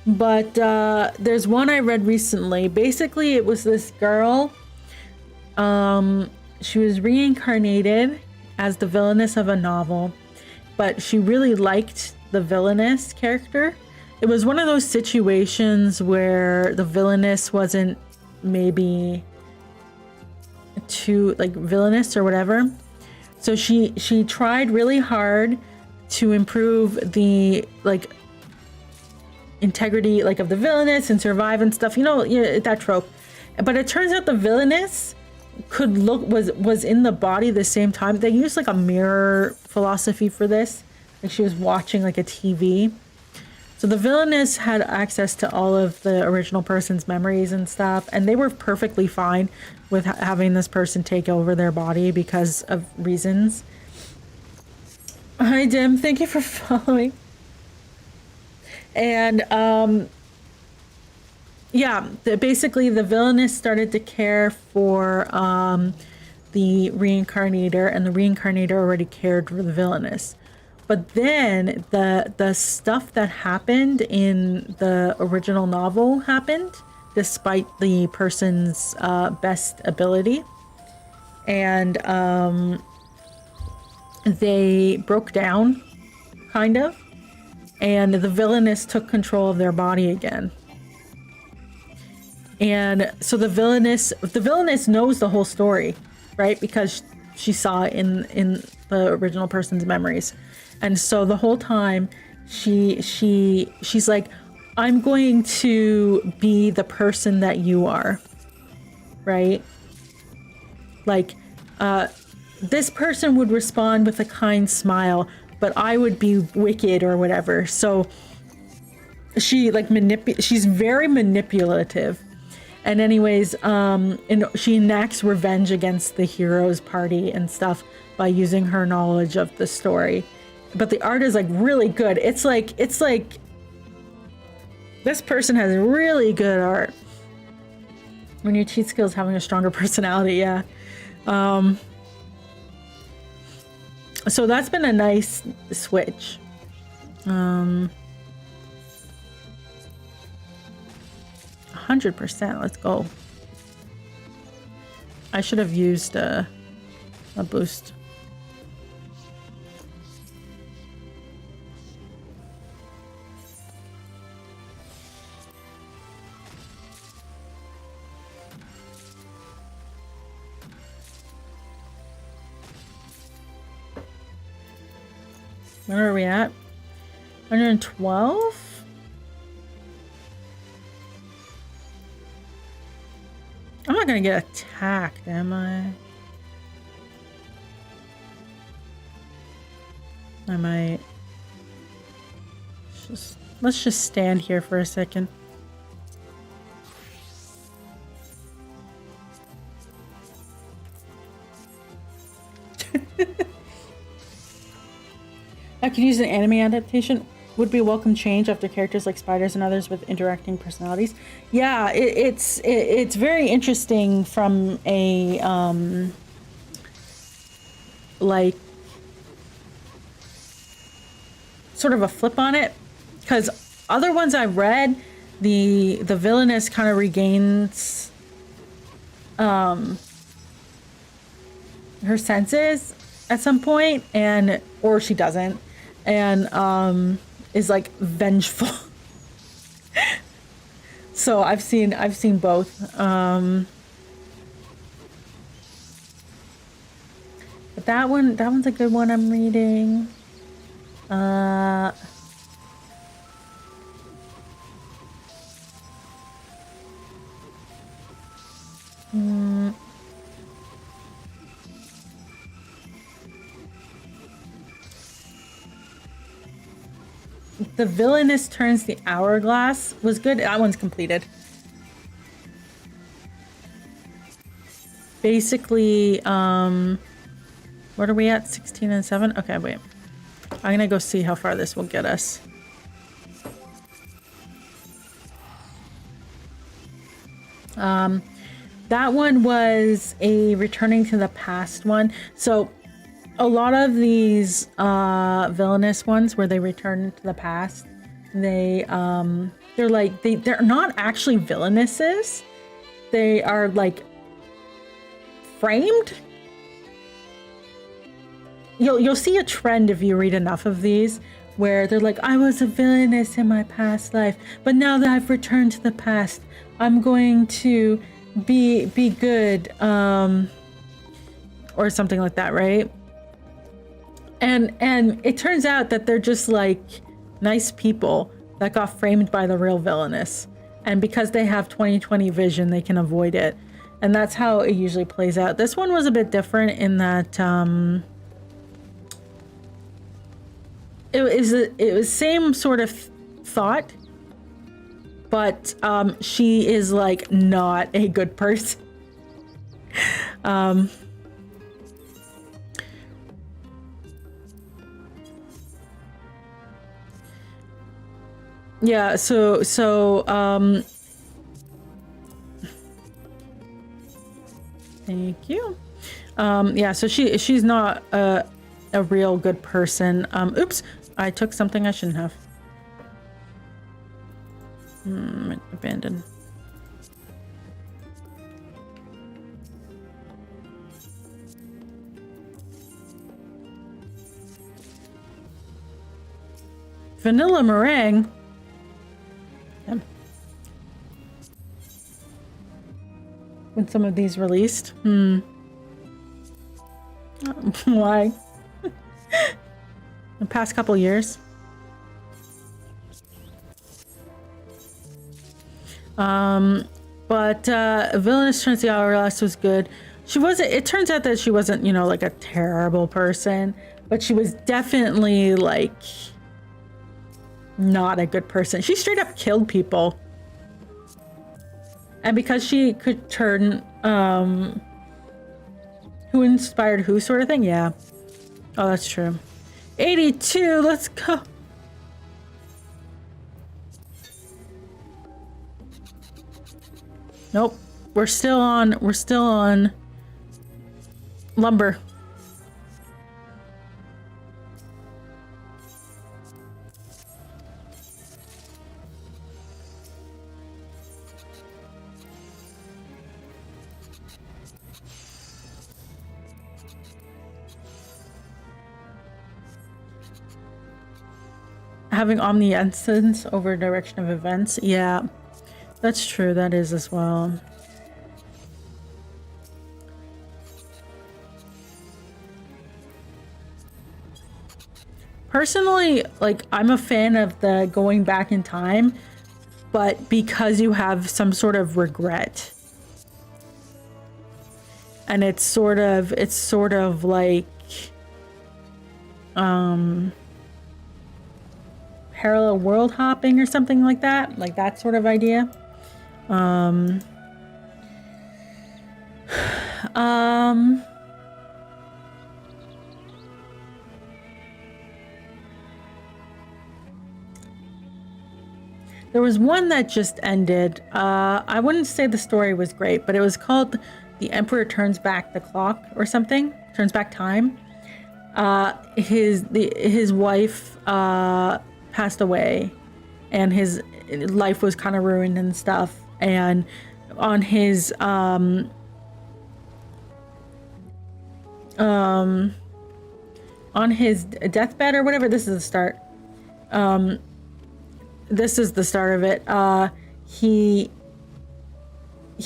But there's one I read recently. Basically, it was this girl. She was reincarnated as the villainess of a novel, but she really liked the villainess character. It was one of those situations where the villainess wasn't maybe too like villainous or whatever. So she tried really hard to improve the like integrity like of the villainess and survive and stuff, you know that trope. But it turns out the villainess could was in the body at the same time. They used like a mirror philosophy for this, like she was watching like a TV. So the villainess had access to all of the original person's memories and stuff, and they were perfectly fine with having this person take over their body because of reasons. Hi Dim, thank you for following. And yeah, basically the villainess started to care for the reincarnator, and the reincarnator already cared for the villainess. But then the stuff that happened in the original novel happened despite the person's best ability, and they broke down, kind of. And the villainess took control of their body again. And so the villainess knows the whole story, right? Because she saw it in the original person's memories. And so the whole time she's like, I'm going to be the person that you are, right? Like, this person would respond with a kind smile, but I would be wicked or whatever. So she like she's very manipulative. And anyways, and she enacts revenge against the hero's party and stuff by using her knowledge of the story. But the art is like really good. It's like this person has really good art. When your cheat skills having a stronger personality, yeah. So that's been a nice switch. 100%, let's go. I should have used a boost. Where are we at? 112? I'm not gonna get attacked, am I? I might. Let's just stand here for a second. I could use an anime adaptation. Would be a welcome change after characters like spiders and others with interacting personalities. Yeah, it's very interesting from a like sort of a flip on it, because other ones I've read, the villainess kind of regains her senses at some point, and or she doesn't, and is like vengeful. So I've seen both. But that one's a good one I'm reading. The villainess turns the hourglass was good. That one's completed. Basically, what are we at? 16 and 7? Okay, wait. I'm gonna go see how far this will get us. That one was a returning to the past one. So a lot of these villainous ones where they return to the past, they're like they're not actually villainesses. They are like framed. You'll see a trend if you read enough of these where they're like, I was a villainess in my past life, but now that I've returned to the past, I'm going to be good, or something like that, right? And it turns out that they're just like nice people that got framed by the real villainess, and because they have 20/20 vision, they can avoid it, and that's how it usually plays out. This one was a bit different in that it was same sort of thought, but she is like not a good person. Yeah, so thank you. Yeah, so she's not a real good person. Oops, I took something I shouldn't have. Abandoned. Vanilla meringue. When some of these released. Why? the past couple years. But Villainous Trinity Hourglass was good. She wasn't, it turns out that she wasn't, you know, like a terrible person, but she was definitely like not a good person. She straight up killed people. And because she could turn, who inspired who sort of thing? Yeah. Oh, that's true. 82, let's go. Nope. We're still on lumber. Having omniscience over direction of events. Yeah, that's true. That is as well. Personally, like, I'm a fan of the going back in time, but because you have some sort of regret. And it's sort of like, parallel world hopping or something like that sort of idea. There was one that just ended. I wouldn't say the story was great, but it was called The Emperor Turns Back the Clock or something. Turns Back Time. His wife passed away, and his life was kind of ruined and stuff. And on his deathbed or whatever, this is the start. This is the start of it. He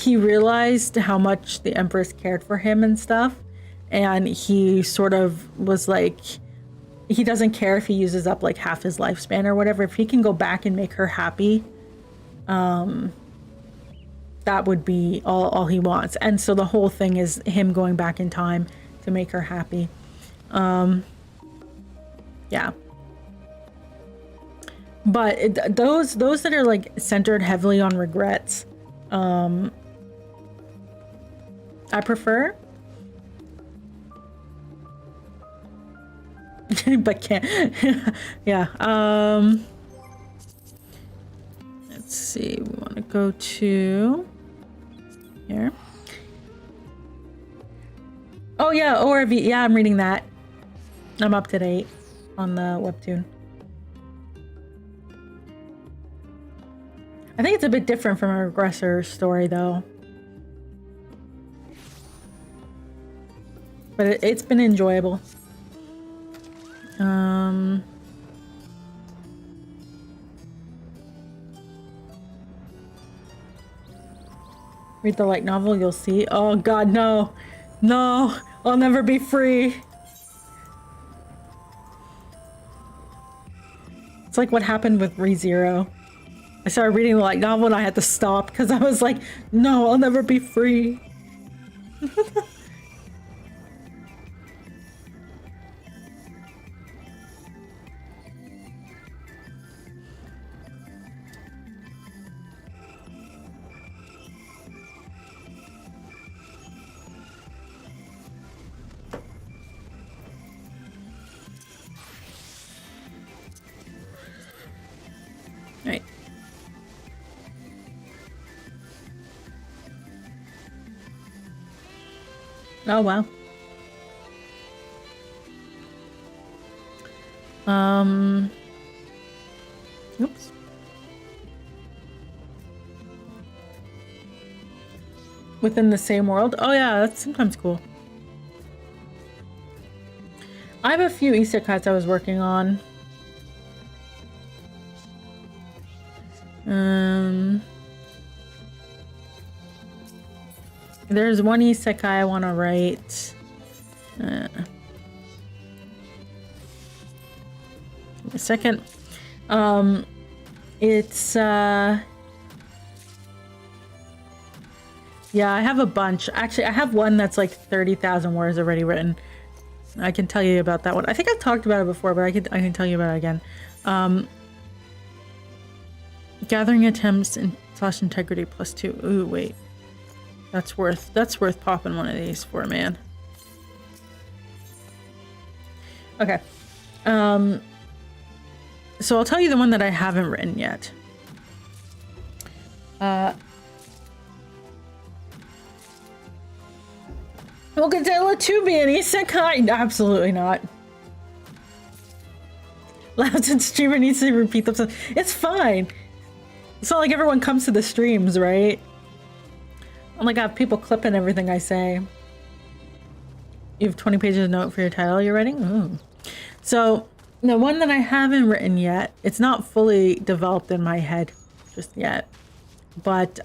realized how much the Empress cared for him and stuff, and he sort of was like, he doesn't care if he uses up like half his lifespan or whatever. If he can go back and make her happy, that would be all he wants. And so the whole thing is him going back in time to make her happy. Yeah. But those that are like centered heavily on regrets, I prefer. But can't. Yeah. Let's see. We want to go to here. Oh yeah, ORV. Yeah, I'm reading that. I'm up to date on the webtoon. I think it's a bit different from a regressor story, though. But it's been enjoyable. Read the light novel, you'll see. Oh god, no. No, I'll never be free. It's like what happened with ReZero. I started reading the light novel and I had to stop because I was like, no, I'll never be free. Right. Oh, wow. Oops. Within the same world? Oh yeah, that's sometimes cool. I have a few isekais I was working on. There's one isekai I want to write. second. It's yeah, I have a bunch. Actually, I have one that's like 30,000 words already written. I can tell you about that one. I think I've talked about it before, but I can tell you about it again. Gathering attempts and / integrity +2. Ooh, wait. That's worth popping one of these for, man. Okay. So I'll tell you the one that I haven't written yet. Will Godzilla 2 be an isekai? Absolutely not. Labs and streamer needs to repeat themselves. It's fine. It's not like everyone comes to the streams, right? I'm like, I have people clipping everything I say. You have 20 pages of note for your title you're writing? Ooh. So, the one that I haven't written yet, it's not fully developed in my head just yet. But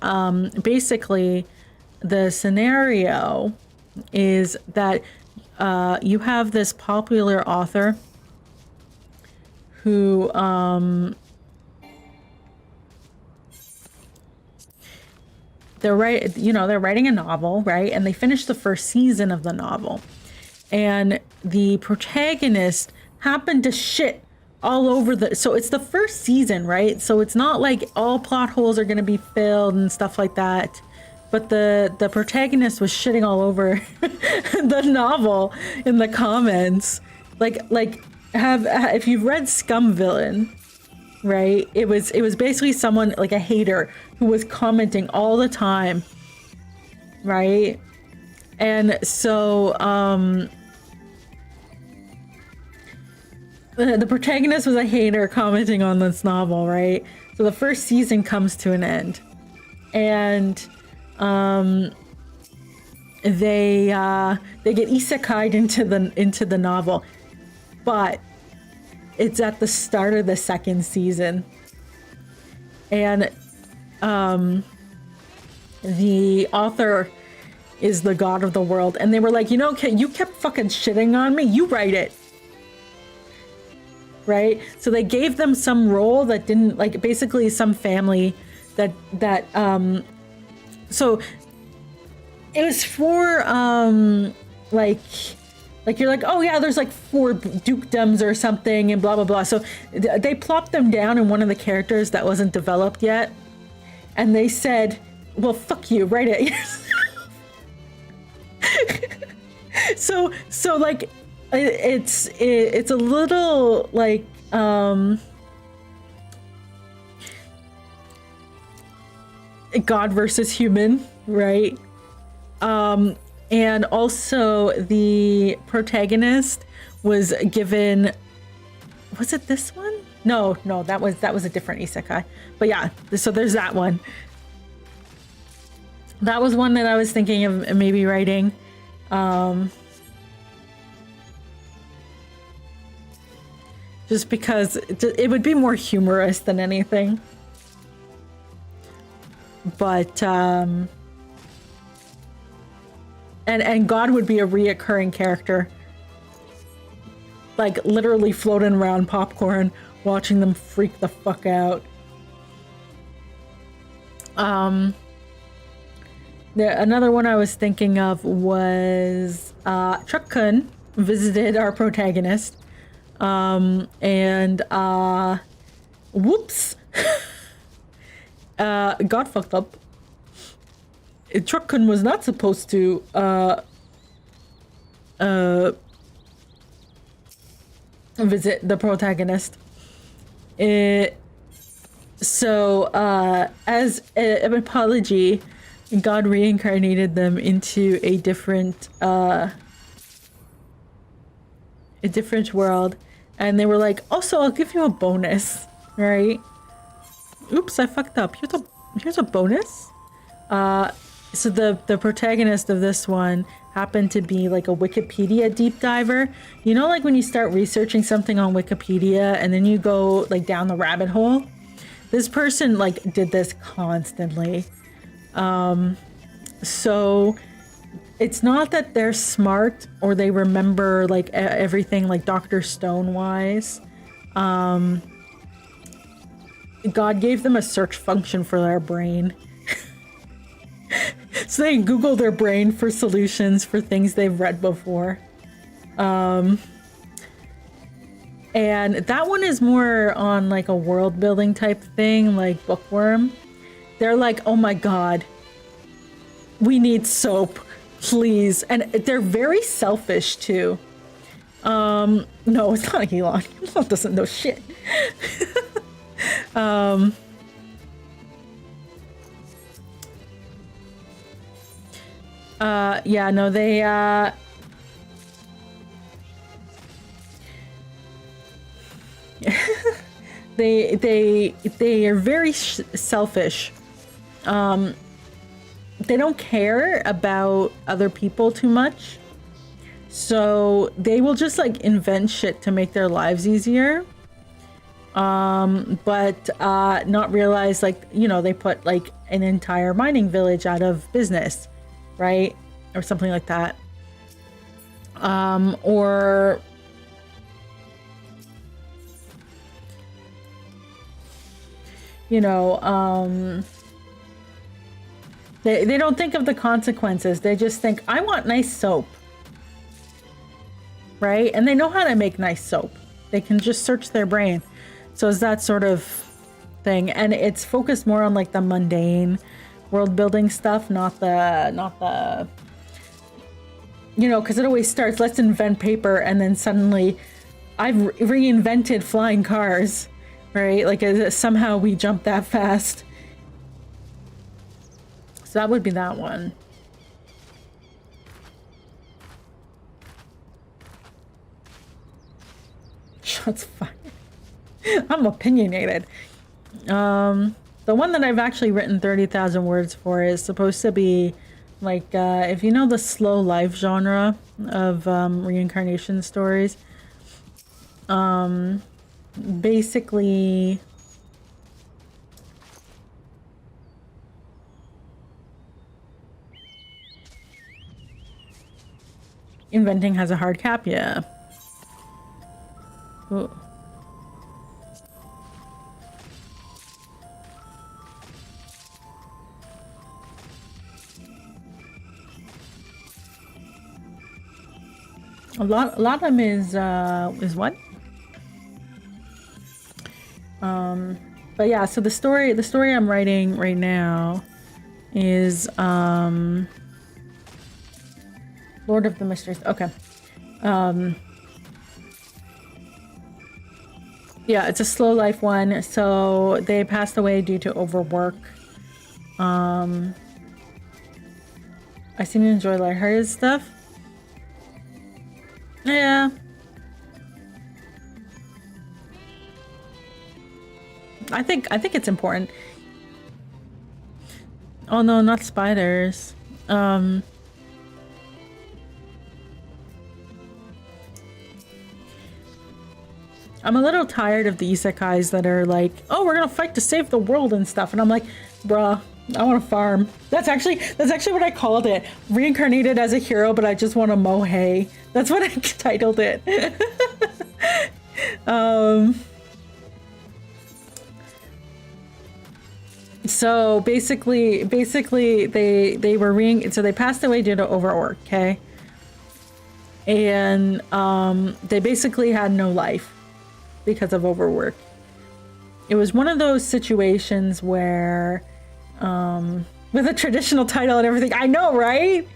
basically, the scenario is that you have this popular author who they're writing a novel, right? And they finished the first season of the novel, and the protagonist happened to shit all over so it's the first season, right? So it's not like all plot holes are going to be filled and stuff like that. But the protagonist was shitting all over the novel in the comments. If you've read Scum Villain, right? It was basically someone like a hater who was commenting all the time, right? And so the protagonist was a hater commenting on this novel, right? So the first season comes to an end, and they get isekai'd into the novel, but it's at the start of the second season, and the author is the god of the world, and they were like, you kept fucking shitting on me, you write it, right? So they gave them some role that didn't, like, basically some family that so it was for like you're like, oh yeah, there's like 4 dukedoms or something and blah blah blah. So they plopped them down in one of the characters that wasn't developed yet, and they said, well, fuck you, write it yourself. so like it's a little like God versus human, right? And also the protagonist was given, was it this one? No, that was a different isekai. But yeah, so there's that one. That was one that I was thinking of maybe writing. Just because it would be more humorous than anything. But and God would be a reoccurring character, like literally floating around popcorn, watching them freak the fuck out. Another one I was thinking of was Truck-kun visited our protagonist, and whoops. Got fucked up. Truck-kun was not supposed to visit the protagonist. So as an apology, God reincarnated them into a different world, and they were like, also, I'll give you a bonus, right? Oops, I fucked up. Here's a bonus. So the protagonist of this one happened to be like a Wikipedia deep diver. You know, like when you start researching something on Wikipedia and then you go like down the rabbit hole? This person like did this constantly. So it's not that they're smart or they remember like everything like Dr. Stone wise. God gave them a search function for their brain. So they Google their brain for solutions for things they've read before. And that one is more on like a world building type thing, like Bookworm. They're like, oh my God, we need soap, please. And they're very selfish too. No, it's not Elon. Elon doesn't know shit. Yeah, no, they, they are very selfish. They don't care about other people too much. So they will just like invent shit to make their lives easier. But not realize, like, you know, they put like an entire mining village out of business, right? Or something like that. Or you know, they don't think of the consequences. They just think, I want nice soap. Right? And they know how to make nice soap. They can just search their brain. So it's that sort of thing. And it's focused more on like the mundane world building stuff, not the you know, because it always starts, let's invent paper, and then suddenly I've reinvented flying cars, right? Like somehow we jump that fast. So that would be that one. Shots fired. I'm opinionated. The one that I've actually written 30,000 words for is supposed to be like, if you know the slow life genre of reincarnation stories, basically inventing has a hard cap, yeah. Ooh. A lot of them is what? But yeah, so the story I'm writing right now is Lord of the Mysteries. Okay. Yeah, it's a slow life one. So they passed away due to overwork. I seem to enjoy lighthearted stuff. Yeah. I think it's important. Oh no, not spiders. I'm a little tired of the isekais that are like, oh, we're gonna fight to save the world and stuff, and I'm like, bruh, I want to farm. That's actually what I called it. Reincarnated as a hero, but I just want to mow hay. That's what I titled it. So basically they were so they passed away due to overwork, okay? And they basically had no life because of overwork. It was one of those situations where with a traditional title and everything. I know, right?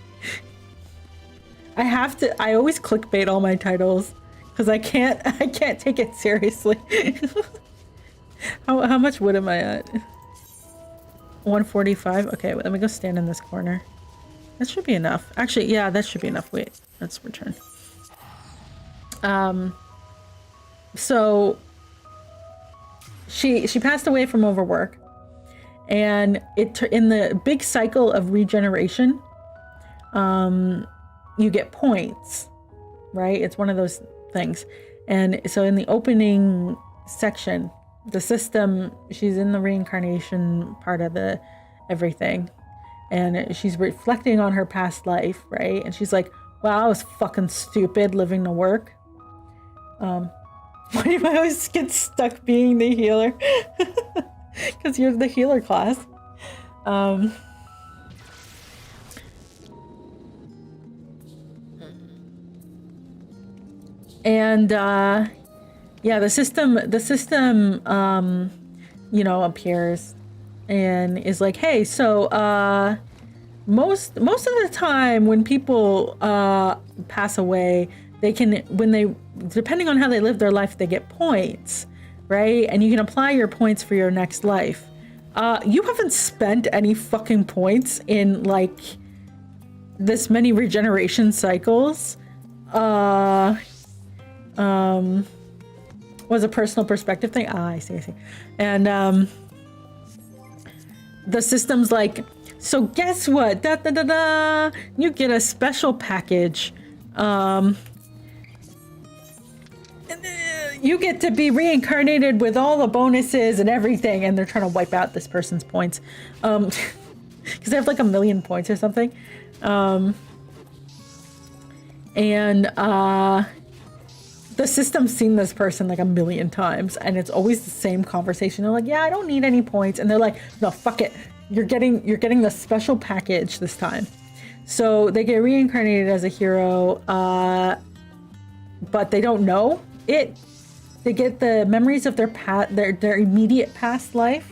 I always clickbait all my titles because I can't take it seriously. How much wood am I at? 145. Okay, let me go stand in this corner. That should be enough. Actually, yeah, that should be enough. Wait, let's return. So she passed away from overwork, and in the big cycle of regeneration, you get points, right? It's one of those things. And so in the opening section, the system, she's in the reincarnation part of the everything, and she's reflecting on her past life, right? And she's like, wow, I was fucking stupid living to work. Why do I always get stuck being the healer? Because you're the healer class. And yeah, the system you know, appears and is like, hey, so most of the time when people pass away, they can, when they, depending on how they live their life, they get points, right? And you can apply your points for your next life. You haven't spent any fucking points in like this many regeneration cycles. Was a personal perspective thing. Ah, I see. And the system's like, so guess what? You get a special package. You get to be reincarnated with all the bonuses and everything, and they're trying to wipe out this person's points. Because they have like 1 million points or something. The system's seen this person like 1 million times, and it's always the same conversation. They're like, yeah, I don't need any points. And they're like, no, fuck it. You're getting the special package this time. So they get reincarnated as a hero, but they don't know it. They get the memories of their immediate past life,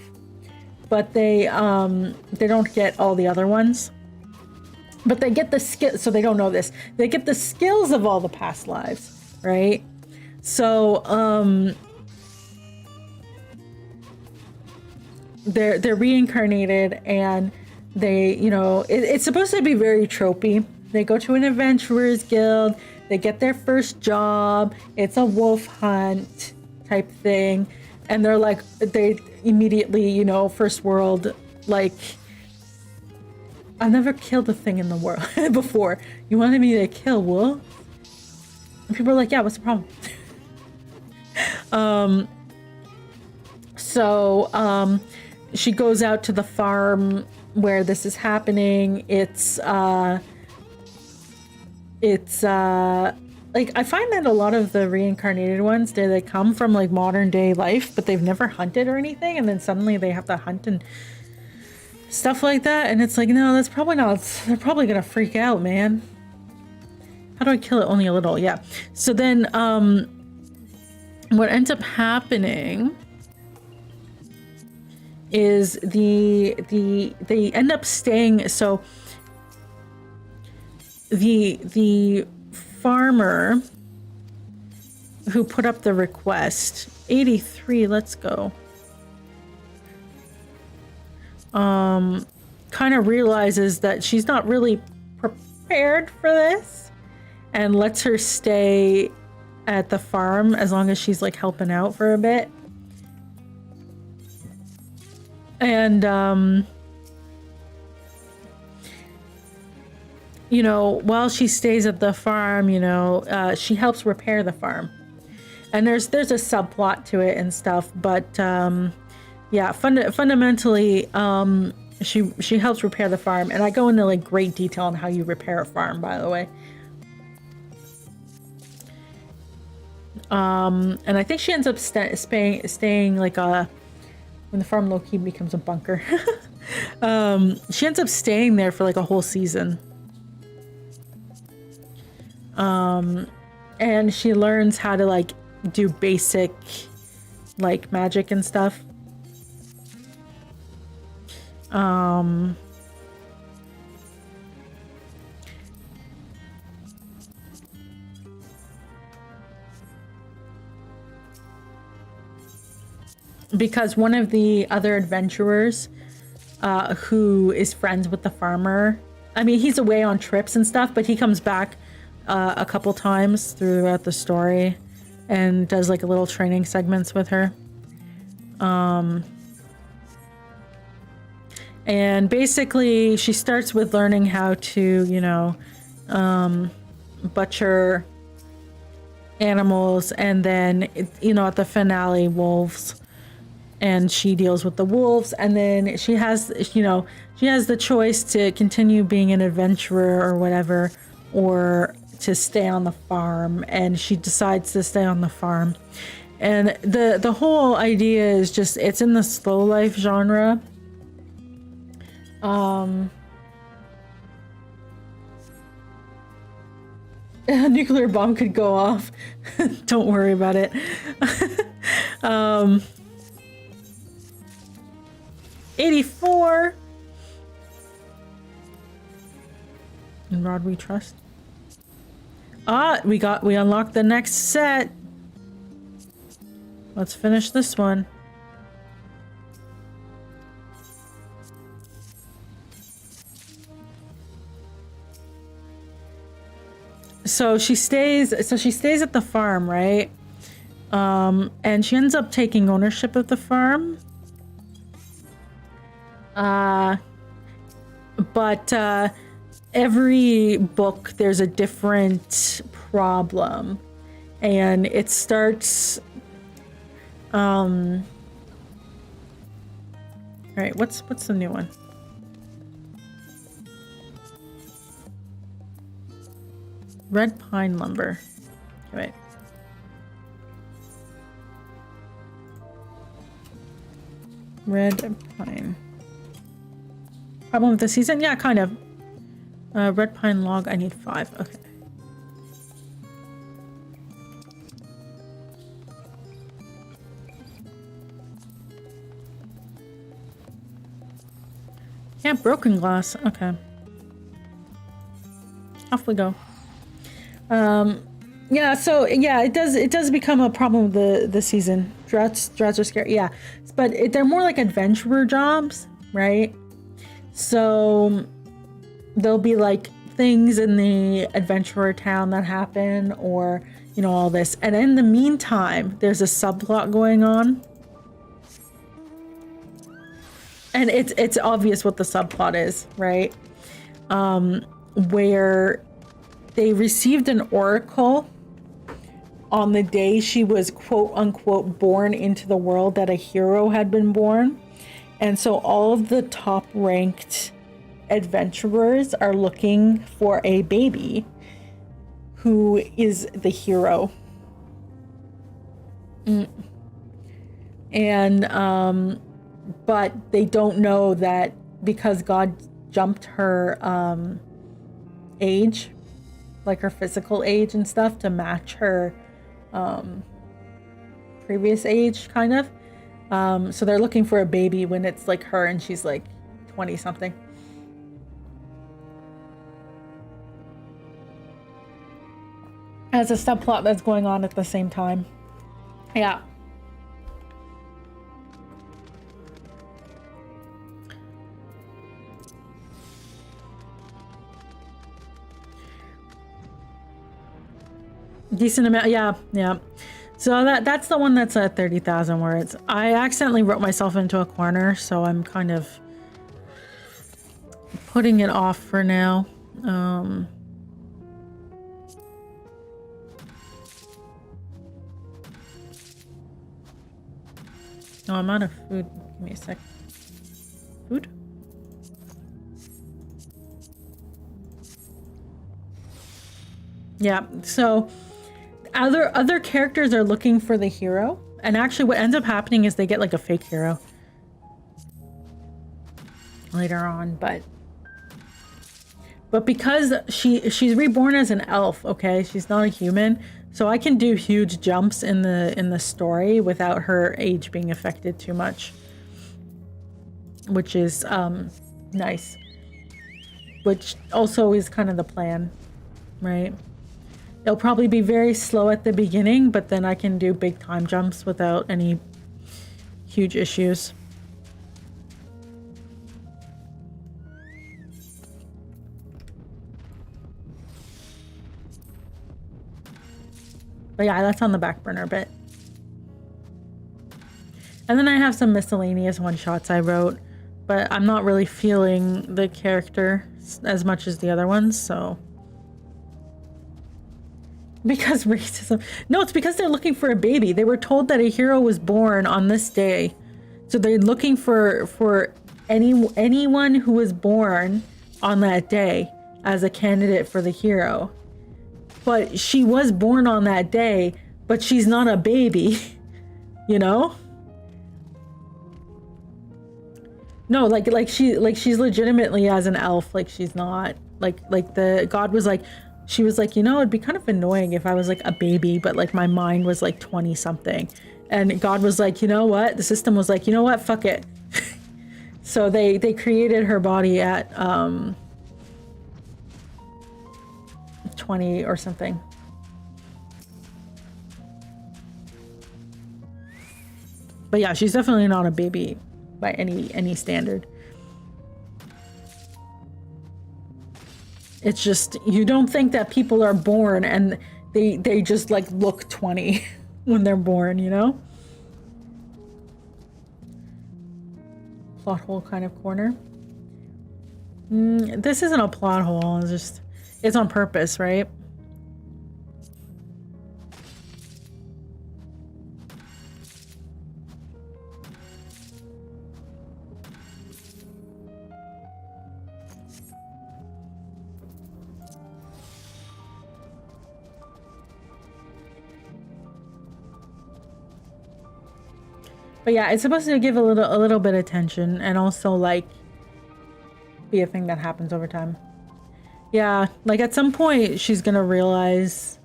but they don't get all the other ones. But they get the skill, so they don't know this. They get the skills of all the past lives, right? So they're reincarnated, and they, you know, it's supposed to be very tropey. They go to an adventurers guild. They get their first job. It's a wolf hunt type thing. And they're like, they immediately, you know, first world, like, I've never killed a thing in the world before. You wanted me to kill wolves? And people are like, yeah, what's the problem? She goes out to the farm where this is happening. It's like, I find that a lot of the reincarnated ones, they come from like modern day life, but they've never hunted or anything, and then suddenly they have to hunt and stuff like that, and it's like, no, that's probably not, they're probably gonna freak out, man. How do I kill it? Only a little, yeah. So then what ends up happening is they end up staying, so the farmer who put up the request, 83, let's go, kind of realizes that she's not really prepared for this and lets her stay at the farm as long as she's like helping out for a bit. And you know, while she stays at the farm, you know, she helps repair the farm, and there's a subplot to it and stuff, but yeah, fundamentally she helps repair the farm, and I go into like great detail on how you repair a farm, by the way. And I think she ends up staying like when the farm low-key becomes a bunker. She ends up staying there for like a whole season. And she learns how to like do basic like magic and stuff. Because one of the other adventurers who is friends with the farmer, I mean, he's away on trips and stuff, but he comes back a couple times throughout the story and does like a little training segments with her. And basically she starts with learning how to, you know, butcher animals, and then, you know, at the finale, wolves. And she deals with the wolves, and then she has, you know, she has the choice to continue being an adventurer or whatever, or to stay on the farm, and she decides to stay on the farm. And the whole idea is just, it's in the slow life genre. A nuclear bomb could go off. Don't worry about it. 84. In Rod we trust. We unlocked the next set. Let's finish this one. So she stays at the farm, right? And she ends up taking ownership of the farm. But every book there's a different problem. And it starts all right, what's the new one? Red pine lumber. Okay, wait. Red pine. Problem with the season? Yeah, kind of. Red pine log, I need 5. Okay. Yeah, broken glass. Okay. Off we go. Yeah, so yeah, it does become a problem with the season. Droughts are scary. Yeah. But they're more like adventurer jobs, right? So there'll be like things in the adventurer town that happen, or you know, all this. And in the meantime, there's a subplot going on. And it's obvious what the subplot is, right? Where they received an oracle on the day she was quote unquote born into the world, that a hero had been born. And so all of the top ranked adventurers are looking for a baby who is the hero. And but they don't know that because God jumped her age, like her physical age and stuff, to match her previous age, kind of. So they're looking for a baby when it's like her and she's like 20 something. As a subplot that's going on at the same time. Yeah. Decent amount. Yeah. So that's the one that's at 30,000 words. I accidentally wrote myself into a corner, so I'm kind of putting it off for now. Oh, I'm out of food. Give me a sec. Food? Yeah, so other characters are looking for the hero, and actually what ends up happening is they get like a fake hero later on, but because she's reborn as an elf, okay, she's not a human, so I can do huge jumps in the story without her age being affected too much, which is nice, which also is kind of the plan, right? It'll probably be very slow at the beginning, but then I can do big time jumps without any huge issues. But yeah, that's on the back burner a bit. And then I have some miscellaneous one-shots I wrote, but I'm not really feeling the character as much as the other ones, so... Because racism. No, it's because they're looking for a baby. They were told that a hero was born on this day. So they're looking for anyone who was born on that day as a candidate for the hero. But she was born on that day, but she's not a baby. you know? No, like she's legitimately as an elf, like she's not like the god was like, she was like, you know, it'd be kind of annoying if I was like a baby, but like my mind was like 20 something. And God was like, you know what? The system was like, you know what? Fuck it. So they created her body at 20 or something. But yeah, she's definitely not a baby by any standard. It's just, you don't think that people are born and they just like look 20 when they're born, you know? Plot hole kind of corner. This isn't a plot hole, it's just, it's on purpose, right? But yeah, it's supposed to give a little bit of tension and also like be a thing that happens over time. Yeah, like at some point she's gonna realize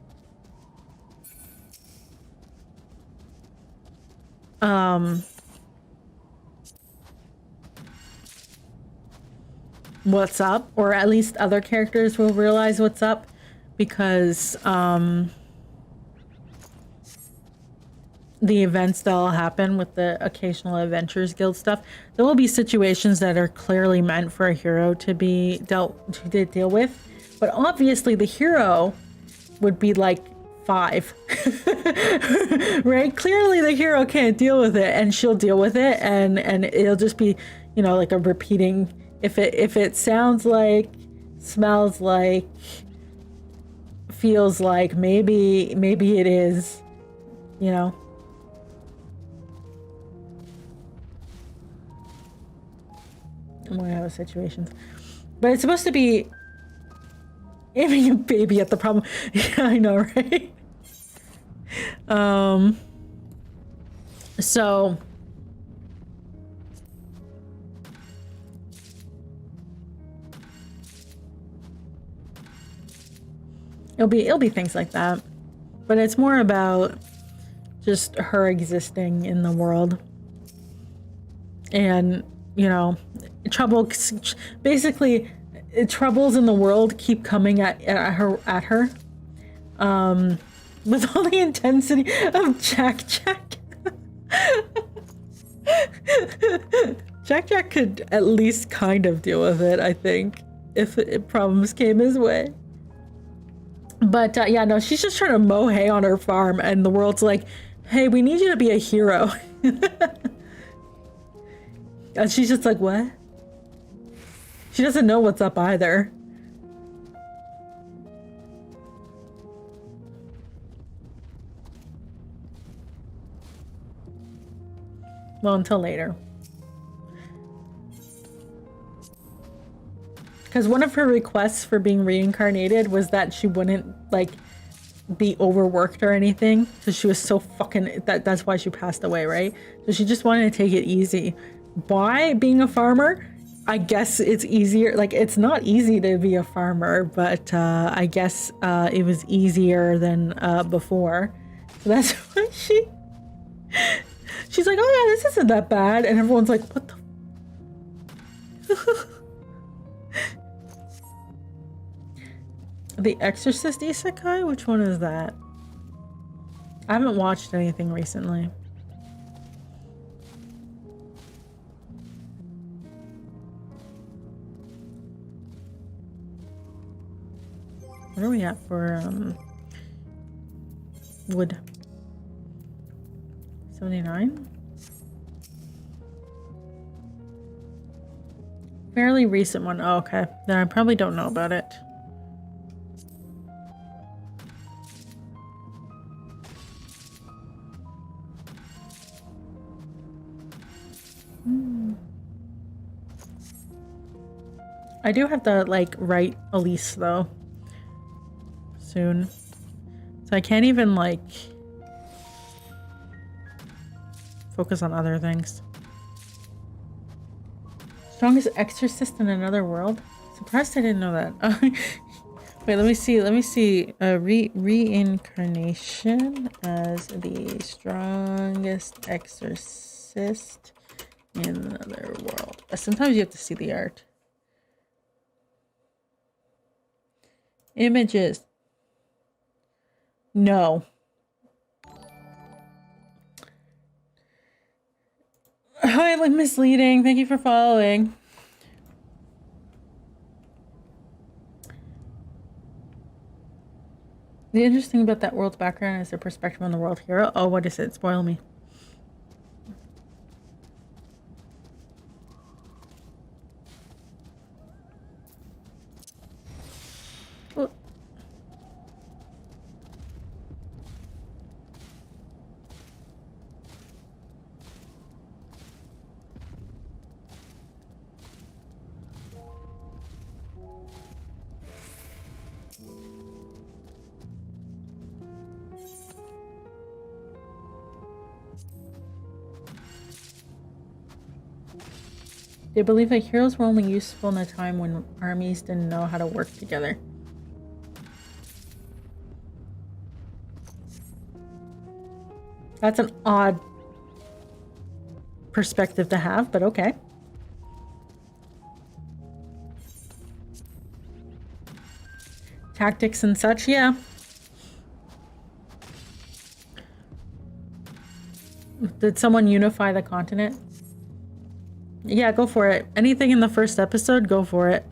what's up, or at least other characters will realize what's up, because the events that'll happen with the occasional Adventurers Guild stuff, there will be situations that are clearly meant for a hero to deal with, but obviously the hero would be like 5. Right? Clearly the hero can't deal with it, and she'll deal with it, and it'll just be, you know, like a repeating, if it sounds like, smells like, feels like, maybe it is, you know. One of those situations. But it's supposed to be aiming a baby at the problem. Yeah, I know, right? So it'll be things like that. But it's more about just her existing in the world. And, you know, basically troubles in the world keep coming at her with all the intensity of Jack could at least kind of deal with it, I think, if problems came his way. But yeah, no, she's just trying to mow hay on her farm, and the world's like, hey, we need you to be a hero. And she's just like, what? She doesn't know what's up either. Well, until later. Because one of her requests for being reincarnated was that she wouldn't, like, be overworked or anything. So she was so fucking... That's why she passed away, right? So she just wanted to take it easy. Why? Being a farmer? I guess it's easier. Like, it's not easy to be a farmer, but I guess it was easier than before. So that's why she's like, oh yeah, this isn't that bad. And everyone's like, what the... The Exorcist Isekai? Which one is that? I haven't watched anything recently. What are we at for wood? 79? Fairly recent one. Oh, okay. Then I probably don't know about it. I do have to, like, write Elise, though. Soon. So I can't even, like... focus on other things. Strongest exorcist in another world? Surprised I didn't know that. Wait, let me see. Reincarnation as the strongest exorcist in another world. Sometimes you have to see the art. Images. No. Highly misleading. Thank you for following. The interesting about that world's background is their perspective on the world hero. Oh, what is it? Spoil me. Oh. They believe that heroes were only useful in a time when armies didn't know how to work together. That's an odd perspective to have, but okay. Tactics and such, yeah. Did someone unify the continent? Yeah, go for it. Anything in the first episode, go for it.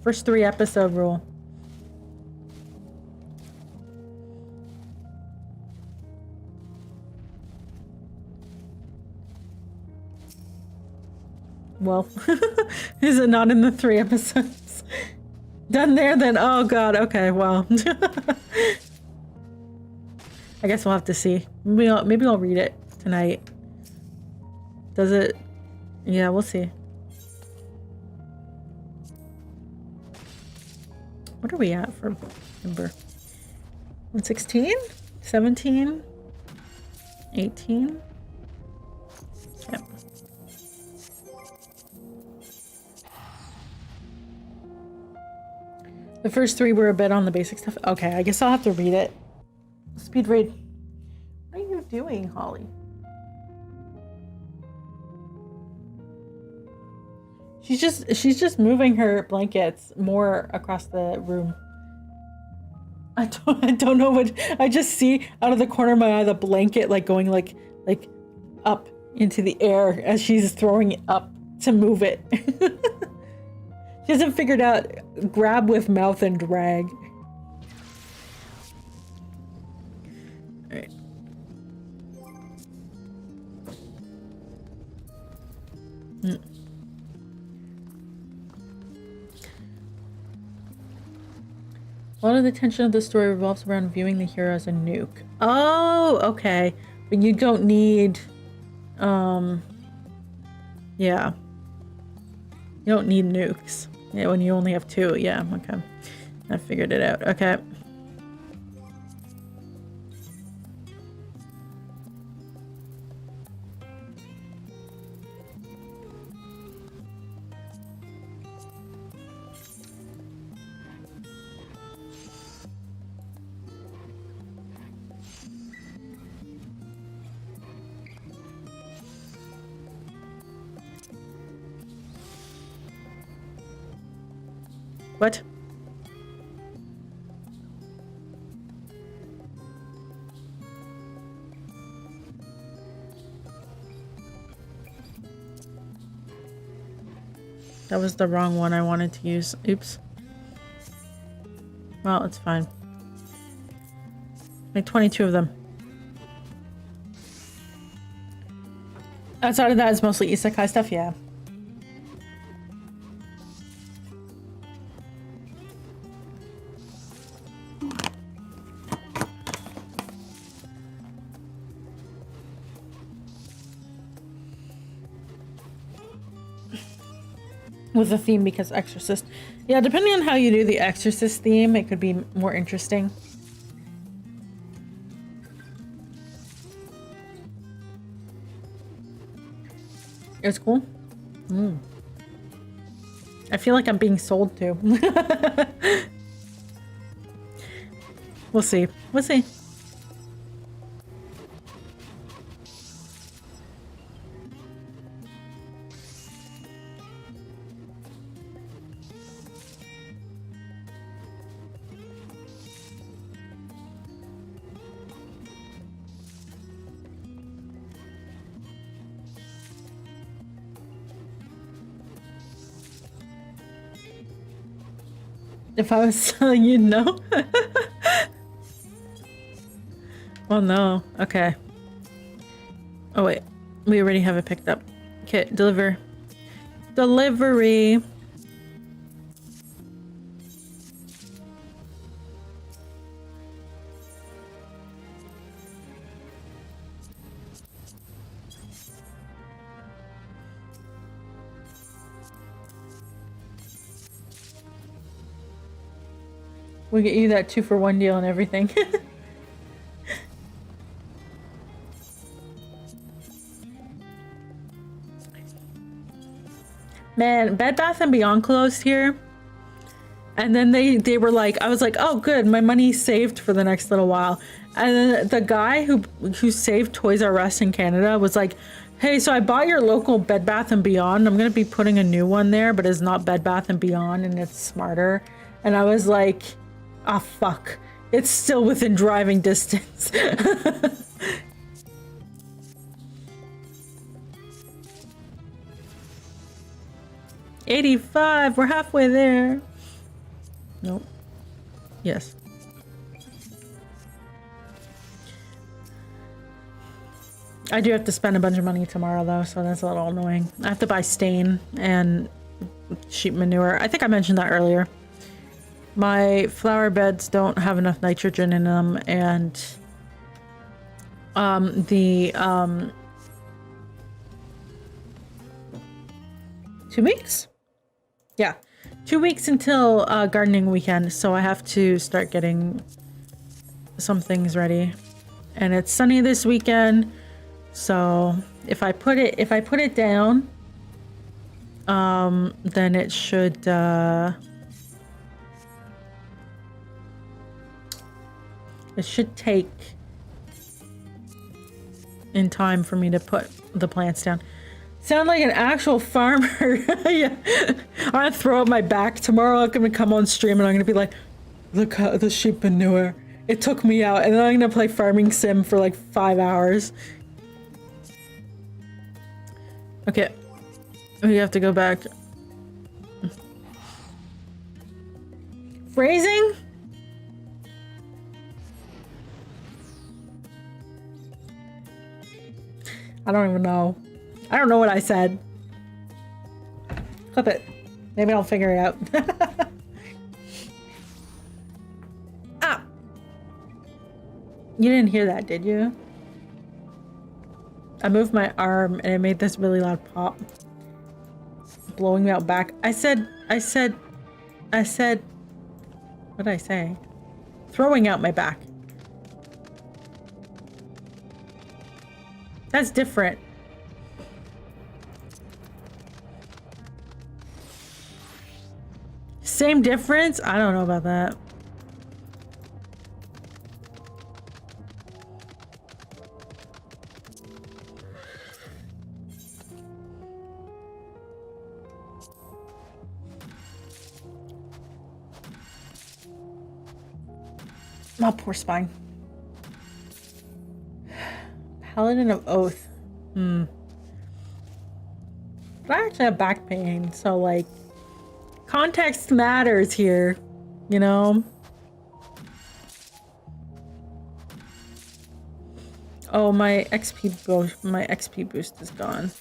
First 3 episode rule. Well, is it not in the 3 episodes? Done there then? Oh god, okay, well. I guess we'll have to see. Maybe I'll read it tonight. Does it? Yeah, we'll see. What are we at for number? 116? 17? 18? Yep. The first 3 were a bit on the basic stuff. Okay, I guess I'll have to read it. Speed read. What are you doing, Holly? She's just moving her blankets more across the room. I don't know what I just see out of the corner of my eye, the blanket like going like up into the air as she's throwing it up to move it. She hasn't figured out grab with mouth and drag. All right. A lot of the tension of the story revolves around viewing the hero as a nuke. Oh, okay. But you don't need, yeah. You don't need nukes. Yeah, when you only have 2. Yeah, okay. I figured it out. Okay. What? That was the wrong one I wanted to use. Oops. Well, it's fine. Like 22 of them. Outside of that, it's mostly isekai stuff, yeah. With a theme because Exorcist. Yeah, depending on how you do the Exorcist theme, it could be more interesting. It was cool. I feel like I'm being sold to. We'll see. We'll see. If I was selling you, no. Oh no. Okay. Oh wait. We already have it picked up. Okay, deliver. Delivery. We get you that 2-for-1 deal and everything. Man, Bed Bath & Beyond closed here. And then they were like, I was like, oh good, my money's saved for the next little while. And then the guy who saved Toys R Us in Canada was like, hey, so I bought your local Bed Bath & Beyond. I'm gonna be putting a new one there, but it's not Bed Bath & Beyond and it's smarter. And I was like, ah, fuck. It's still within driving distance. $85, we're halfway there. Nope. Yes. I do have to spend a bunch of money tomorrow though, so that's a little annoying. I have to buy stain and sheep manure. I think I mentioned that earlier. My flower beds don't have enough nitrogen in them, and 2 weeks? Yeah, 2 weeks until gardening weekend, so I have to start getting some things ready. And it's sunny this weekend, so if I put it down, then it should take in time for me to put the plants down. Sound like an actual farmer. Yeah. I'm gonna throw up my back tomorrow. I'm gonna come on stream and I'm gonna be like, look at the sheep manure. It took me out. And then I'm gonna play farming sim for like 5 hours. Okay. We have to go back. Phrasing? I don't even know. I don't know what I said. Clip it. Maybe I'll figure it out. Ah! You didn't hear that, did you? I moved my arm and it made this really loud pop. Blowing me out back. I said, what did I say? Throwing out my back. That's different. Same difference? I don't know about that. Oh, poor spine. Paladin of Oath. But I actually have back pain, so like context matters here, you know? Oh, my XP boost is gone.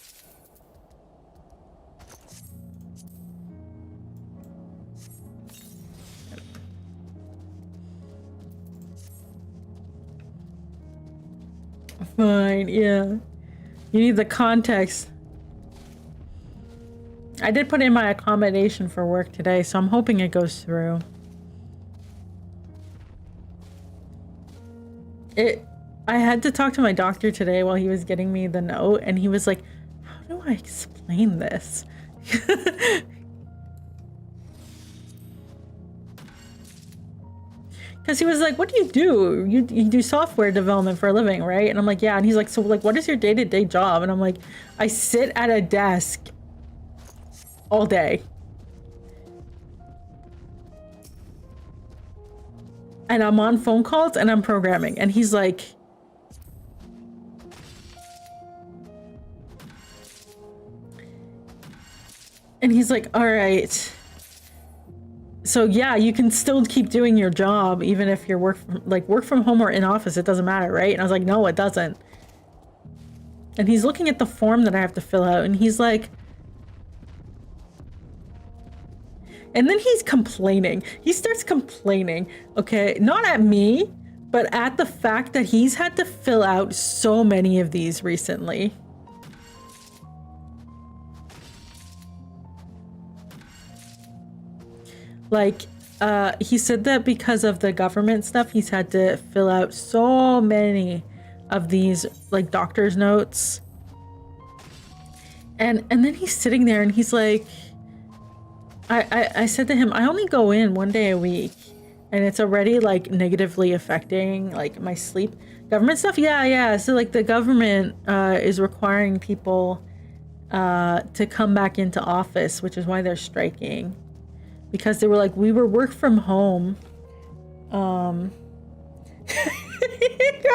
Fine, yeah. You need the context. I did put in my accommodation for work today, so I'm hoping it goes through. I had to talk to my doctor today while he was getting me the note, and he was like, how do I explain this? Because he was like, what do? You do software development for a living, right? And I'm like, yeah. And he's like, so like, what is your day-to-day job? And I'm like, I sit at a desk all day. And I'm on phone calls and I'm programming. And he's like, all right. So yeah, you can still keep doing your job even if you're work from home or in office. It doesn't matter, right? And I was like, no, it doesn't. And he's looking at the form that I have to fill out, and he's like, and then he's complaining. He starts complaining, okay, not at me, but at the fact that he's had to fill out so many of these recently. Like, he said that because of the government stuff, he's had to fill out so many of these, like, doctor's notes. And then he's sitting there and he's like, I said to him, I only go in 1 day a week and it's already, like, negatively affecting, like, my sleep. Government stuff? Yeah. So, like, the government is requiring people to come back into office, which is why they're striking. Because they were like, we were work from home. Got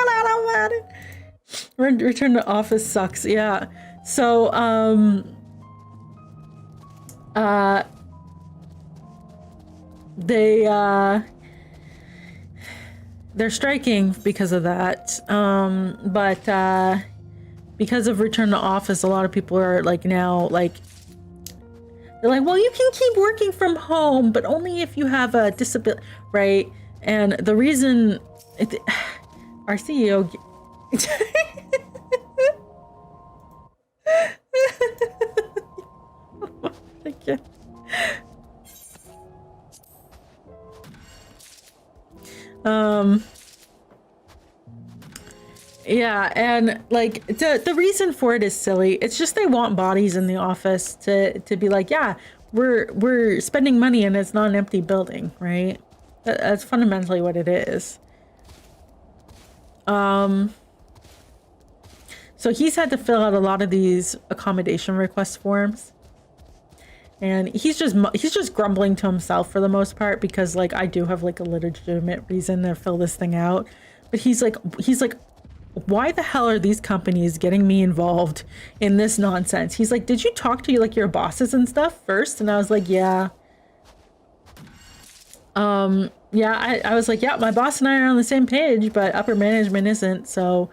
out about it. Return to office sucks. Yeah. So, they're striking because of that. But because of return to office, a lot of people are like now like, they're like, well, you can keep working from home, but only if you have a disability, right? And the reason our CEO yeah, and like the reason for it is silly. It's just they want bodies in the office to be like, yeah, we're spending money and it's not an empty building, right? That's fundamentally what it is. So he's had to fill out a lot of these accommodation request forms. And he's just grumbling to himself for the most part, because like I do have like a legitimate reason to fill this thing out. But he's like, why the hell are these companies getting me involved in this nonsense? He's like, did you talk to like your bosses and stuff first? And I was like, yeah. Yeah, I was like, yeah, my boss and I are on the same page, but upper management isn't. So,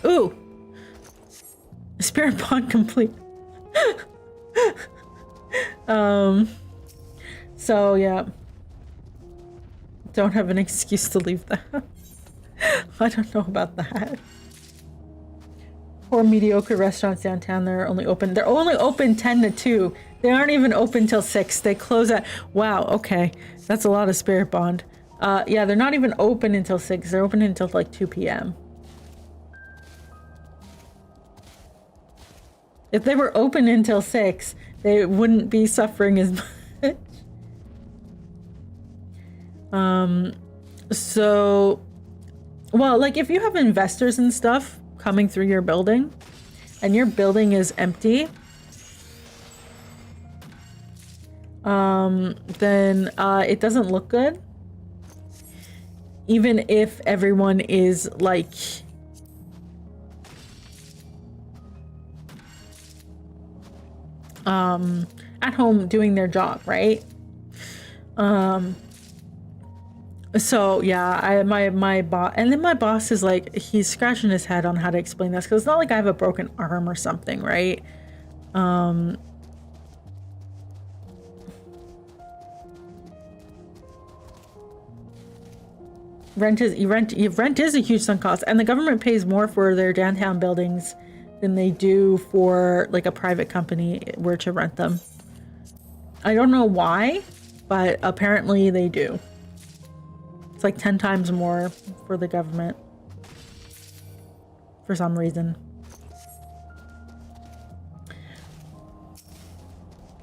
ooh, spirit bond complete. So yeah, don't have an excuse to leave the house. I don't know about that. Poor mediocre restaurants downtown, they're only open 10 to 2. They aren't even open till 6. They close at, wow, okay, that's a lot of spirit bond. Yeah, they're not even open until 6. They're open until like 2 p.m. If they were open until 6, they wouldn't be suffering as much. So, well, like if you have investors and stuff coming through your building and your building is empty, then it doesn't look good. Even if everyone is like at home doing their job, right? So yeah, my boss, and then my boss is like, he's scratching his head on how to explain this, because it's not like I have a broken arm or something, right? Rent is a huge sunk cost, and the government pays more for their downtown buildings than they do for like a private company were to rent them. I don't know why, but apparently they do. It's like 10 times more for the government for some reason.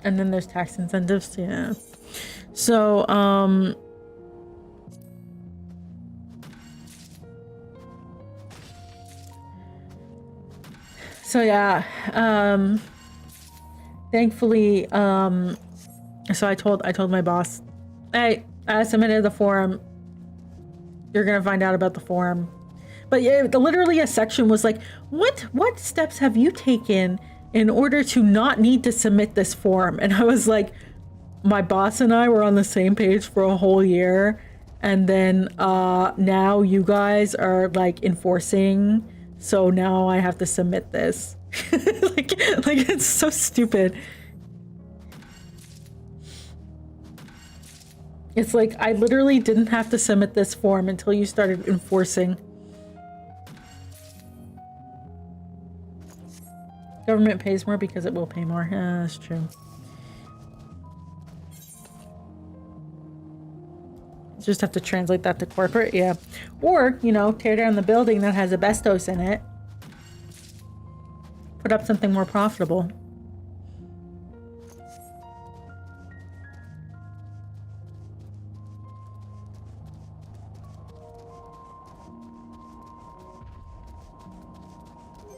And then there's tax incentives, yeah. So, yeah, thankfully, so I told my boss, hey, I submitted the form. You're gonna find out about the form. But yeah, literally a section was like, what steps have you taken in order to not need to submit this form? And I was like, my boss and I were on the same page for a whole year. And then now you guys are like enforcing. So now I have to submit this. like it's so stupid. It's like, I literally didn't have to submit this form until you started enforcing. Government pays more because it will pay more. Yeah, that's true. Just have to translate that to corporate, yeah. Or, you know, tear down the building that has asbestos in it. Put up something more profitable.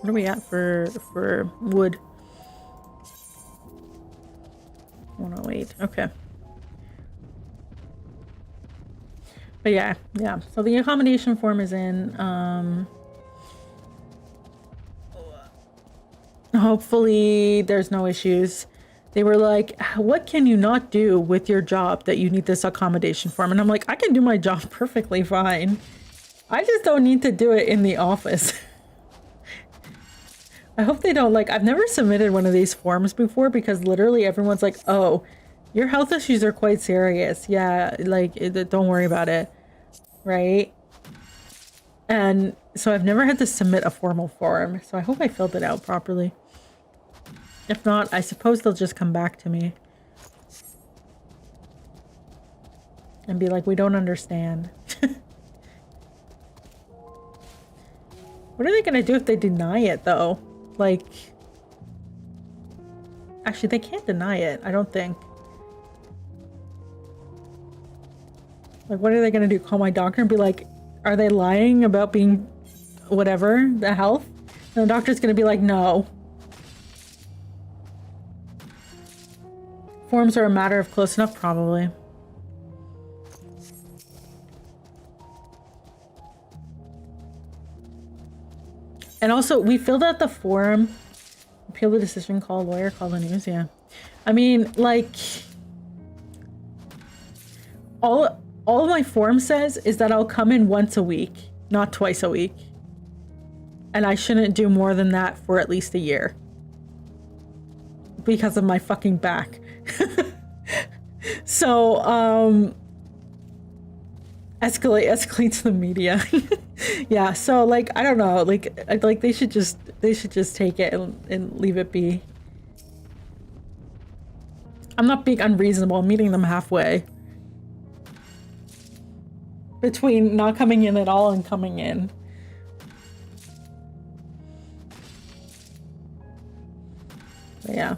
What are we at for wood? 108. Okay. But yeah. So the accommodation form is in. Hopefully there's no issues. They were like, what can you not do with your job that you need this accommodation form? And I'm like, I can do my job perfectly fine. I just don't need to do it in the office. I hope they don't, like, I've never submitted one of these forms before because literally everyone's like, oh, your health issues are quite serious. Yeah, like, don't worry about it. Right? And so I've never had to submit a formal form. So I hope I filled it out properly. If not, I suppose they'll just come back to me. And be like, we don't understand. What are they going to do if they deny it, though? Like, actually, they can't deny it, I don't think. Like, what are they gonna do? Call my doctor and be like, are they lying about being whatever, the health? And the doctor's gonna be like, no. Forms are a matter of close enough, probably. And also, we filled out the form. Appeal the decision, call a lawyer, call the news, yeah. I mean, like, all my form says is that I'll come in once a week, not twice a week. And I shouldn't do more than that for at least a year. Because of my fucking back. So, escalate to the media. Yeah, so like, I don't know, like they should just take it and leave it be. I'm not being unreasonable, I'm meeting them halfway. Between not coming in at all and coming in. But yeah.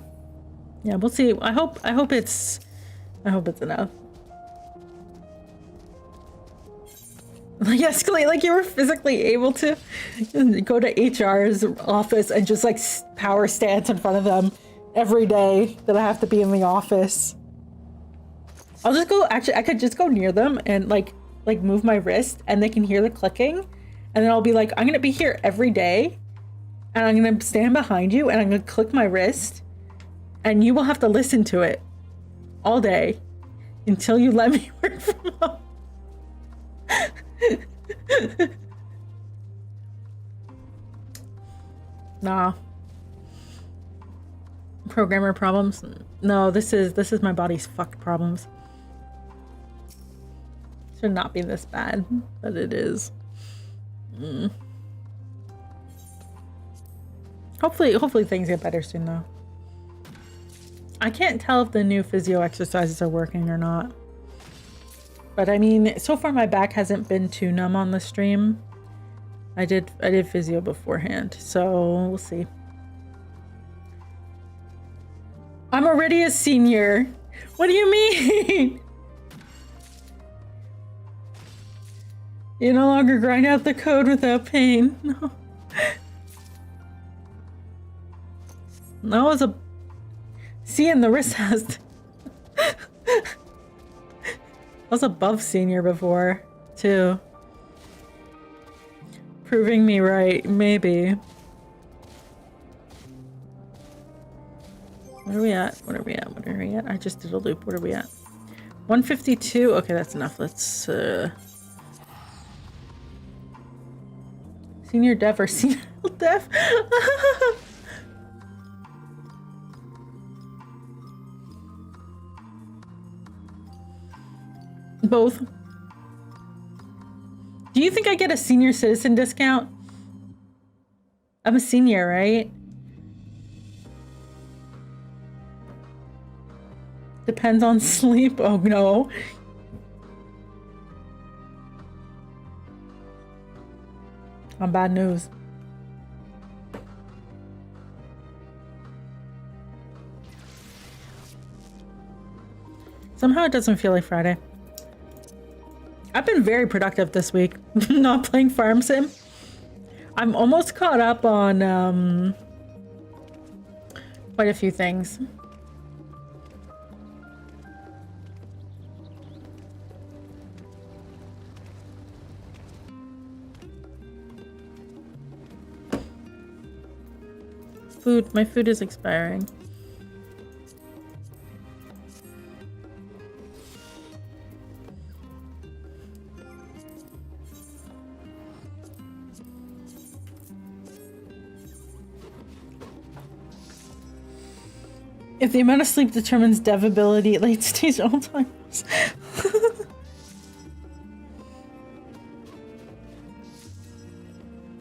Yeah, we'll see. I hope it's enough. Like, escalate, like you were physically able to go to HR's office and just like power stance in front of them every day that I have to be in the office. I'll just go, actually, I could just go near them and like move my wrist and they can hear the clicking. And then I'll be like, I'm going to be here every day and I'm going to stand behind you and I'm going to click my wrist and you will have to listen to it all day until you let me work from home. Nah. Programmer problems? No, this is my body's fucked problems. Should not be this bad, but it is. Hopefully things get better soon though. I can't tell if the new physio exercises are working or not. But I mean, so far my back hasn't been too numb on the stream. I did physio beforehand, so we'll see. I'm already a senior. What do you mean? You no longer grind out the code without pain. No. That was a C in the wrist has. I was above senior before, too. Proving me right, maybe. What are we at? What are we at? What are we at? I just did a loop. What are we at? 152? Okay, that's enough. Let's, Senior dev or senior dev? Both. Do you think I get a senior citizen discount? I'm a senior, right? Depends on sleep. Oh no. On bad news. Somehow it doesn't feel like Friday. I've been very productive this week, not playing Farm Sim. I'm almost caught up on quite a few things. Food, my food is expiring. If the amount of sleep determines dev ability at late stage Alzheimer's.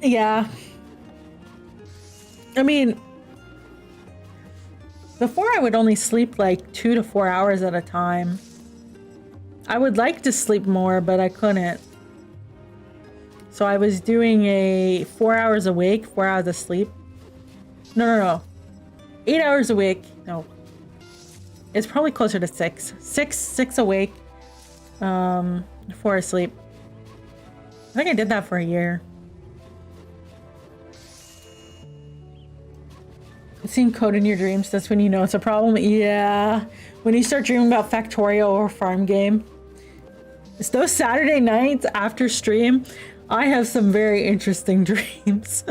Yeah. I mean, before I would only sleep like 2 to 4 hours at a time. I would like to sleep more, but I couldn't. So I was doing a 4 hours awake, 4 hours of sleep. No. 8 hours awake. No. It's probably closer to 6. Six awake. 4 asleep. I think I did that for a year. Seeing code in your dreams, that's when you know it's a problem. Yeah. When you start dreaming about Factorio or farm game. It's those Saturday nights after stream, I have some very interesting dreams.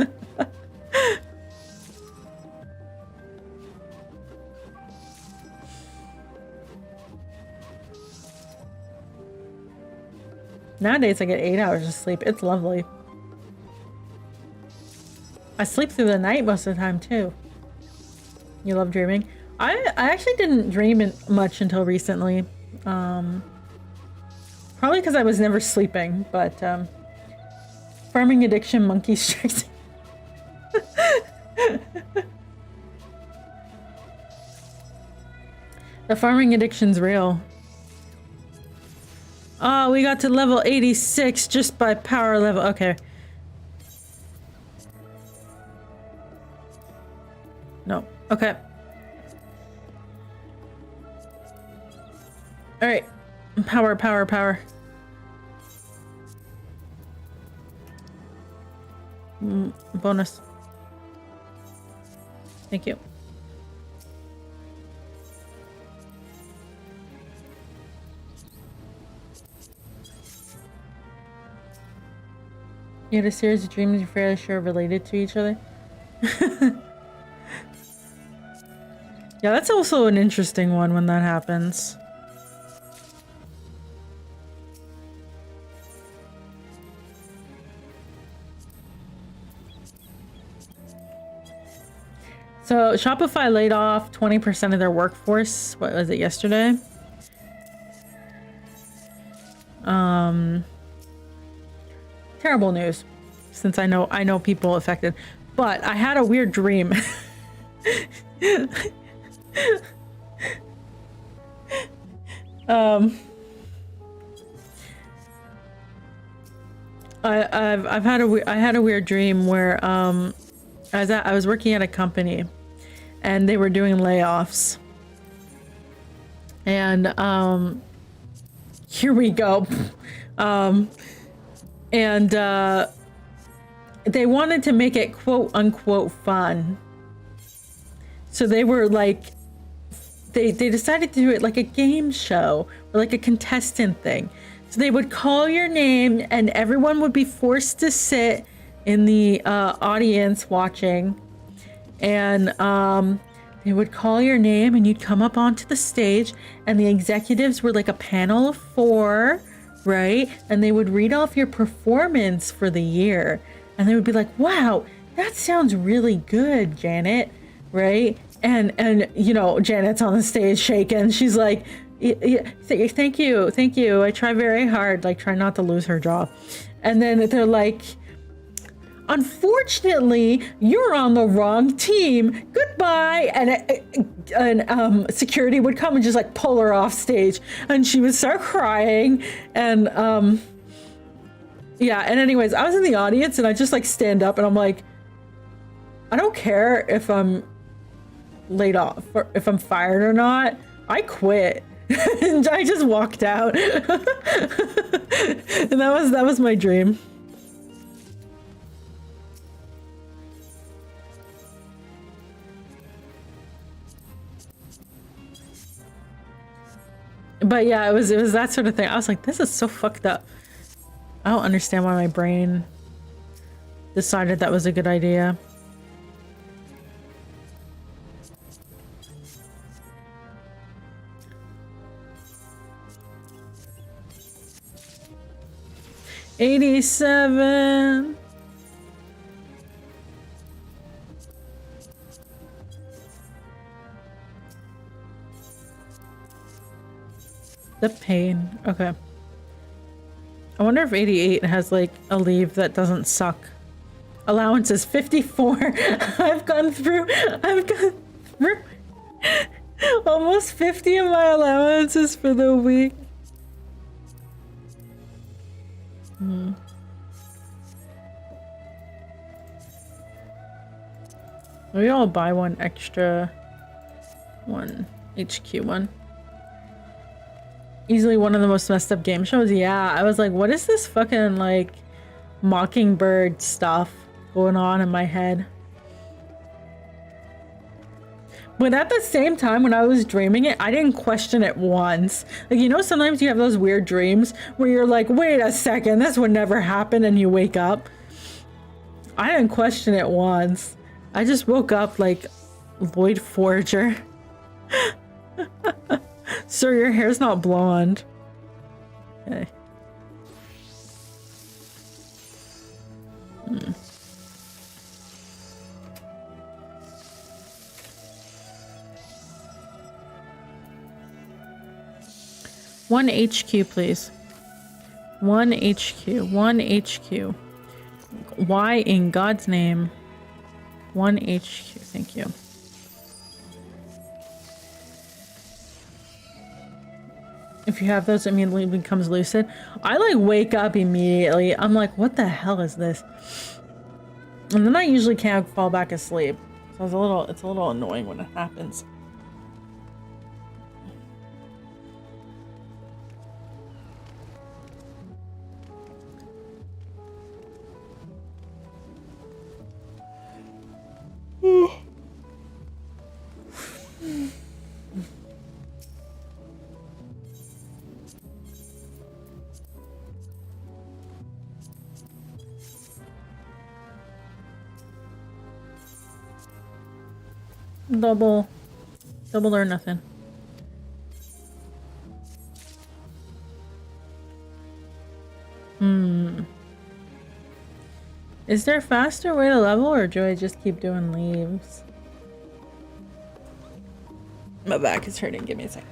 Nowadays I get 8 hours of sleep. It's lovely. I sleep through the night most of the time too. You love dreaming? I actually didn't dream much until recently. Probably because I was never sleeping, but farming addiction, monkey strikes. The farming addiction's real. Oh, we got to level 86 just by power level. Okay. No. Okay. All right. Power. Bonus. Thank you. You had a series of dreams you're fairly sure related to each other? Yeah, that's also an interesting one when that happens. So Shopify laid off 20% of their workforce. What was it, yesterday? Terrible news, since I know people affected. But I had a weird dream. I had a weird dream where I was working at a company and they were doing layoffs, And here we go. And they wanted to make it quote unquote fun. So they were like, they decided to do it like a game show or like a contestant thing. So they would call your name and everyone would be forced to sit in the audience watching. And they would call your name and you'd come up onto the stage and the executives were like a panel of 4, right? And they would read off your performance for the year. And they would be like, wow, that sounds really good, Janet, right? And you know, Janet's on the stage shaking. She's like, thank you. I try very hard, like try not to lose her job. And then they're like, unfortunately, you're on the wrong team. Goodbye. And security would come and just like pull her off stage, and she would start crying. And yeah. And anyways, I was in the audience, and I just like stand up, and I'm like, I don't care if I'm laid off or if I'm fired or not. I quit. And I just walked out. And that was my dream. But yeah, it was that sort of thing. I was like, this is so fucked up. I don't understand why my brain decided that was a good idea. $87. The pain. Okay. I wonder if 88 has like a leave that doesn't suck. Allowance is 54. I've gone through almost 50 of my allowances for the week. Maybe I'll buy one extra HQ one. Easily one of the most messed up game shows. Yeah, I was like, what is this fucking like Mockingbird stuff going on in my head? But at the same time, when I was dreaming it, I didn't question it once. Like, you know, sometimes you have those weird dreams where you're like, wait a second, this would never happen, and you wake up. I didn't question it once. I just woke up like Lloyd Forger. Sir, your hair's not blonde. Okay. One HQ, please. One HQ. One HQ. Why in God's name? One HQ. Thank you. If you have those, it immediately becomes lucid. I like wake up immediately. I'm like, what the hell is this? And then I usually can't fall back asleep. So it's a little annoying when it happens. Double or nothing. Is there a faster way to level, or do I just keep doing leaves? My back is hurting. Give me a second.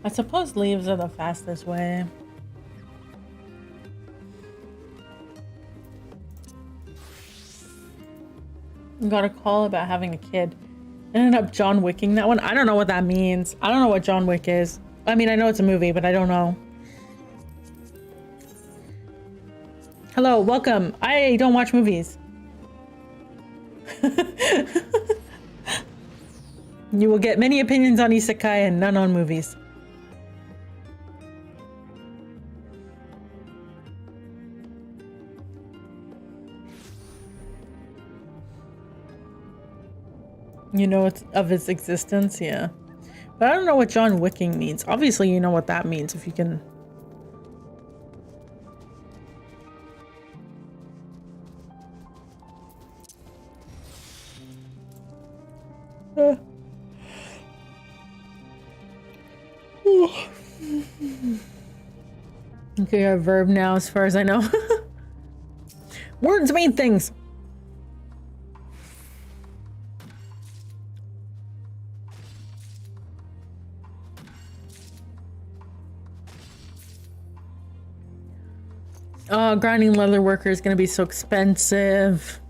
I suppose leaves are the fastest way. Got a call about having a kid. Ended up John Wicking that one. I don't know what that means. I don't know what John Wick is. I mean, I know it's a movie, but I don't know. Hello, welcome. I don't watch movies. You will get many opinions on isekai and none on movies. You know it's of its existence, yeah. But I don't know what John Wicking means. Obviously, you know what that means if you can. Okay, a verb now, as far as I know. Words mean things. Oh, grinding leather worker is gonna be so expensive.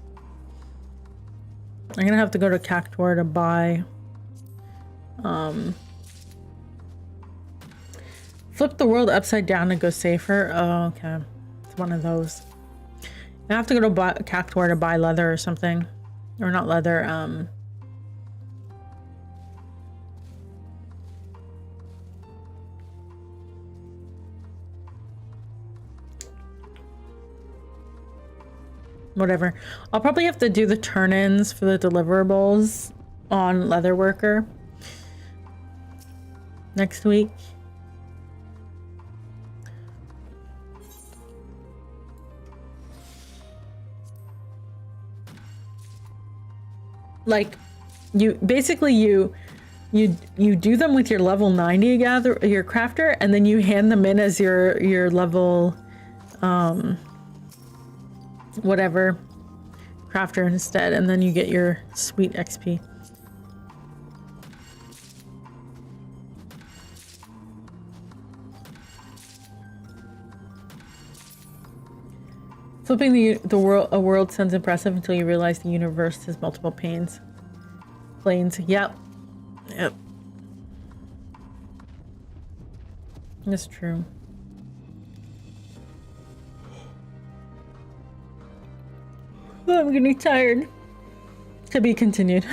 I'm gonna have to go to Cactuar to buy. Flip the world upside down and go safer. Oh, okay. It's one of those. I have to go to Cactuar to buy leather or something. Or not leather, whatever. I'll probably have to do the turn-ins for the deliverables on Leatherworker next week. Like, you basically you do them with your level 90 your crafter, and then you hand them in as your level whatever crafter instead, and then you get your sweet XP. Flipping a world sounds impressive until you realize the universe has multiple planes. Yep. That's true. Oh, I'm getting tired. To be continued.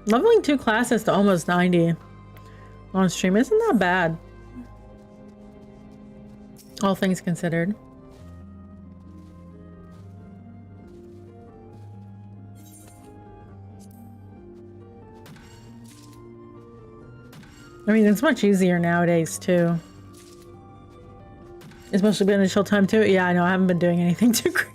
Leveling 2 classes to almost 90 on stream isn't that bad. All things considered. I mean, it's much easier nowadays, too. Especially being in chill time, too. Yeah, I know. I haven't been doing anything too crazy.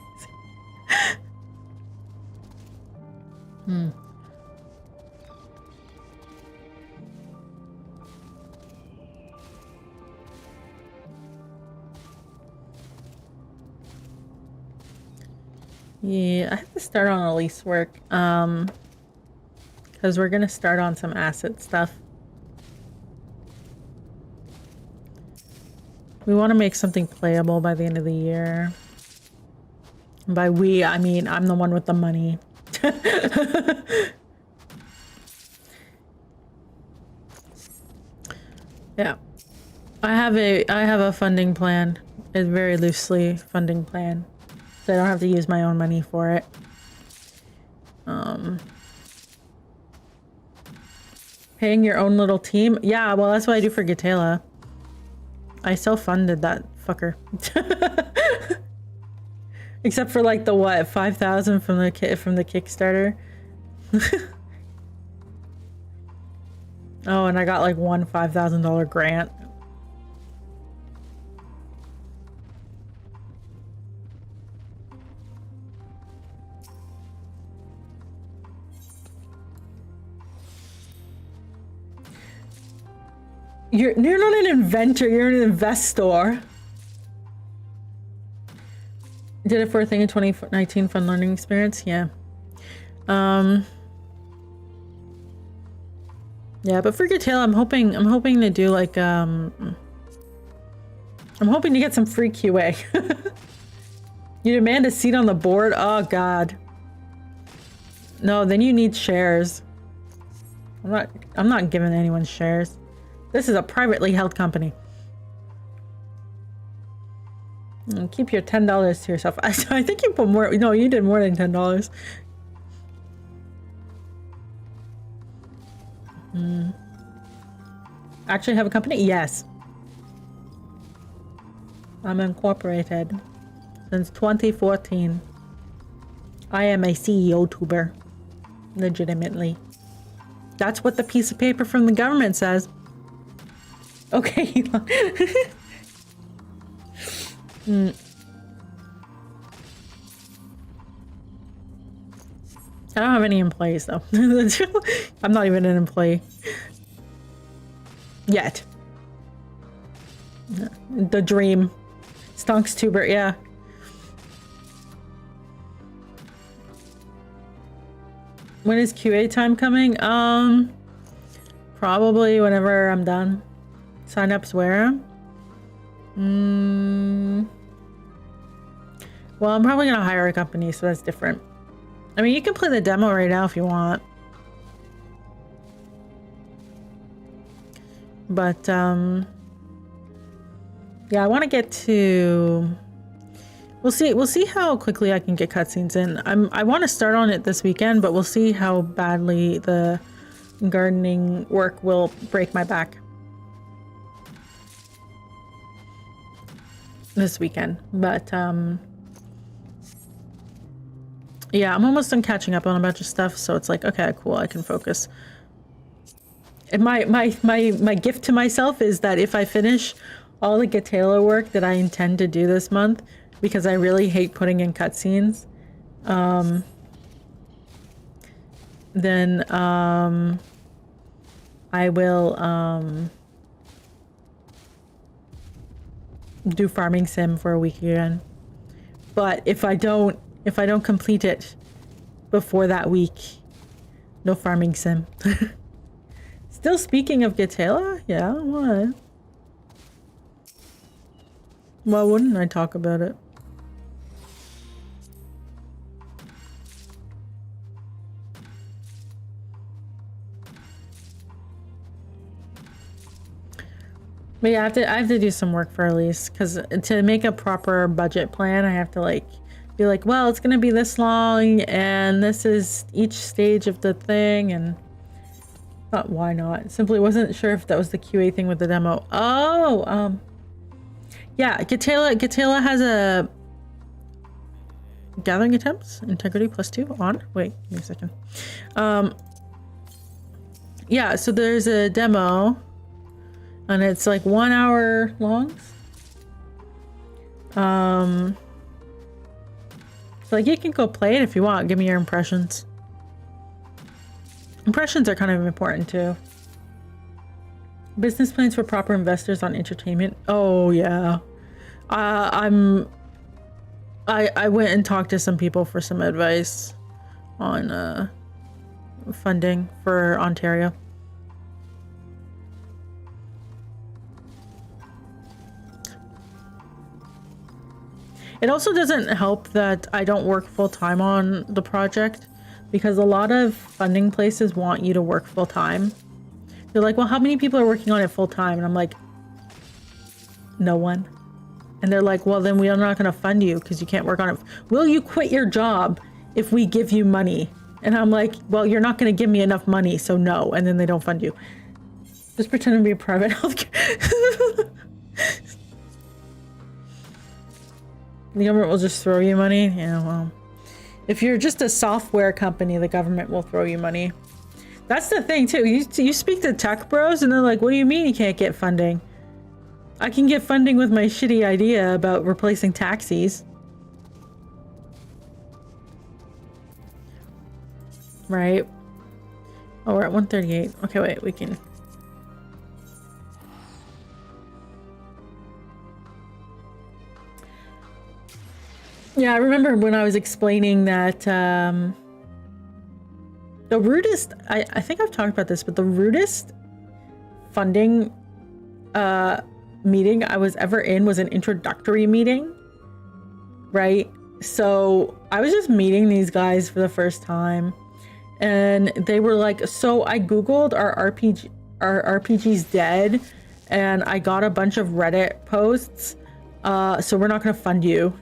Yeah, I have to start on a lease work. Because we're going to start on some asset stuff. We want to make something playable by the end of the year. And by we, I mean I'm the one with the money. Yeah. I have a funding plan. A very loosely funding plan. So I don't have to use my own money for it. Paying your own little team? Yeah, well that's what I do for Gatela. I self-funded that fucker. Except for like the what, 5,000 from the Kickstarter. Oh, and I got like one $5,000 grant. You're not an inventor, you're an investor. Did it for a thing in 2019 fun learning experience? Yeah. Yeah, but for Gatela, I'm hoping to do like I'm hoping to get some free QA. You demand a seat on the board? Oh god. No, then you need shares. I'm not giving anyone shares. This is a privately held company. And keep your $10 to yourself. I think you put more. No, you did more than $10. Actually have a company? Yes. I'm incorporated since 2014. I am a CEO tuber. Legitimately. That's what the piece of paper from the government says. Okay. I don't have any employees though. I'm not even an employee. Yet. The dream. Stonks tuber, yeah. When is QA time coming? Probably whenever I'm done. Sign-ups where? Well, I'm probably gonna hire a company, so that's different. I mean, you can play the demo right now if you want. But, yeah, I want to get to... We'll see how quickly I can get cutscenes in. I want to start on it this weekend, but we'll see how badly the gardening work will break my back. This weekend. But, yeah, I'm almost done catching up on a bunch of stuff, so it's like, okay, cool, I can focus. And my gift to myself is that if I finish all the Gatela work that I intend to do this month, because I really hate putting in cutscenes, then I will do farming sim for a week again. But if I don't complete it before that week, no farming sim. Still speaking of Gatela? Yeah, what? Why wouldn't I talk about it? But yeah, I have to do some work for Elise, because to make a proper budget plan, I have to like be like, well, it's gonna be this long, and this is each stage of the thing, and why not? Simply wasn't sure if that was the QA thing with the demo. Oh, yeah, Gatela has a gathering attempts, integrity +2 on. Wait, give me a second. Yeah, so there's a demo, and it's like 1 hour long. So like you can go play it if you want. Give me your impressions. Impressions are kind of important too. Business plans for proper investors on entertainment. Oh yeah. I went and talked to some people for some advice on funding for Ontario. It also doesn't help that I don't work full-time on the project, because a lot of funding places want you to work full-time. They're like, well, how many people are working on it full-time? And I'm like, no one. And they're like, well, then we are not going to fund you because you can't work on it. Will you quit your job if we give you money? And I'm like, well, you're not going to give me enough money, so no. And then they don't fund you. Just pretend to be a private healthcare. The government will just throw you money? Yeah, well. If you're just a software company, the government will throw you money. That's the thing, too. You speak to tech bros, and they're like, what do you mean you can't get funding? I can get funding with my shitty idea about replacing taxis. Right? Oh, we're at 138. Okay, wait, we can... Yeah, I remember when I was explaining that The rudest, I think I've talked about this, but the rudest funding meeting I was ever in was an introductory meeting, right? So I was just meeting these guys for the first time, and they were like, so I Googled our RPG's dead, and I got a bunch of Reddit posts, so we're not gonna fund you.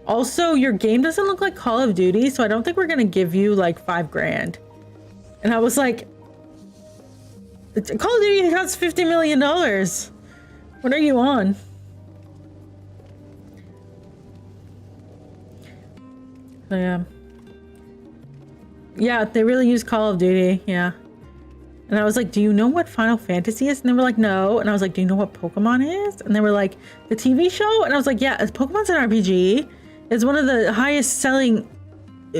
Also, your game doesn't look like Call of Duty, so I don't think we're gonna give you like $5 grand. And I was like, Call of Duty costs $50 million. What are you on? So, yeah. Yeah, they really use Call of Duty, yeah. And I was like, do you know what Final Fantasy is? And they were like, no. And I was like, do you know what Pokemon is? And they were like, the TV show? And I was like, yeah, Pokemon's an RPG. It's one of the highest selling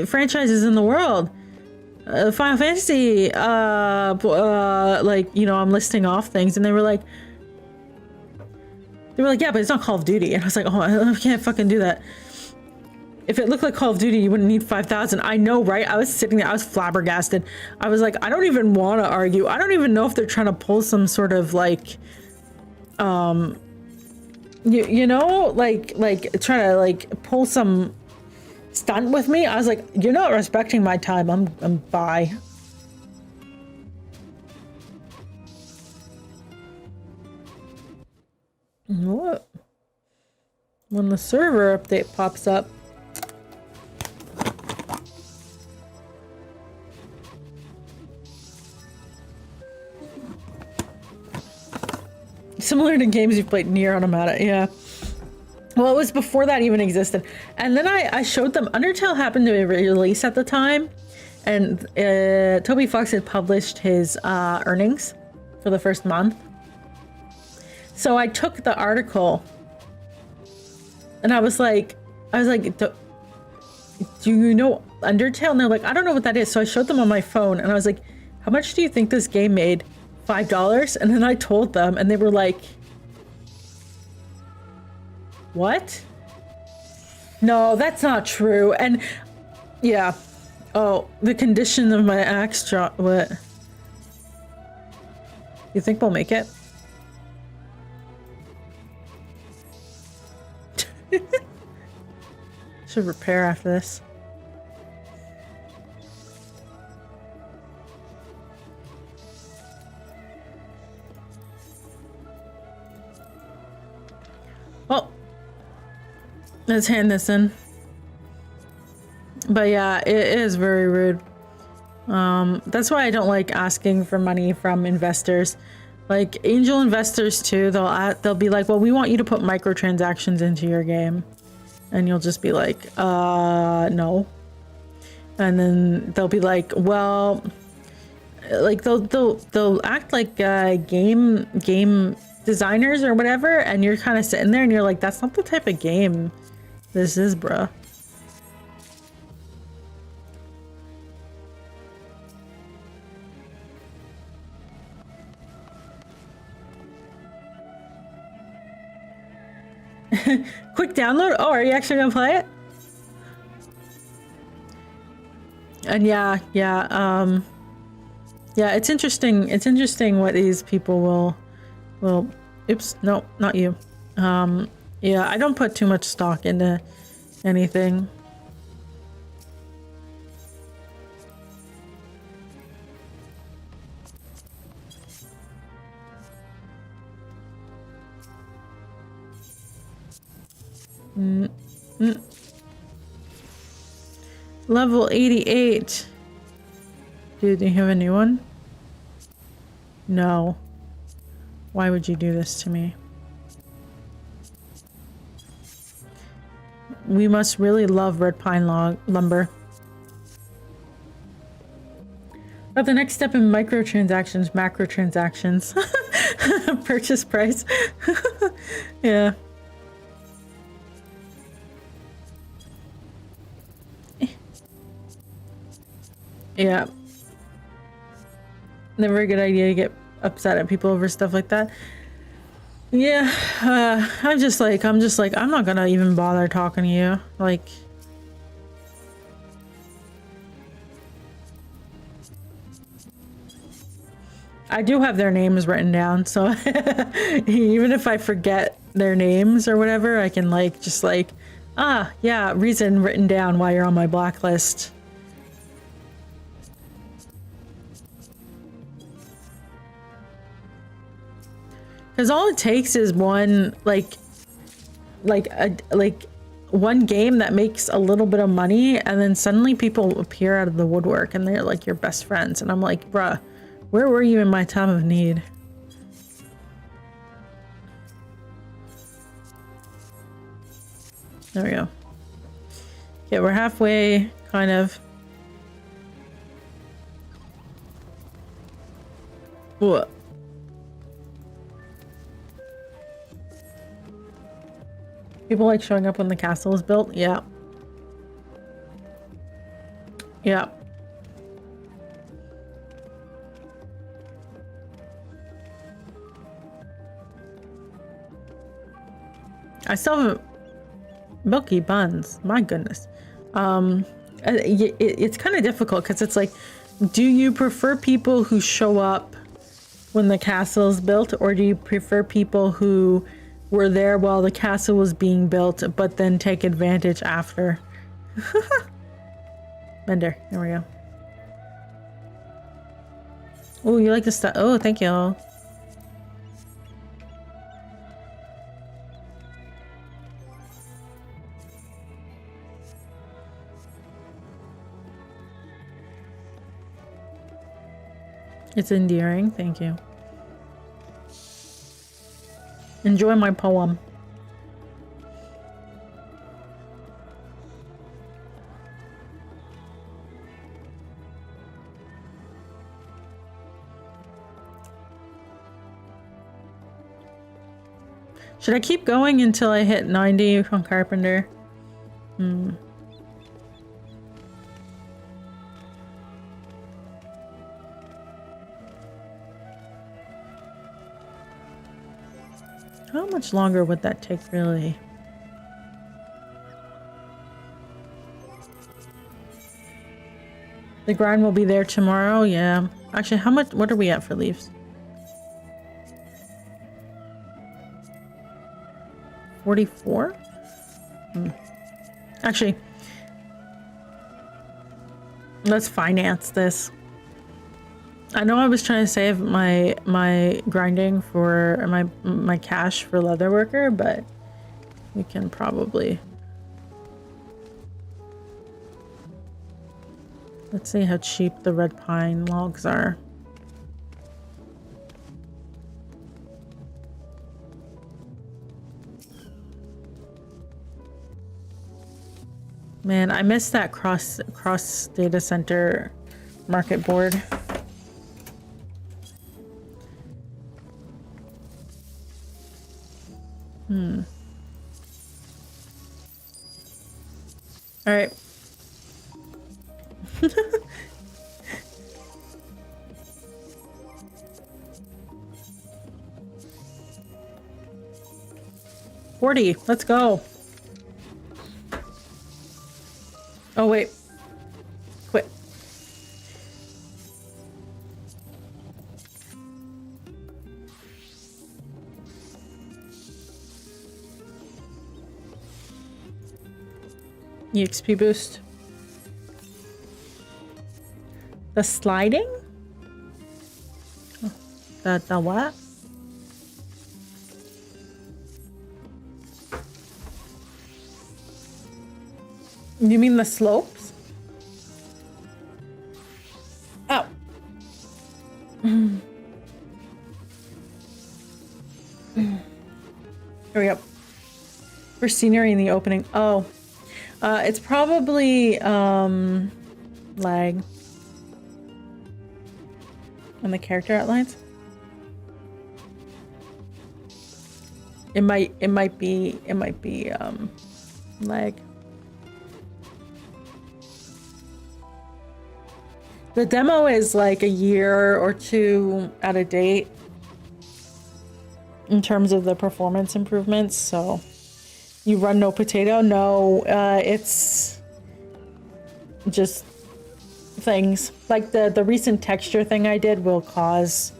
franchises in the world. Final Fantasy, like, you know, I'm listing off things, and they were like, yeah, but it's not Call of Duty. And I was like, oh, I can't fucking do that. If it looked like Call of Duty, you wouldn't need 5,000. I know, right? I was sitting there, I was flabbergasted. I was like, I don't even want to argue. I don't even know if they're trying to pull some sort of like, you know, like trying to like pull some stunt with me. I was like, you're not respecting my time. I'm bye. What? When the server update pops up. Similar to games you've played, Nier Automata, yeah. Well, it was before that even existed. And then I showed them, Undertale happened to be released at the time, and Toby Fox had published his earnings for the first month. So I took the article, and I was like, do you know Undertale? And they're like, I don't know what that is. So I showed them on my phone, and I was like, how much do you think this game made? $5? And then I told them, and they were like, what? No, that's not true. And yeah. Oh, the condition of my axe drop. What? You think we'll make it? Should repair after this. Well, let's hand this in. But yeah, it is very rude. That's why I don't like asking for money from investors. Like angel investors too, they'll be like, well, we want you to put microtransactions into your game. And you'll just be like, no. And then they'll be like, well, like they'll act like game designers or whatever, and you're kind of sitting there and you're like, that's not the type of game this is, bruh. Quick download? Oh, are you actually gonna play it? And yeah, it's interesting what these people will oops, no, not you. Yeah, I don't put too much stock into anything. Level 88. Dude, do you have a new one? No. Why would you do this to me? We must really love red pine lumber. But the next step in microtransactions, macrotransactions. Purchase price. Yeah. Yeah. Never a good idea to get upset at people over stuff like that. Yeah, I'm just like, I'm not gonna even bother talking to you. Like, I do have their names written down, so even if I forget their names or whatever, I can like just like, ah, yeah, reason written down why you're on my blacklist. Because all it takes is one like one game that makes a little bit of money, and then suddenly people appear out of the woodwork and they're like your best friends, and I'm like, bruh, where were you in my time of need? There we go. Okay, we're halfway, kind of. What? People like showing up when the castle is built? Yeah. Yeah. I still have milky buns. My goodness. It's kind of difficult because it's like, do you prefer people who show up when the castle is built, or do you prefer people who were there while the castle was being built, but then take advantage after? Bender, there we go. Oh, you like the stuff? Oh, thank you. It's endearing, thank you. Enjoy my poem. Should I keep going until I hit 90 on Carpenter? How much longer would that take, really? The grind will be there tomorrow, yeah. Actually, how much, what are we at for leaves? 44? Actually, let's finance this. I know I was trying to save my grinding for my cash for leatherworker, but we can probably. Let's see how cheap the red pine logs are. Man, I missed that cross data center market board. All right. $40. Let's go. Oh wait. Quit. EXP boost. The sliding? Oh, the what? You mean the slopes? Oh. Here we go. For scenery in the opening. Oh. It's probably lag on the character outlines. It might be lag. The demo is like a year or two out of date in terms of the performance improvements, so you run no potato? No, it's just things like the recent texture thing I did will cause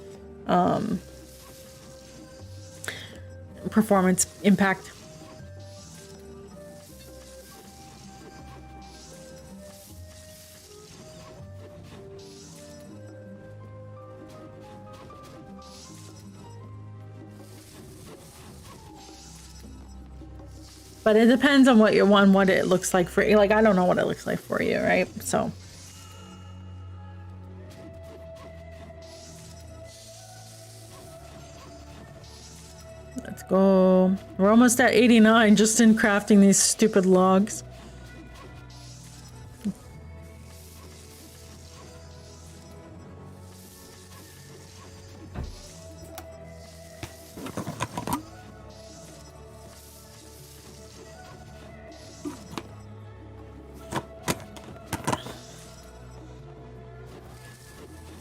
performance impact. But it depends on what you want, what it looks like for you. Like, I don't know what it looks like for you, right? So. Let's go. We're almost at 89 just in crafting these stupid logs.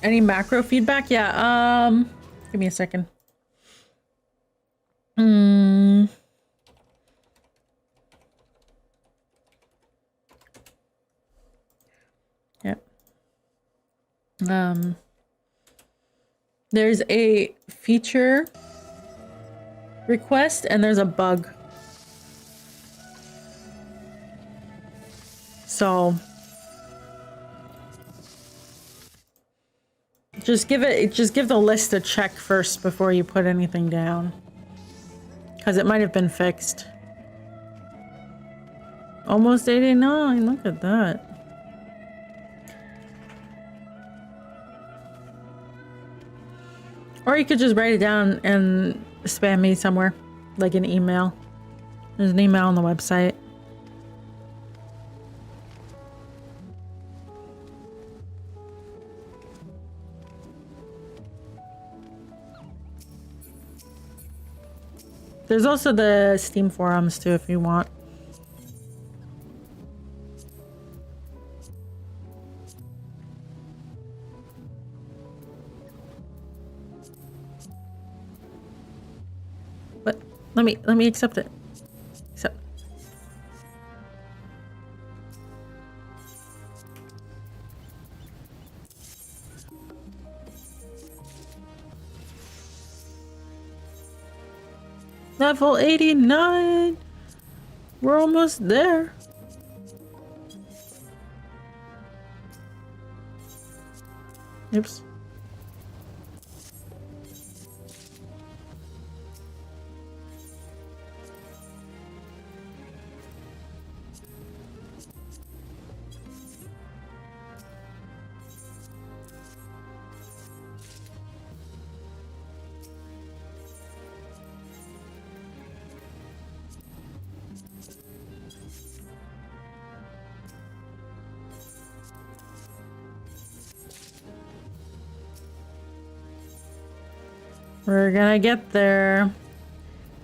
Any macro feedback? Yeah, give me a second. Yep. There's a feature request and there's a bug. So just give the list a check first before you put anything down. Because it might have been fixed. Almost 89, look at that. Or you could just write it down and spam me somewhere, like an email. There's an email on the website. There's also the Steam forums too if you want. But let me accept it. Accept. Level 89. We're almost there. Oops. We're gonna get there.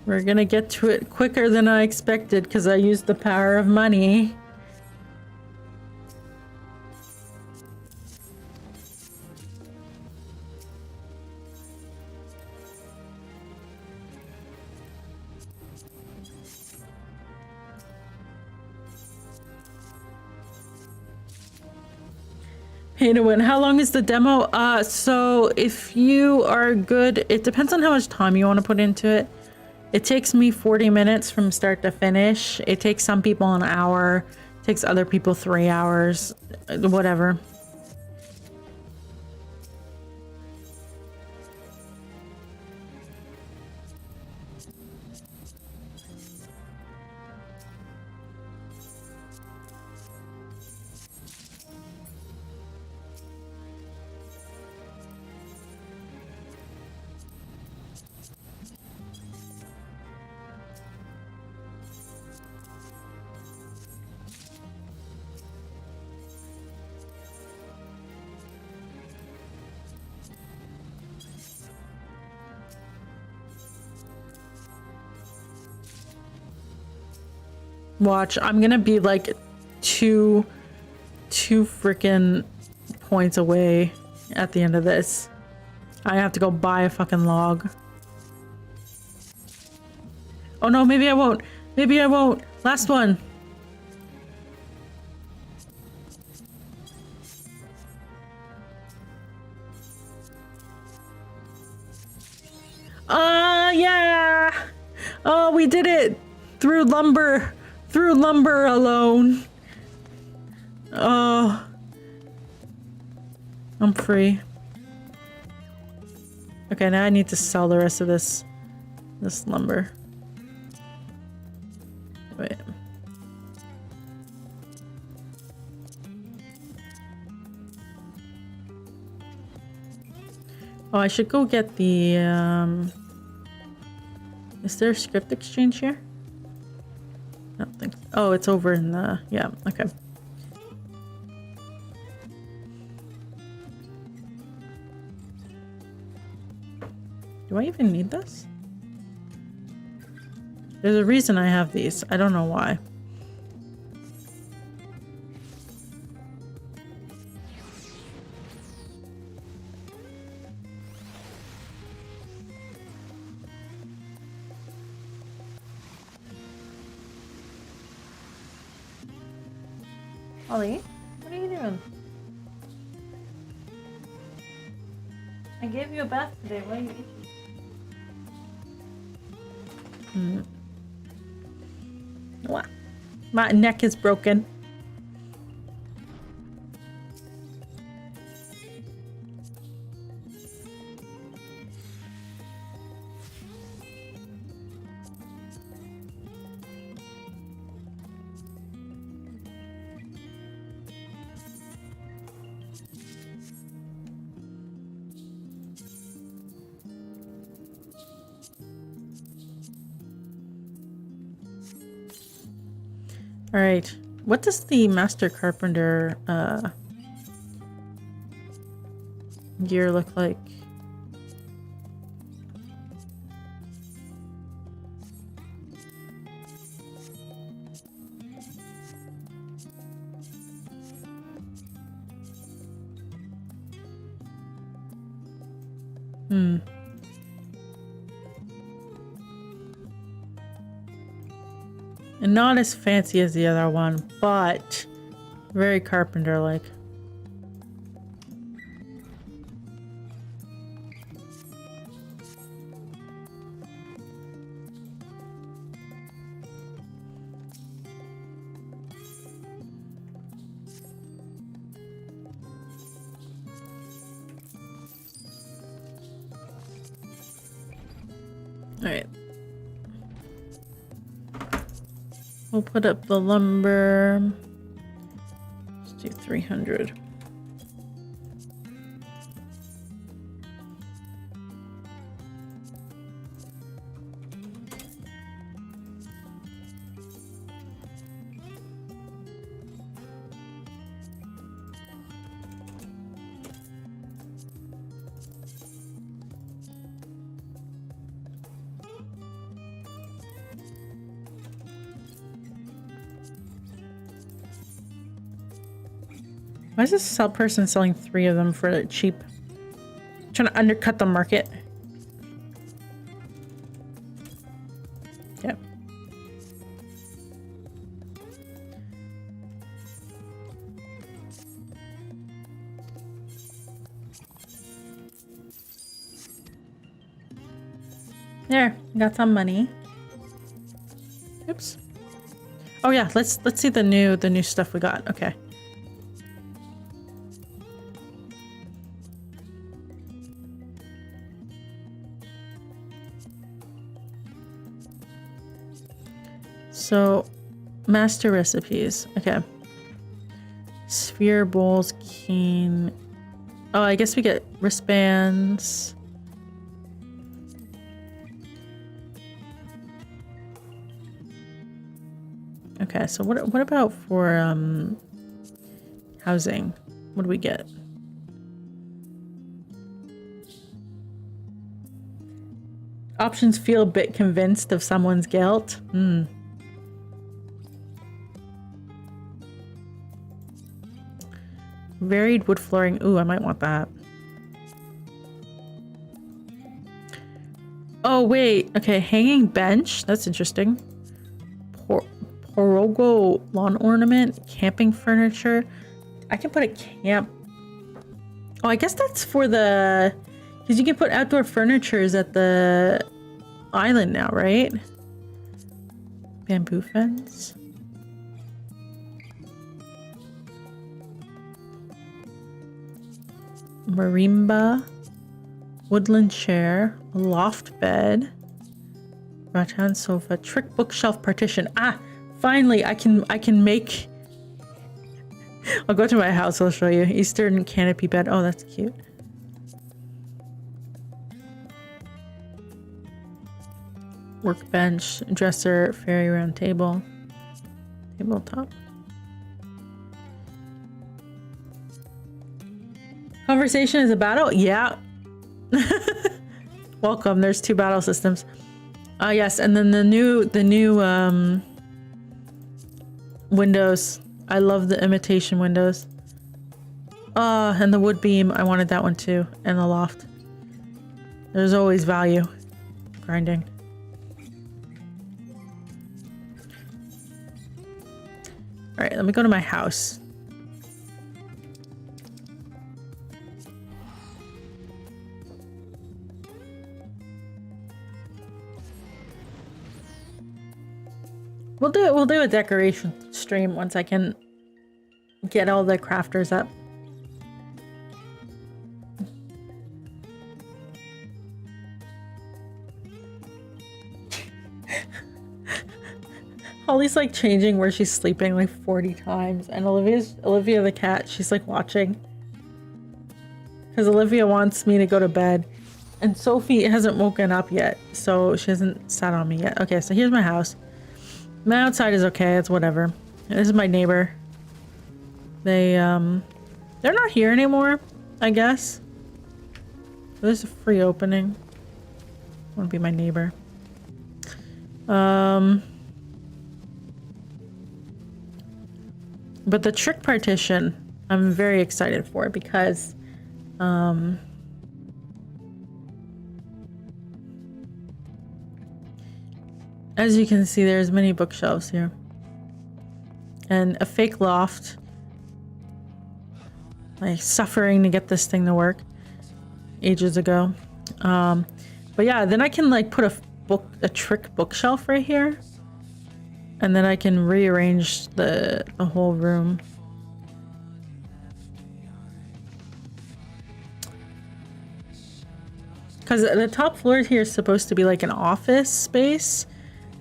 We're gonna get to it quicker than I expected because I used the power of money. Pay to win. How long is the demo? So if you are good, it depends on how much time you want to put into it. It takes me 40 minutes from start to finish. It takes some people an hour. It takes other people 3 hours. Whatever. Watch, I'm gonna be like two freaking points away at the end of this. I have to go buy a fucking log. Oh no, maybe I won't. Maybe I won't. Last one. Yeah. Oh, we did it through lumber alone. Oh, I'm free. Okay, now I need to sell the rest of this lumber. Wait. Oh, I should go get the, is there a script exchange here? I don't think so. Oh, it's over in the, yeah, okay. Do I even need this? There's a reason I have these. I don't know why. Ollie, what are you doing? I gave you a bath today. Why are you itching? What? My neck is broken. All right. What does the Master Carpenter gear look like? And not as fancy as the other one, but very Carpenter-like. All right. We'll put up the lumber. Let's do 300. Why is this person selling 3 of them for cheap? Trying to undercut the market. Yep. There, got some money. Oops. Oh yeah, let's see the new stuff we got. Okay. So, master recipes. Okay. Sphere, bowls, cane. Oh, I guess we get wristbands. Okay, so what about for housing? What do we get? Options feel a bit convinced of someone's guilt. Varied wood flooring. Ooh, I might want that. Oh, wait. Okay, hanging bench. That's interesting. Porogo lawn ornament. Camping furniture. I can put a camp. Oh, I guess that's for the Because you can put outdoor furnitures at the island now, right? Bamboo fence. Marimba. Woodland chair. A loft bed. Rattan sofa. Trick bookshelf partition. Ah! Finally, I can make... I'll go to my house, I'll show you. Eastern canopy bed. Oh, that's cute. Workbench, dresser, fairy round table, tabletop. Conversation is a battle? Yeah. Welcome, there's 2 battle systems. Yes, and then the new windows. I love the imitation windows. And the wood beam, I wanted that one too, and the loft. There's always value. Grinding. Alright, let me go to my house. We'll do a decoration stream once I can get all the crafters up. Holly's like changing where she's sleeping like 40 times, and Olivia the cat, she's like watching. Because Olivia wants me to go to bed. And Sophie hasn't woken up yet, so she hasn't sat on me yet. Okay, so here's my house. My outside is okay, it's whatever. This is my neighbor. They're not here anymore, I guess. There's a free opening. Want to be my neighbor. But the trick partition, I'm very excited for because, as you can see, there's many bookshelves here. And a fake loft. Like suffering to get this thing to work ages ago. But yeah, then I can like put a trick bookshelf right here. And then I can rearrange the whole room. Because the top floor here is supposed to be like an office space.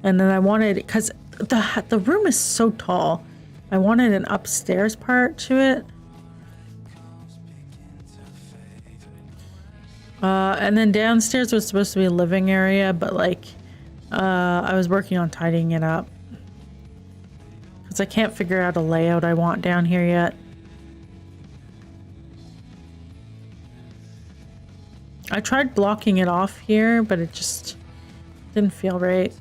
And then I wanted, because the room is so tall, I wanted an upstairs part to it. And then downstairs was supposed to be a living area, but like, I was working on tidying it up. Because I can't figure out a layout I want down here yet. I tried blocking it off here, but it just didn't feel right.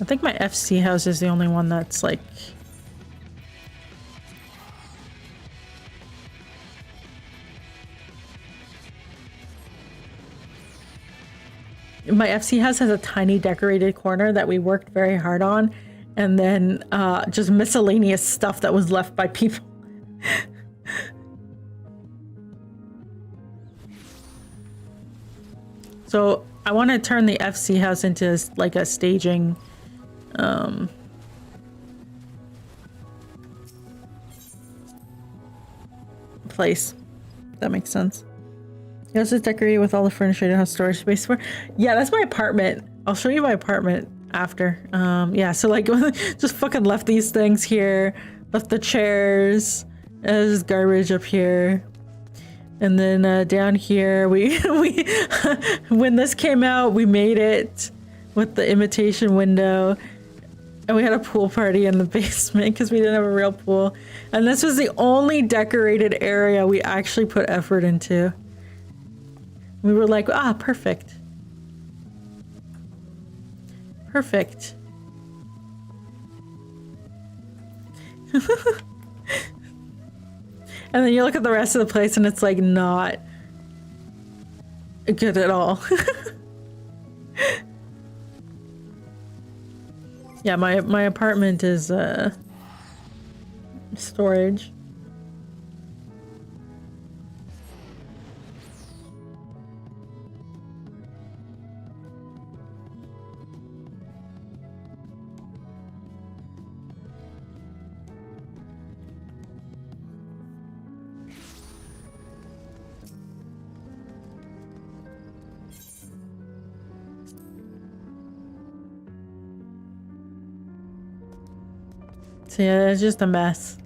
I think my FC house is the only one that's like... My FC house has a tiny decorated corner that we worked very hard on, and then just miscellaneous stuff that was left by people. So I want to turn the FC house into like a staging place. If that makes sense. The house is decorated with all the furniture and has storage space for. Yeah, that's my apartment. I'll show you my apartment after. Yeah, so like just fucking left these things here, left the chairs. There's garbage up here. And then down here, we when this came out, we made it with the imitation window. And we had a pool party in the basement because we didn't have a real pool. And this was the only decorated area we actually put effort into. We were like, ah, perfect. Perfect. And then you look at the rest of the place and it's like not good at all. Yeah, my apartment is storage. So yeah, it's just a mess.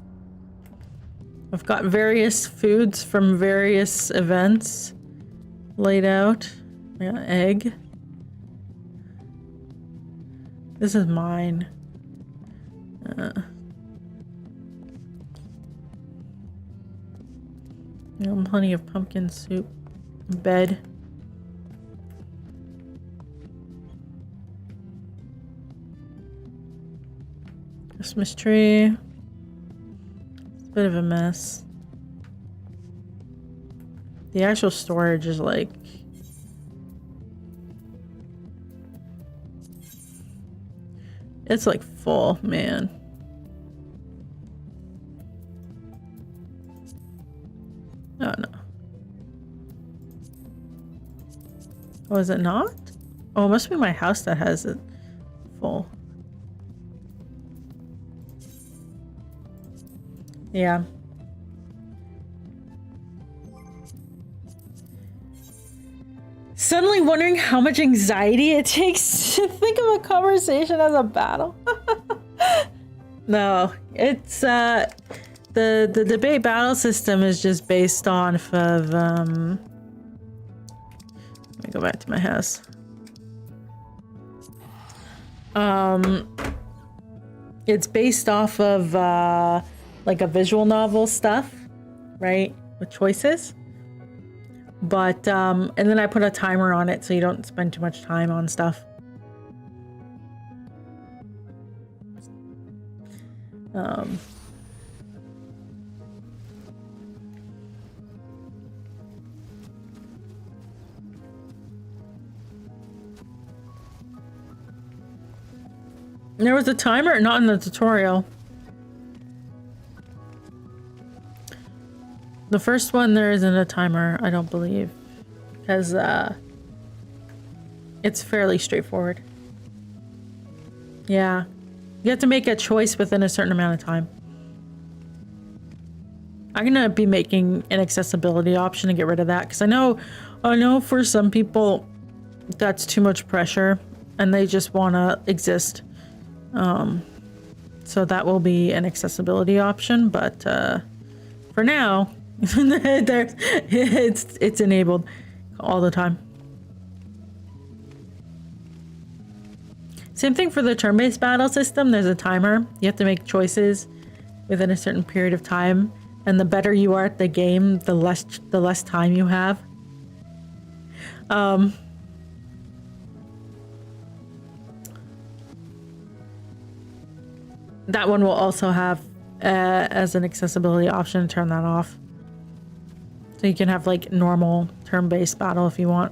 I've got various foods from various events laid out. I got egg. This is mine. Plenty of pumpkin soup. Bed. Christmas tree. It's a bit of a mess. The actual storage is like... It's like full, man. Oh no. Oh, is it not? Oh, it must be my house that has it full. Yeah. Suddenly wondering how much anxiety it takes to think of a conversation as a battle. No, it's the debate battle system is just based off of let me go back to my house. It's based off of like a visual novel stuff, right? With choices. But and then I put a timer on it so you don't spend too much time on stuff. There was a timer, not in the tutorial. The first one, there isn't a timer, I don't believe, because it's fairly straightforward. Yeah, you have to make a choice within a certain amount of time. I'm gonna be making an accessibility option to get rid of that, because I know for some people that's too much pressure and they just want to exist. So that will be an accessibility option, but for now, it's enabled all the time. Same thing for the turn-based battle system. There's a timer. You have to make choices within a certain period of time, and the better you are at the game, the less time you have. That one will also have as an accessibility option to turn that off. So you can have like normal turn-based battle if you want.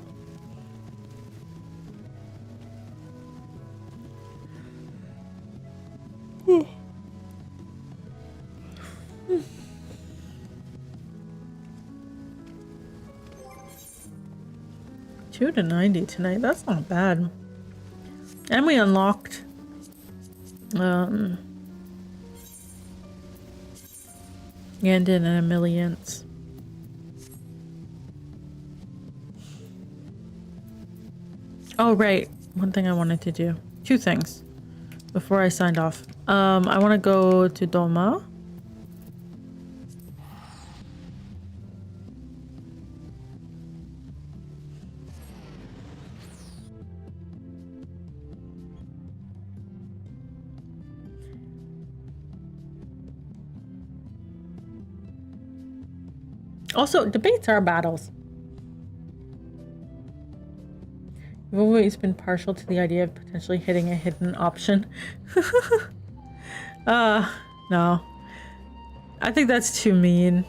Two to 90 tonight. That's not bad. And we unlocked and in a millionth. Oh, right. One thing I wanted to do. Two things before I signed off. I want to go to Doma. Also, debates are battles. I've always been partial to the idea of potentially hitting a hidden option. No. I think that's too mean.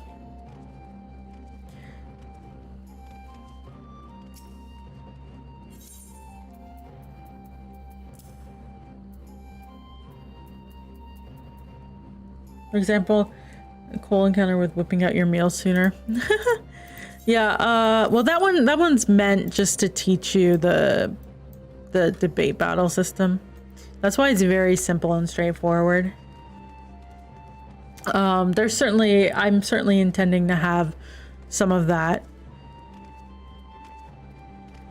For example, a coal encounter with whipping out your meal sooner. Yeah, well that one's meant just to teach you the debate battle system. That's why it's very simple and straightforward. I'm certainly intending to have some of that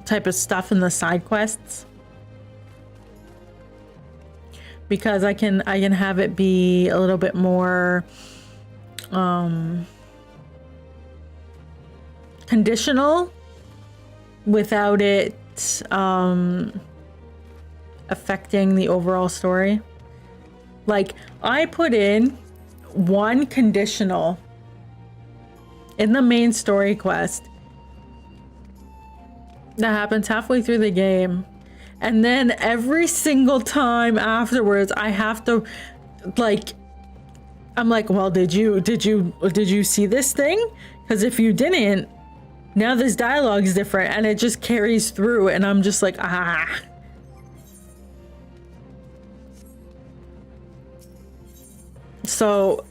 type of stuff in the side quests, because I can have it be a little bit more conditional without it affecting the overall story. Like, I put in one conditional in the main story quest that happens halfway through the game, and then every single time afterwards I have to, like, I'm like, well, did you see this thing? Because if you didn't, now this dialogue is different, and it just carries through, and I'm just like, ah. So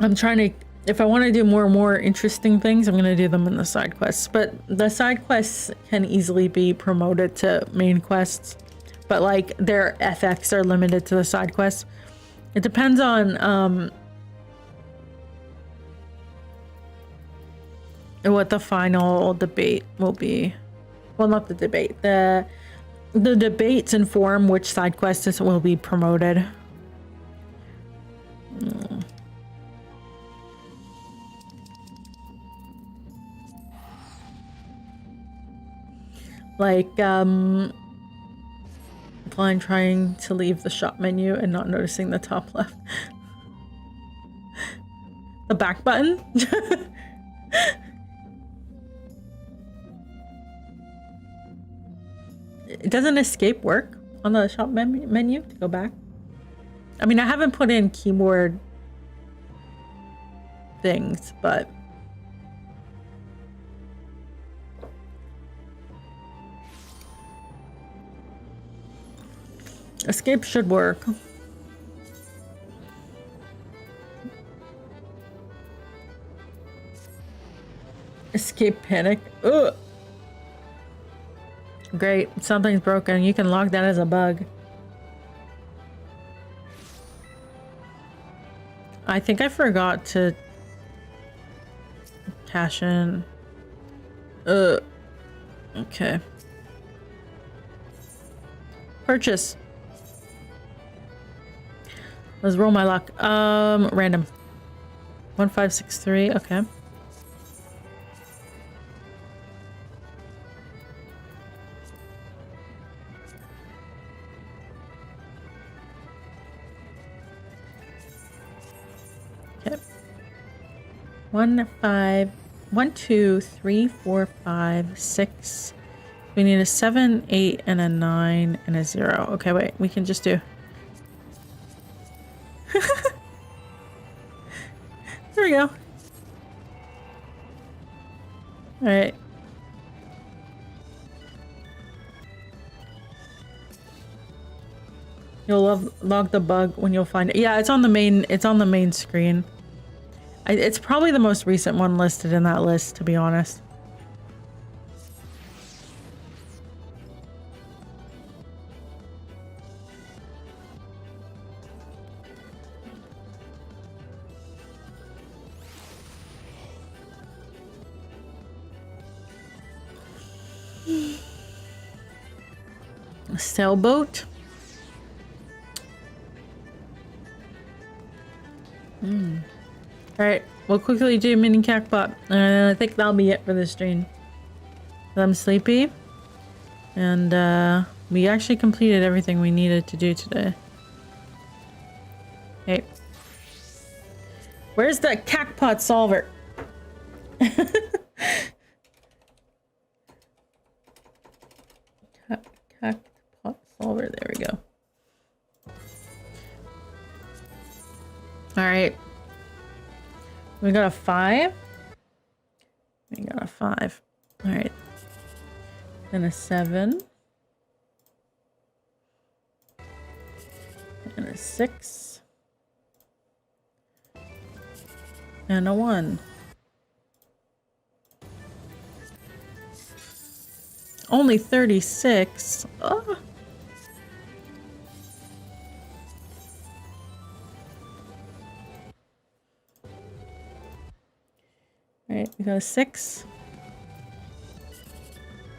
I'm trying to, if I want to do more and more interesting things, I'm going to do them in the side quests. But the side quests can easily be promoted to main quests, but like their FX are limited to the side quests. It depends on what the final debate will be. Well, not the debate. The debates inform which side quests will be promoted. Like, blind trying to leave the shop menu and not noticing the top left. The back button? It doesn't escape work on the shop menu to go back? I mean, I haven't put in keyboard things, but escape should work. Escape panic. Ugh. Great. Something's broken. You can log that as a bug. I think I forgot to cash in. Okay. Purchase. Let's roll my luck. Random. 1563. Okay. Okay. 1, 5, 1, 2, 3, 4, 5, 6. We need a 7, 8, and a 9, and a 0. Okay, wait. We can just do. There we go. Alright. You'll log the bug when you'll find it. Yeah, it's on the main screen. It's probably the most recent one listed in that list, to be honest. Sailboat. Alright, we'll quickly do mini cactbot, and I think that'll be it for this stream. I'm sleepy, and we actually completed everything we needed to do today. Hey, where's the cactpot solver? Cactpot solver, there we go. Alright. We got a 5. We got a 5. Alright. Then a 7. And a 6. And a 1. Only 36. Oh. Alright, we got a 6.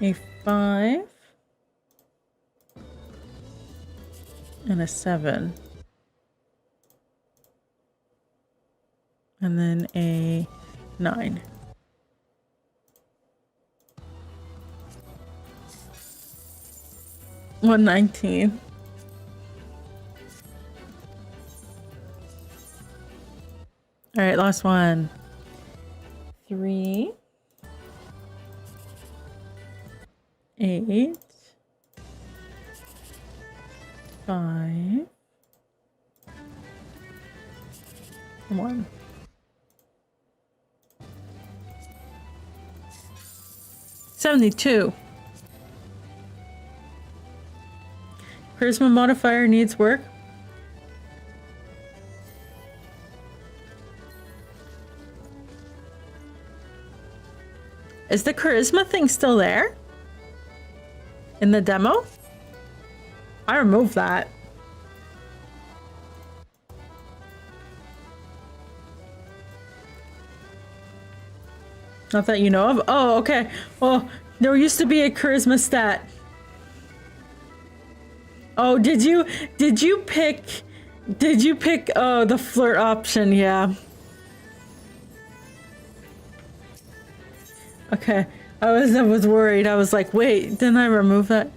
A 5. And a 7. And then a 9. $119. All right, last one. 3, 8, 5, 1. $72. Charisma modifier needs work. Is the charisma thing still there? In the demo? I removed that. Not that you know of. Oh, okay. Well, there used to be a charisma stat. Oh, did you pick the flirt option? Yeah. Okay. I was worried. I was like, wait, didn't I remove that?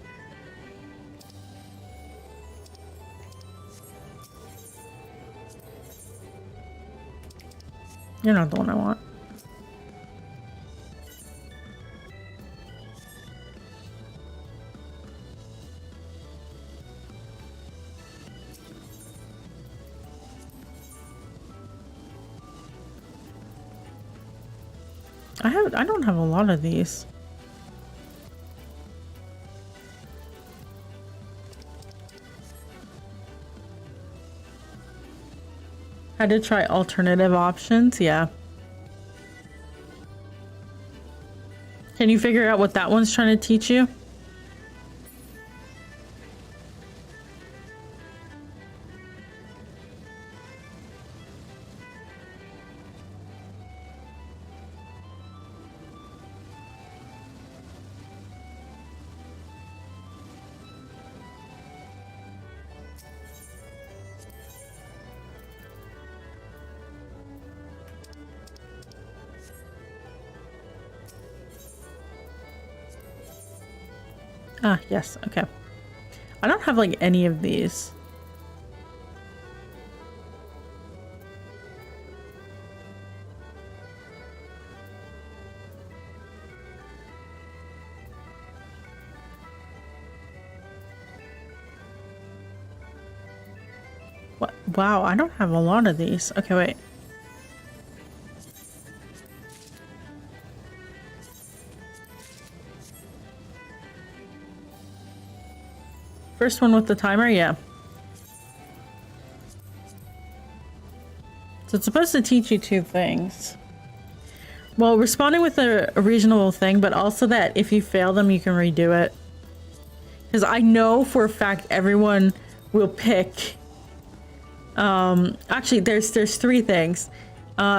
You're not the one I want. I don't have a lot of these. Had to try alternative options, yeah. Can you figure out what that one's trying to teach you? Ah, yes, okay. I don't have like any of these. What? Wow, I don't have a lot of these. Okay, wait. First one with the timer, yeah. So it's supposed to teach you 2 things. Well, responding with a reasonable thing, but also that if you fail them, you can redo it. Because I know for a fact everyone will pick. Actually, there's 3 things.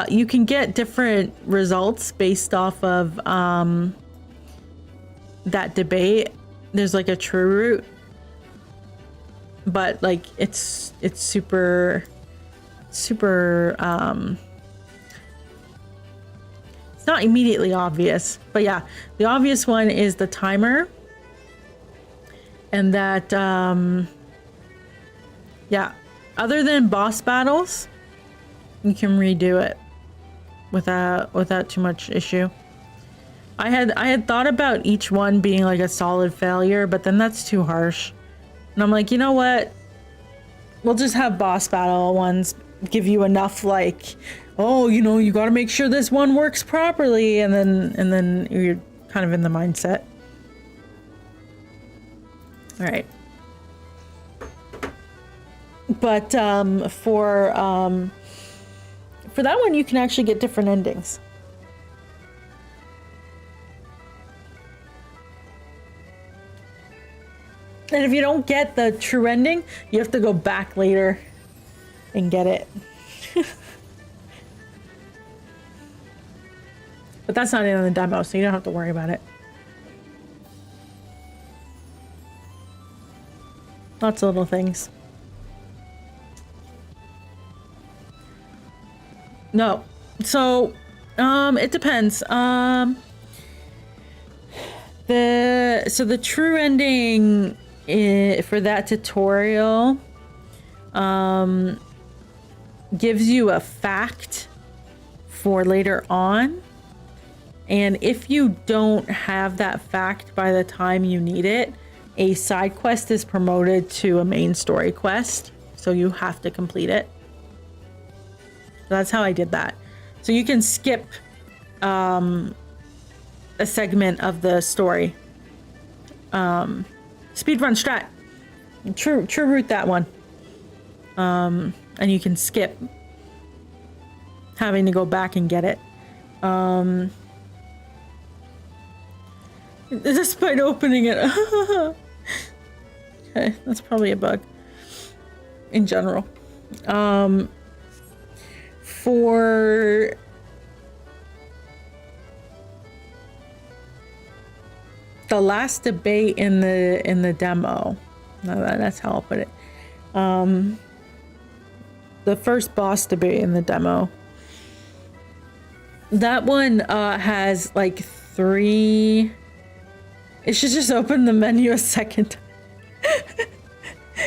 You can get different results based off of that debate. There's like a true route. But like it's super it's not immediately obvious, but yeah, the obvious one is the timer, and that yeah, other than boss battles, you can redo it without too much issue. I had thought about each one being like a solid failure, but then that's too harsh. And I'm like, you know what? We'll just have boss battle ones give you enough, like, oh, you know, you got to make sure this one works properly, and then you're kind of in the mindset. All right. But for that one, you can actually get different endings. And if you don't get the true ending, you have to go back later and get it. But that's not in the demo, so you don't have to worry about it. Lots of little things. No. So, it depends. The true ending for that tutorial gives you a fact for later on. And if you don't have that fact by the time you need it, a side quest is promoted to a main story quest. So you have to complete it. So that's how I did that. So you can skip a segment of the story. Speedrun strat. True route that one. And you can skip having to go back and get it. Despite opening it. Okay, that's probably a bug in general. For the last debate in the demo, that's how I'll put it. The first boss debate in the demo. That one has like 3. It should just open the menu a second.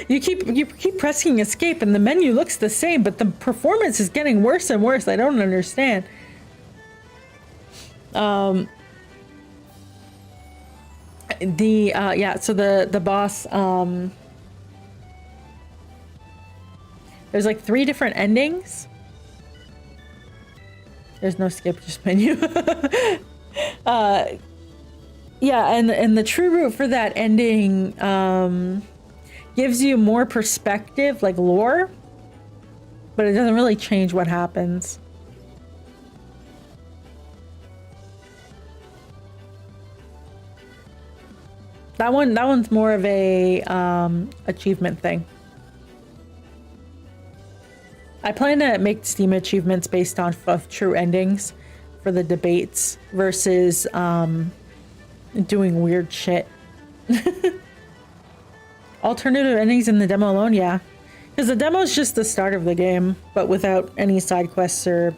You keep pressing escape and the menu looks the same, but the performance is getting worse and worse. I don't understand. So the boss, there's like 3 different endings. There's no skip, just menu. Yeah, and the true route for that ending gives you more perspective, like lore, but it doesn't really change what happens. That one's more of a achievement thing. I plan to make Steam achievements based on of true endings for the debates versus doing weird shit. Alternative endings in the demo alone, yeah. Because the demo is just the start of the game, but without any side quests or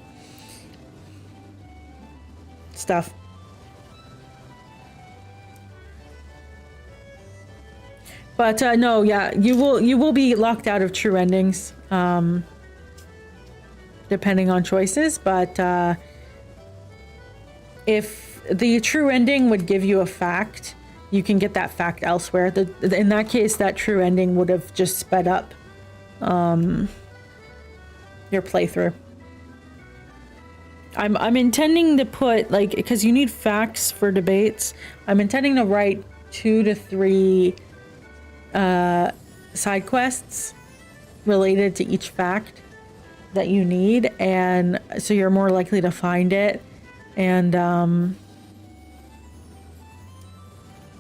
stuff. But no, yeah, you will be locked out of true endings, depending on choices. But if the true ending would give you a fact, you can get that fact elsewhere. In that case, that true ending would have just sped up your playthrough. I'm intending to put, like, because you need facts for debates, I'm intending to write 2 to 3 side quests related to each fact that you need, and so you're more likely to find it. And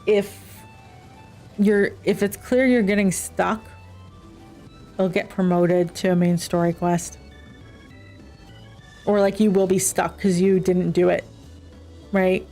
if it's clear you're getting stuck, it'll get promoted to a main story quest. Or like you will be stuck because you didn't do it, right?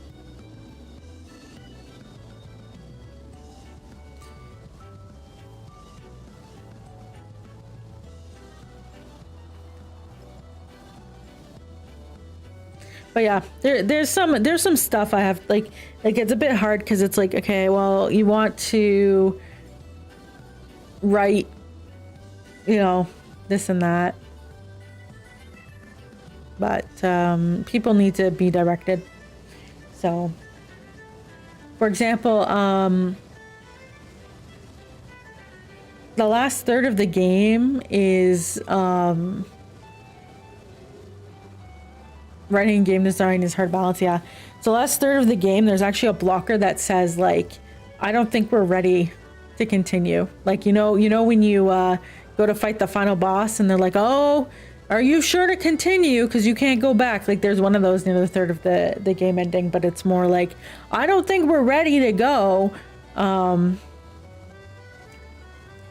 But yeah, there's some stuff I have, like it's a bit hard because it's like, okay, well, you want to write, this and that, but people need to be directed. So, for example, the last third of the game is writing and game design is hard balance, yeah. So last third of the game, there's actually a blocker that says, like, I don't think we're ready to continue. Like, when you go to fight the final boss and they're like, oh, are you sure to continue? Because you can't go back. Like there's one of those near the third of the game ending, but it's more like, I don't think we're ready to go.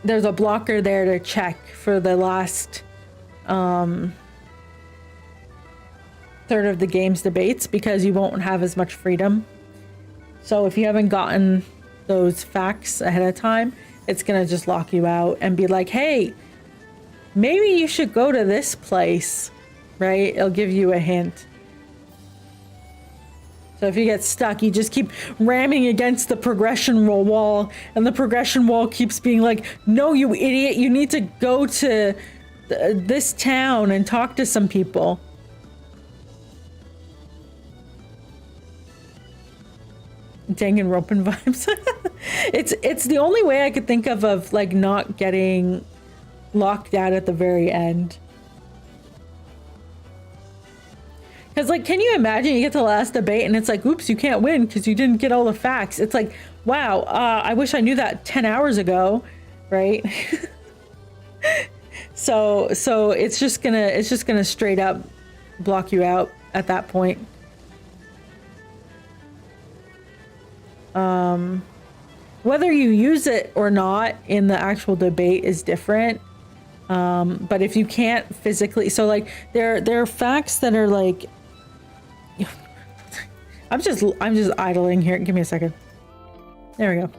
There's a blocker there to check for the last third of the game's debates, because you won't have as much freedom. So if you haven't gotten those facts ahead of time, it's gonna just lock you out and be like, hey, maybe you should go to this place, right? It'll give you a hint. So if you get stuck, you just keep ramming against the progression wall, and the progression wall keeps being like, no, you idiot, you need to go to this town and talk to some people. Danganronpa vibes. It's the only way I could think of like not getting locked out at the very end. Because like, can you imagine you get to the last debate and it's like, oops, you can't win because you didn't get all the facts. It's like, wow, I wish I knew that 10 hours ago, right? so it's just gonna straight up block you out at that point. Whether you use it or not in the actual debate is different. But if you can't physically, so like there are facts that are like, I'm just idling here. Give me a second. There we go.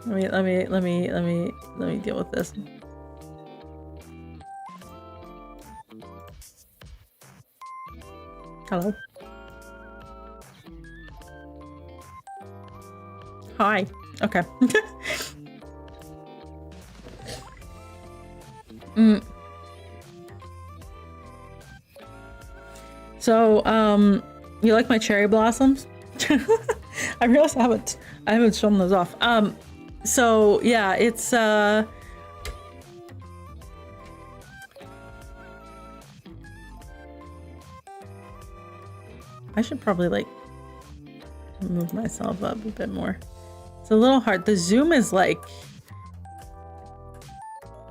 let me deal with this. Hello. Hi. Okay. So, you like my cherry blossoms? I realized I haven't shown those off. So yeah, it's I should probably like move myself up a bit more. It's a little hard. The zoom is like,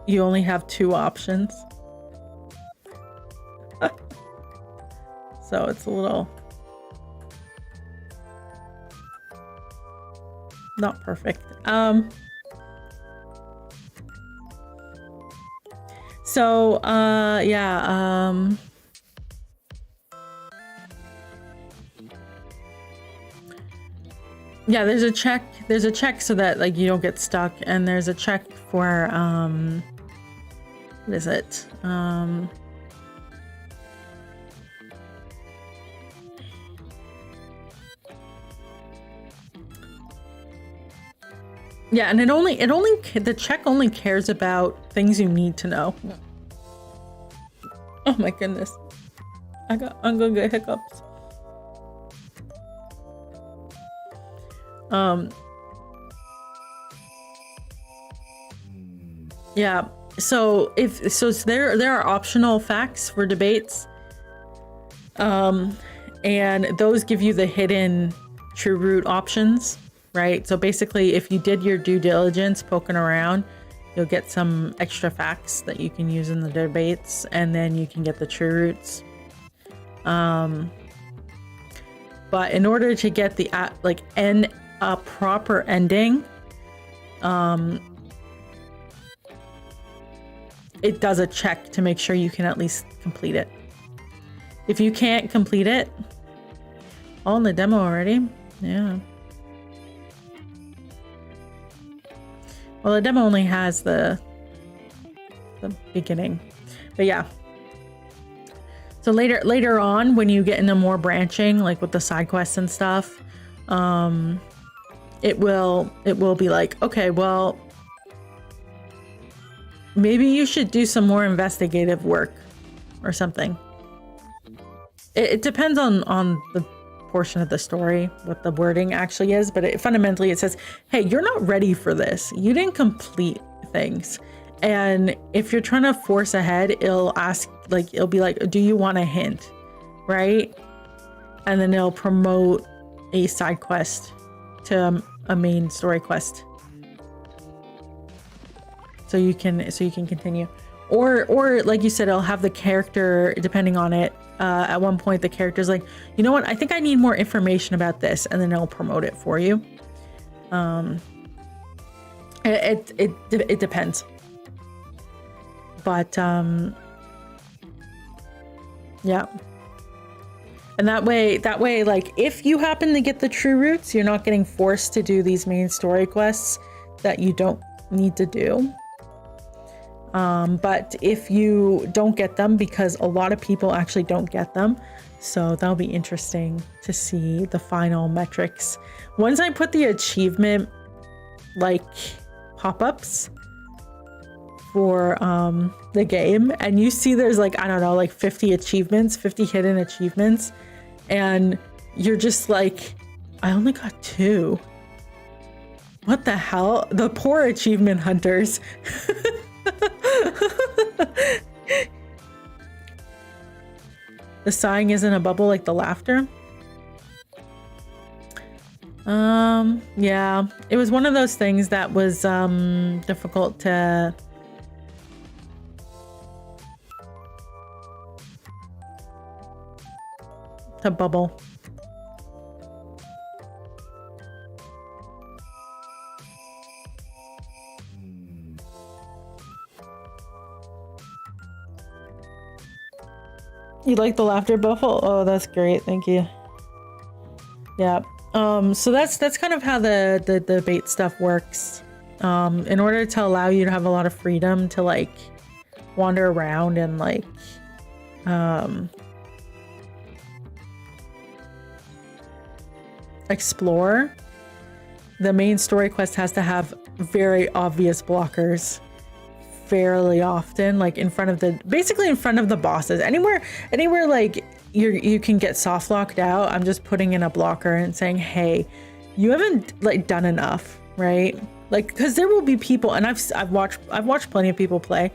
you only have 2 options. So it's a little not perfect. Yeah, there's a check so that like you don't get stuck, and there's a check for what is it? Yeah, and the check only cares about things you need to know. Oh my goodness. I'm gonna get hiccups. Yeah, so there are optional facts for debates, and those give you the hidden true root options, right? So basically, if you did your due diligence poking around, you'll get some extra facts that you can use in the debates, and then you can get the true roots. But in order to get the a proper ending, it does a check to make sure you can at least complete it. If you can't complete it, all in the demo already? Yeah. Well, the demo only has the beginning, but yeah. So later on, when you get into more branching, like with the side quests and stuff, it will be like, okay, well, maybe you should do some more investigative work or something. It depends on the portion of the story, what the wording actually is, but fundamentally it says, hey, you're not ready for this. You didn't complete things. And if you're trying to force ahead, it'll be like, do you want a hint? Right? And then it'll promote a side quest to a main story quest. So you can continue. Or like you said, it'll have the character, depending on it, at one point the character's like, you know what, I think I need more information about this, and then it'll promote it for you. It depends. But yeah. And that way, like, if you happen to get the true roots, you're not getting forced to do these main story quests that you don't need to do. But if you don't get them, because a lot of people actually don't get them, so that'll be interesting to see the final metrics. Once I put the achievement, like, pop-ups for the game, and you see there's like, I don't know, like 50 achievements, 50 hidden achievements, and you're just like, I only got 2. What the hell? The poor achievement hunters. The sighing isn't a bubble like the laughter. Yeah, it was one of those things that was difficult to bubble. You like the laughter buffle? Oh, that's great. Thank you. Yeah. So that's kind of how the bait stuff works. In order to allow you to have a lot of freedom to like wander around and like explore, the main story quest has to have very obvious blockers fairly often, like basically in front of the bosses. Anywhere like you can get soft locked out, I'm just putting in a blocker and saying, hey, you haven't like done enough, right? Like, because there will be people, and I've watched plenty of people play,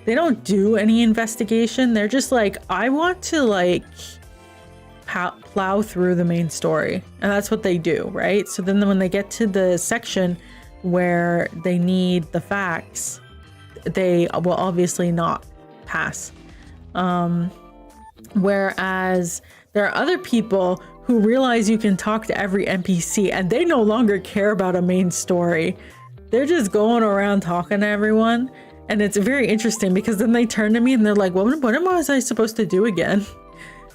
they don't do any investigation. They're just like, I want to like plow through the main story, and that's what they do, right? So then when they get to the section where they need the facts, they will obviously not pass. Whereas there are other people who realize you can talk to every NPC and they no longer care about a main story. They're just going around talking to everyone. And it's very interesting because then they turn to me and they're like, what was I supposed to do again?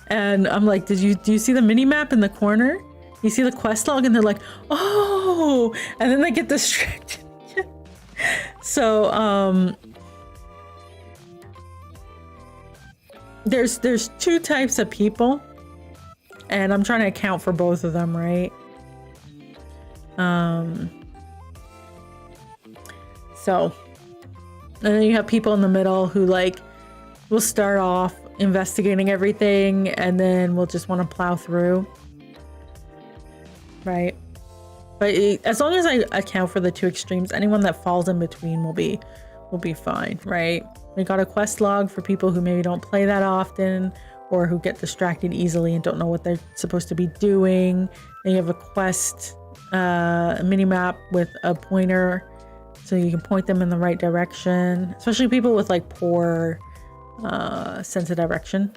And I'm like, do you see the mini map in the corner? You see the quest log? And they're like, oh, and then they get distracted. So there's 2 types of people, and I'm trying to account for both of them, right? So, and then you have people in the middle who like will start off investigating everything and then will just want to plow through, right? But as long as I account for the 2 extremes, anyone that falls in between will be fine, right? We got a quest log for people who maybe don't play that often or who get distracted easily and don't know what they're supposed to be doing. Then you have a quest mini map with a pointer so you can point them in the right direction, especially people with like poor sense of direction.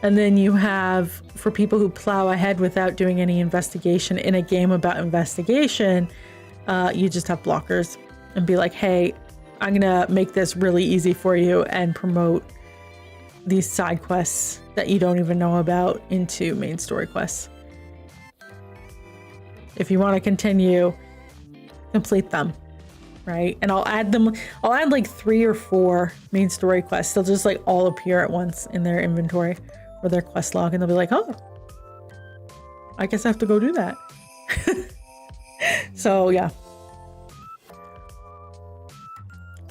And then you have, for people who plow ahead without doing any investigation in a game about investigation, you just have blockers and be like, hey, I'm gonna make this really easy for you and promote these side quests that you don't even know about into main story quests. If you want to continue, complete them, right? And I'll add like 3 or 4 main story quests. They'll just like all appear at once in their inventory or their quest log, and they'll be like, oh, I guess I have to go do that. So yeah.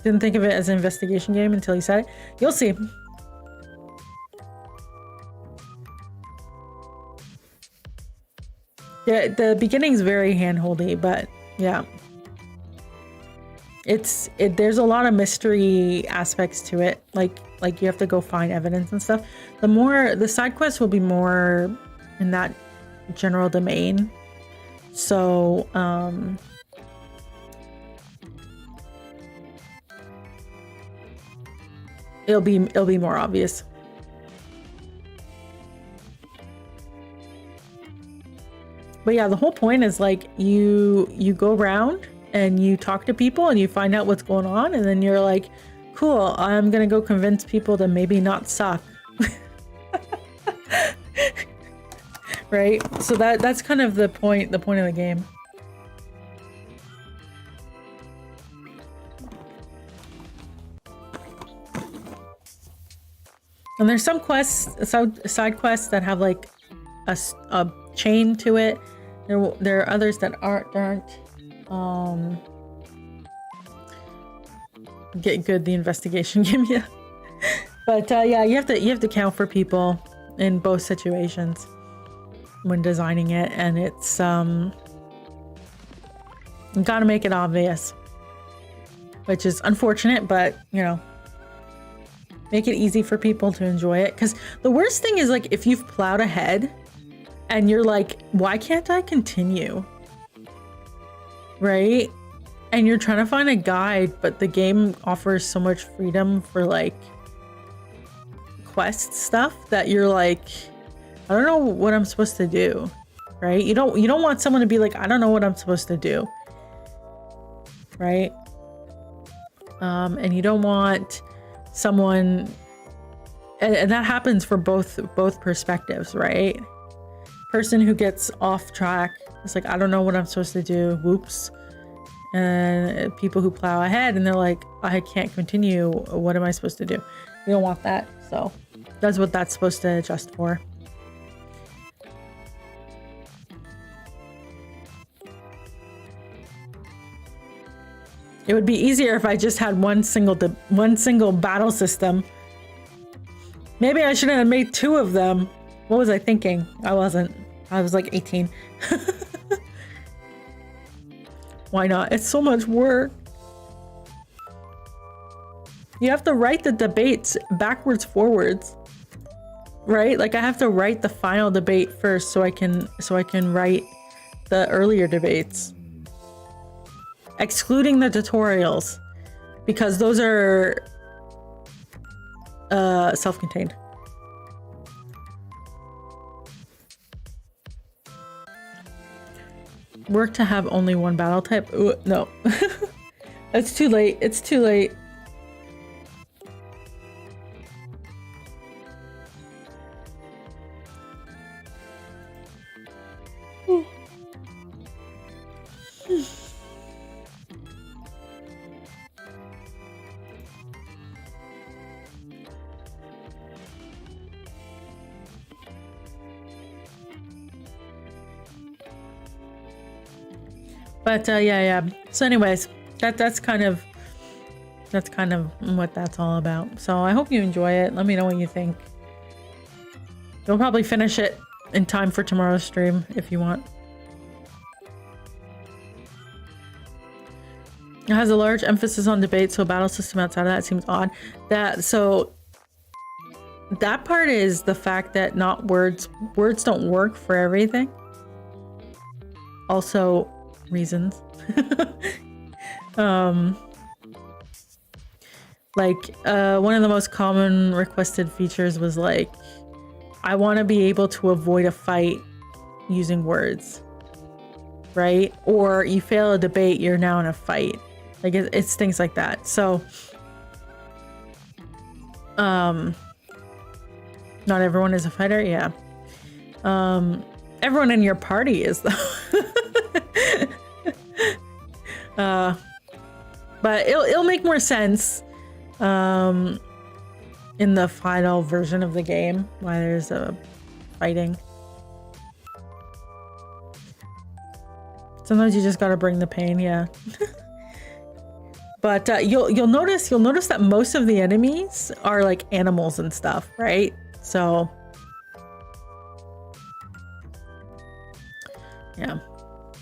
Didn't think of it as an investigation game until you said it. You'll see. Yeah, the beginning's very handholdy, but yeah. There's a lot of mystery aspects to it. Like you have to go find evidence and stuff. The side quests will be more in that general domain. So, it'll be more obvious. But yeah, the whole point is like you go around and you talk to people and you find out what's going on, and then you're like, cool, I'm gonna go convince people to maybe not suck. Right? So that's kind of the point of the game. And there's some quests, side quests that have like a chain to it. There are others that aren't. Get good the investigation game, yeah. But yeah, you have to count for people in both situations when designing it, and it's you gotta make it obvious, which is unfortunate, but you know, make it easy for people to enjoy it. Because the worst thing is like if you've plowed ahead and you're like, why can't I continue? Right? And you're trying to find a guide, but the game offers so much freedom for like quest stuff that you're like, I don't know what I'm supposed to do. Right? You don't want someone to be like, I don't know what I'm supposed to do. Right? And you don't want someone, and that happens for both perspectives, right? Person who gets off track is like, I don't know what I'm supposed to do, whoops. And people who plow ahead and they're like, I can't continue, what am I supposed to do? You don't want that. So that's what that's supposed to adjust for. It would be easier if I just had one single battle system. Maybe I shouldn't have made two of them. What was I thinking? I wasn't. I was like 18. Why not? It's so much work. You have to write the debates backwards, forwards. Right? Like I have to write the final debate first so I can write the earlier debates. Excluding the tutorials, because those are self-contained. Work to have only one battle type? Ooh, no. It's too late. It's too late. But yeah. So anyways, that's kind of what that's all about. So I hope you enjoy it. Let me know what you think. You'll probably finish it in time for tomorrow's stream if you want. It has a large emphasis on debate, so a battle system outside of that seems odd. That part is the fact that not words don't work for everything. Also reasons. Like one of the most common requested features was like, I want to be able to avoid a fight using words, right? Or you fail a debate, you're now in a fight. Like it's things like that. So not everyone is a fighter. Yeah. Everyone in your party is though. But it'll make more sense in the final version of the game why there's a fighting. Sometimes you just gotta bring the pain, yeah. But you'll notice that most of the enemies are like animals and stuff, right? So yeah.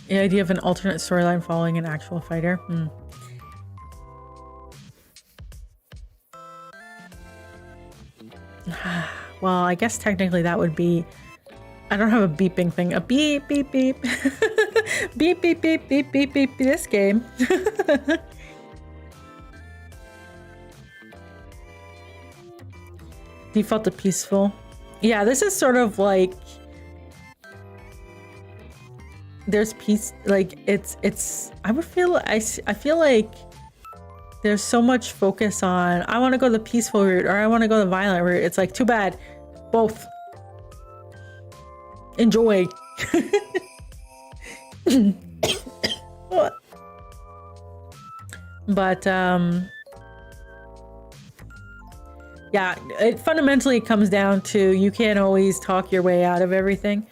The idea of an alternate storyline following an actual fighter. Well, I guess technically that would be I don't have a beeping thing. A beep, beep, beep. Beep, beep, beep, beep, beep, beep, this game. Default to peaceful. Yeah, this is sort of like... There's peace, like, I feel like there's so much focus on, I want to go the peaceful route, or I want to go the violent route. It's like, too bad. Both. Enjoy. But yeah, it fundamentally comes down to you can't always talk your way out of everything.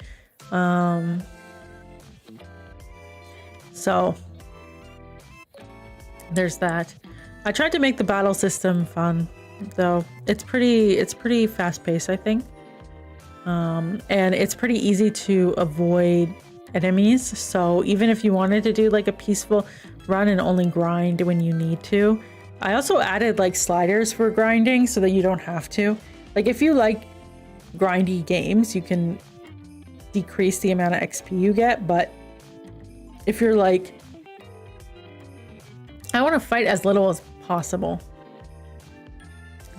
So there's that. I tried to make the battle system fun, though. It's pretty fast-paced, I think. And it's pretty easy to avoid enemies. So even if you wanted to do like a peaceful run and only grind when you need to, I also added like sliders for grinding so that you don't have to. Like if you like grindy games, you can decrease the amount of XP you get, but if you're like, I want to fight as little as possible.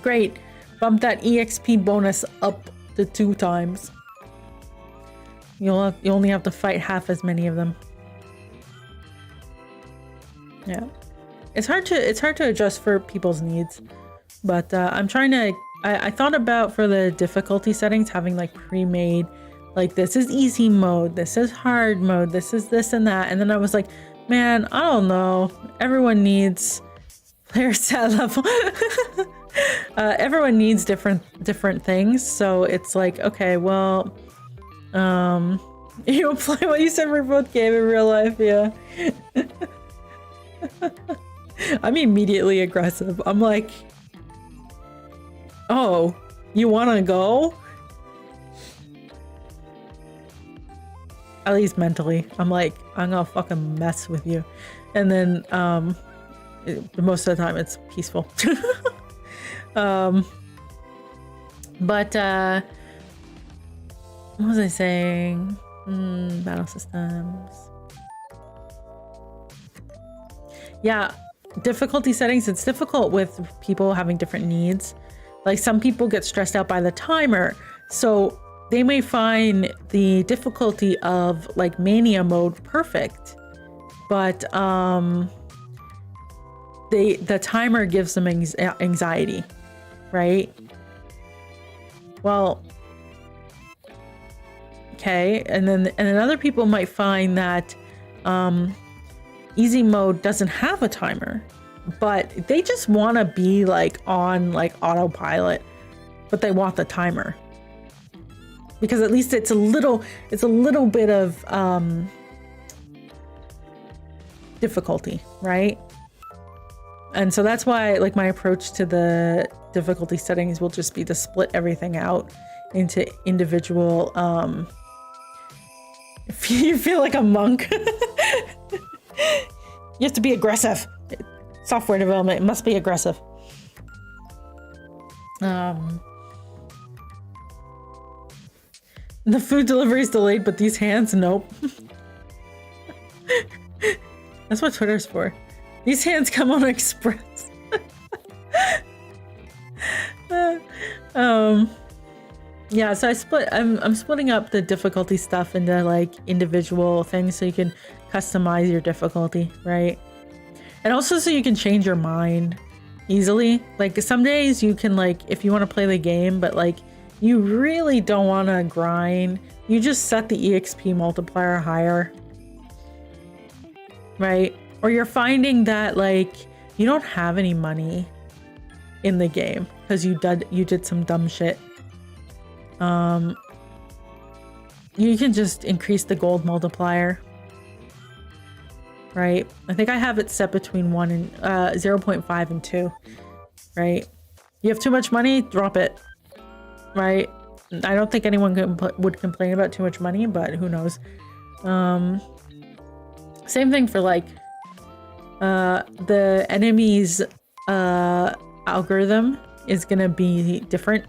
Great. Bump that EXP bonus up to 2 times. You only have to fight half as many of them. Yeah. It's hard to adjust for people's needs, but I'm trying to, I thought about for the difficulty settings having like pre-made, like this is easy mode, this is hard mode, this is this and that. And then I was like, man, I don't know. Everyone needs player stat level. Everyone needs different things. So it's like, okay, well, you apply what you said for both game and real life, yeah. I'm immediately aggressive. I'm like, oh, you wanna go? At least mentally. I'm like, I'm gonna fucking mess with you. And then, most of the time it's peaceful. But, what was I saying? Battle systems. Yeah, difficulty settings. It's difficult with people having different needs. Like some people get stressed out by the timer. So they may find the difficulty of like mania mode perfect, but the timer gives them anxiety, right? Well, okay, and then other people might find that easy mode doesn't have a timer, but they just want to be like on like autopilot, but they want the timer. Because at least it's a little bit of difficulty, right? And so that's why like my approach to the difficulty settings will just be to split everything out into individual if you feel like a monk. You have to be aggressive. Software development, it must be aggressive. The food delivery is delayed, but these hands, nope. That's what Twitter's for. These hands come on express. Yeah, so I'm splitting up the difficulty stuff into like individual things so you can customize your difficulty, right? And also so you can change your mind easily. Like some days you can like, if you want to play the game, but like you really don't want to grind, you just set the EXP multiplier higher, right? Or you're finding that like you don't have any money in the game because you did some dumb shit. You can just increase the gold multiplier, right? I think I have it set between 1 and 0.5 and 2, right? You have too much money, drop it, right? I don't think anyone would complain about too much money, but who knows? Same thing for like the enemy's algorithm is gonna be different.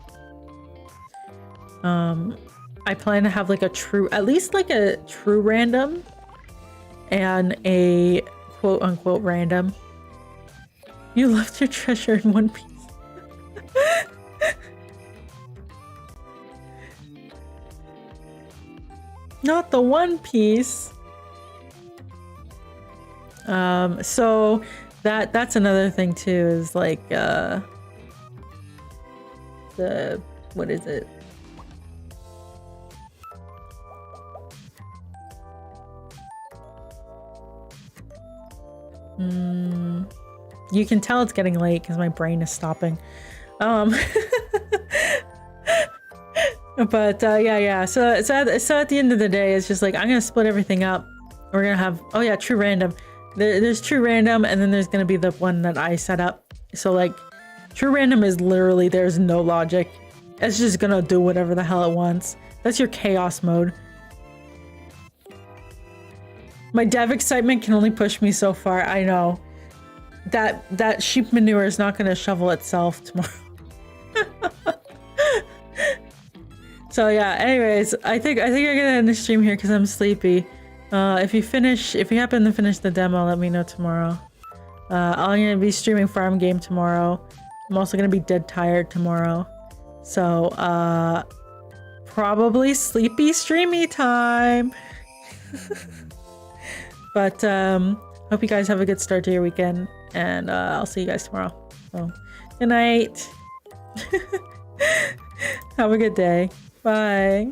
I plan to have like a true, at least like a true random and a quote unquote random. You left your treasure in one piece. Not the One Piece. So that's another thing too, is like the, what is it? You can tell it's getting late because my brain is stopping. But yeah. So at the end of the day, it's just like I'm gonna split everything up. We're gonna have, oh yeah, true random. There's true random, and then there's gonna be the one that I set up. So like, true random is literally there's no logic. It's just gonna do whatever the hell it wants. That's your chaos mode. My dev excitement can only push me so far. I know. That sheep manure is not gonna shovel itself tomorrow. So yeah, anyways, I think I'm gonna end the stream here because I'm sleepy. If you happen to finish the demo, let me know tomorrow. I'm gonna be streaming Farm Game tomorrow. I'm also gonna be dead tired tomorrow. So probably sleepy streamy time. But hope you guys have a good start to your weekend, and I'll see you guys tomorrow. So good night. Have a good day. Bye.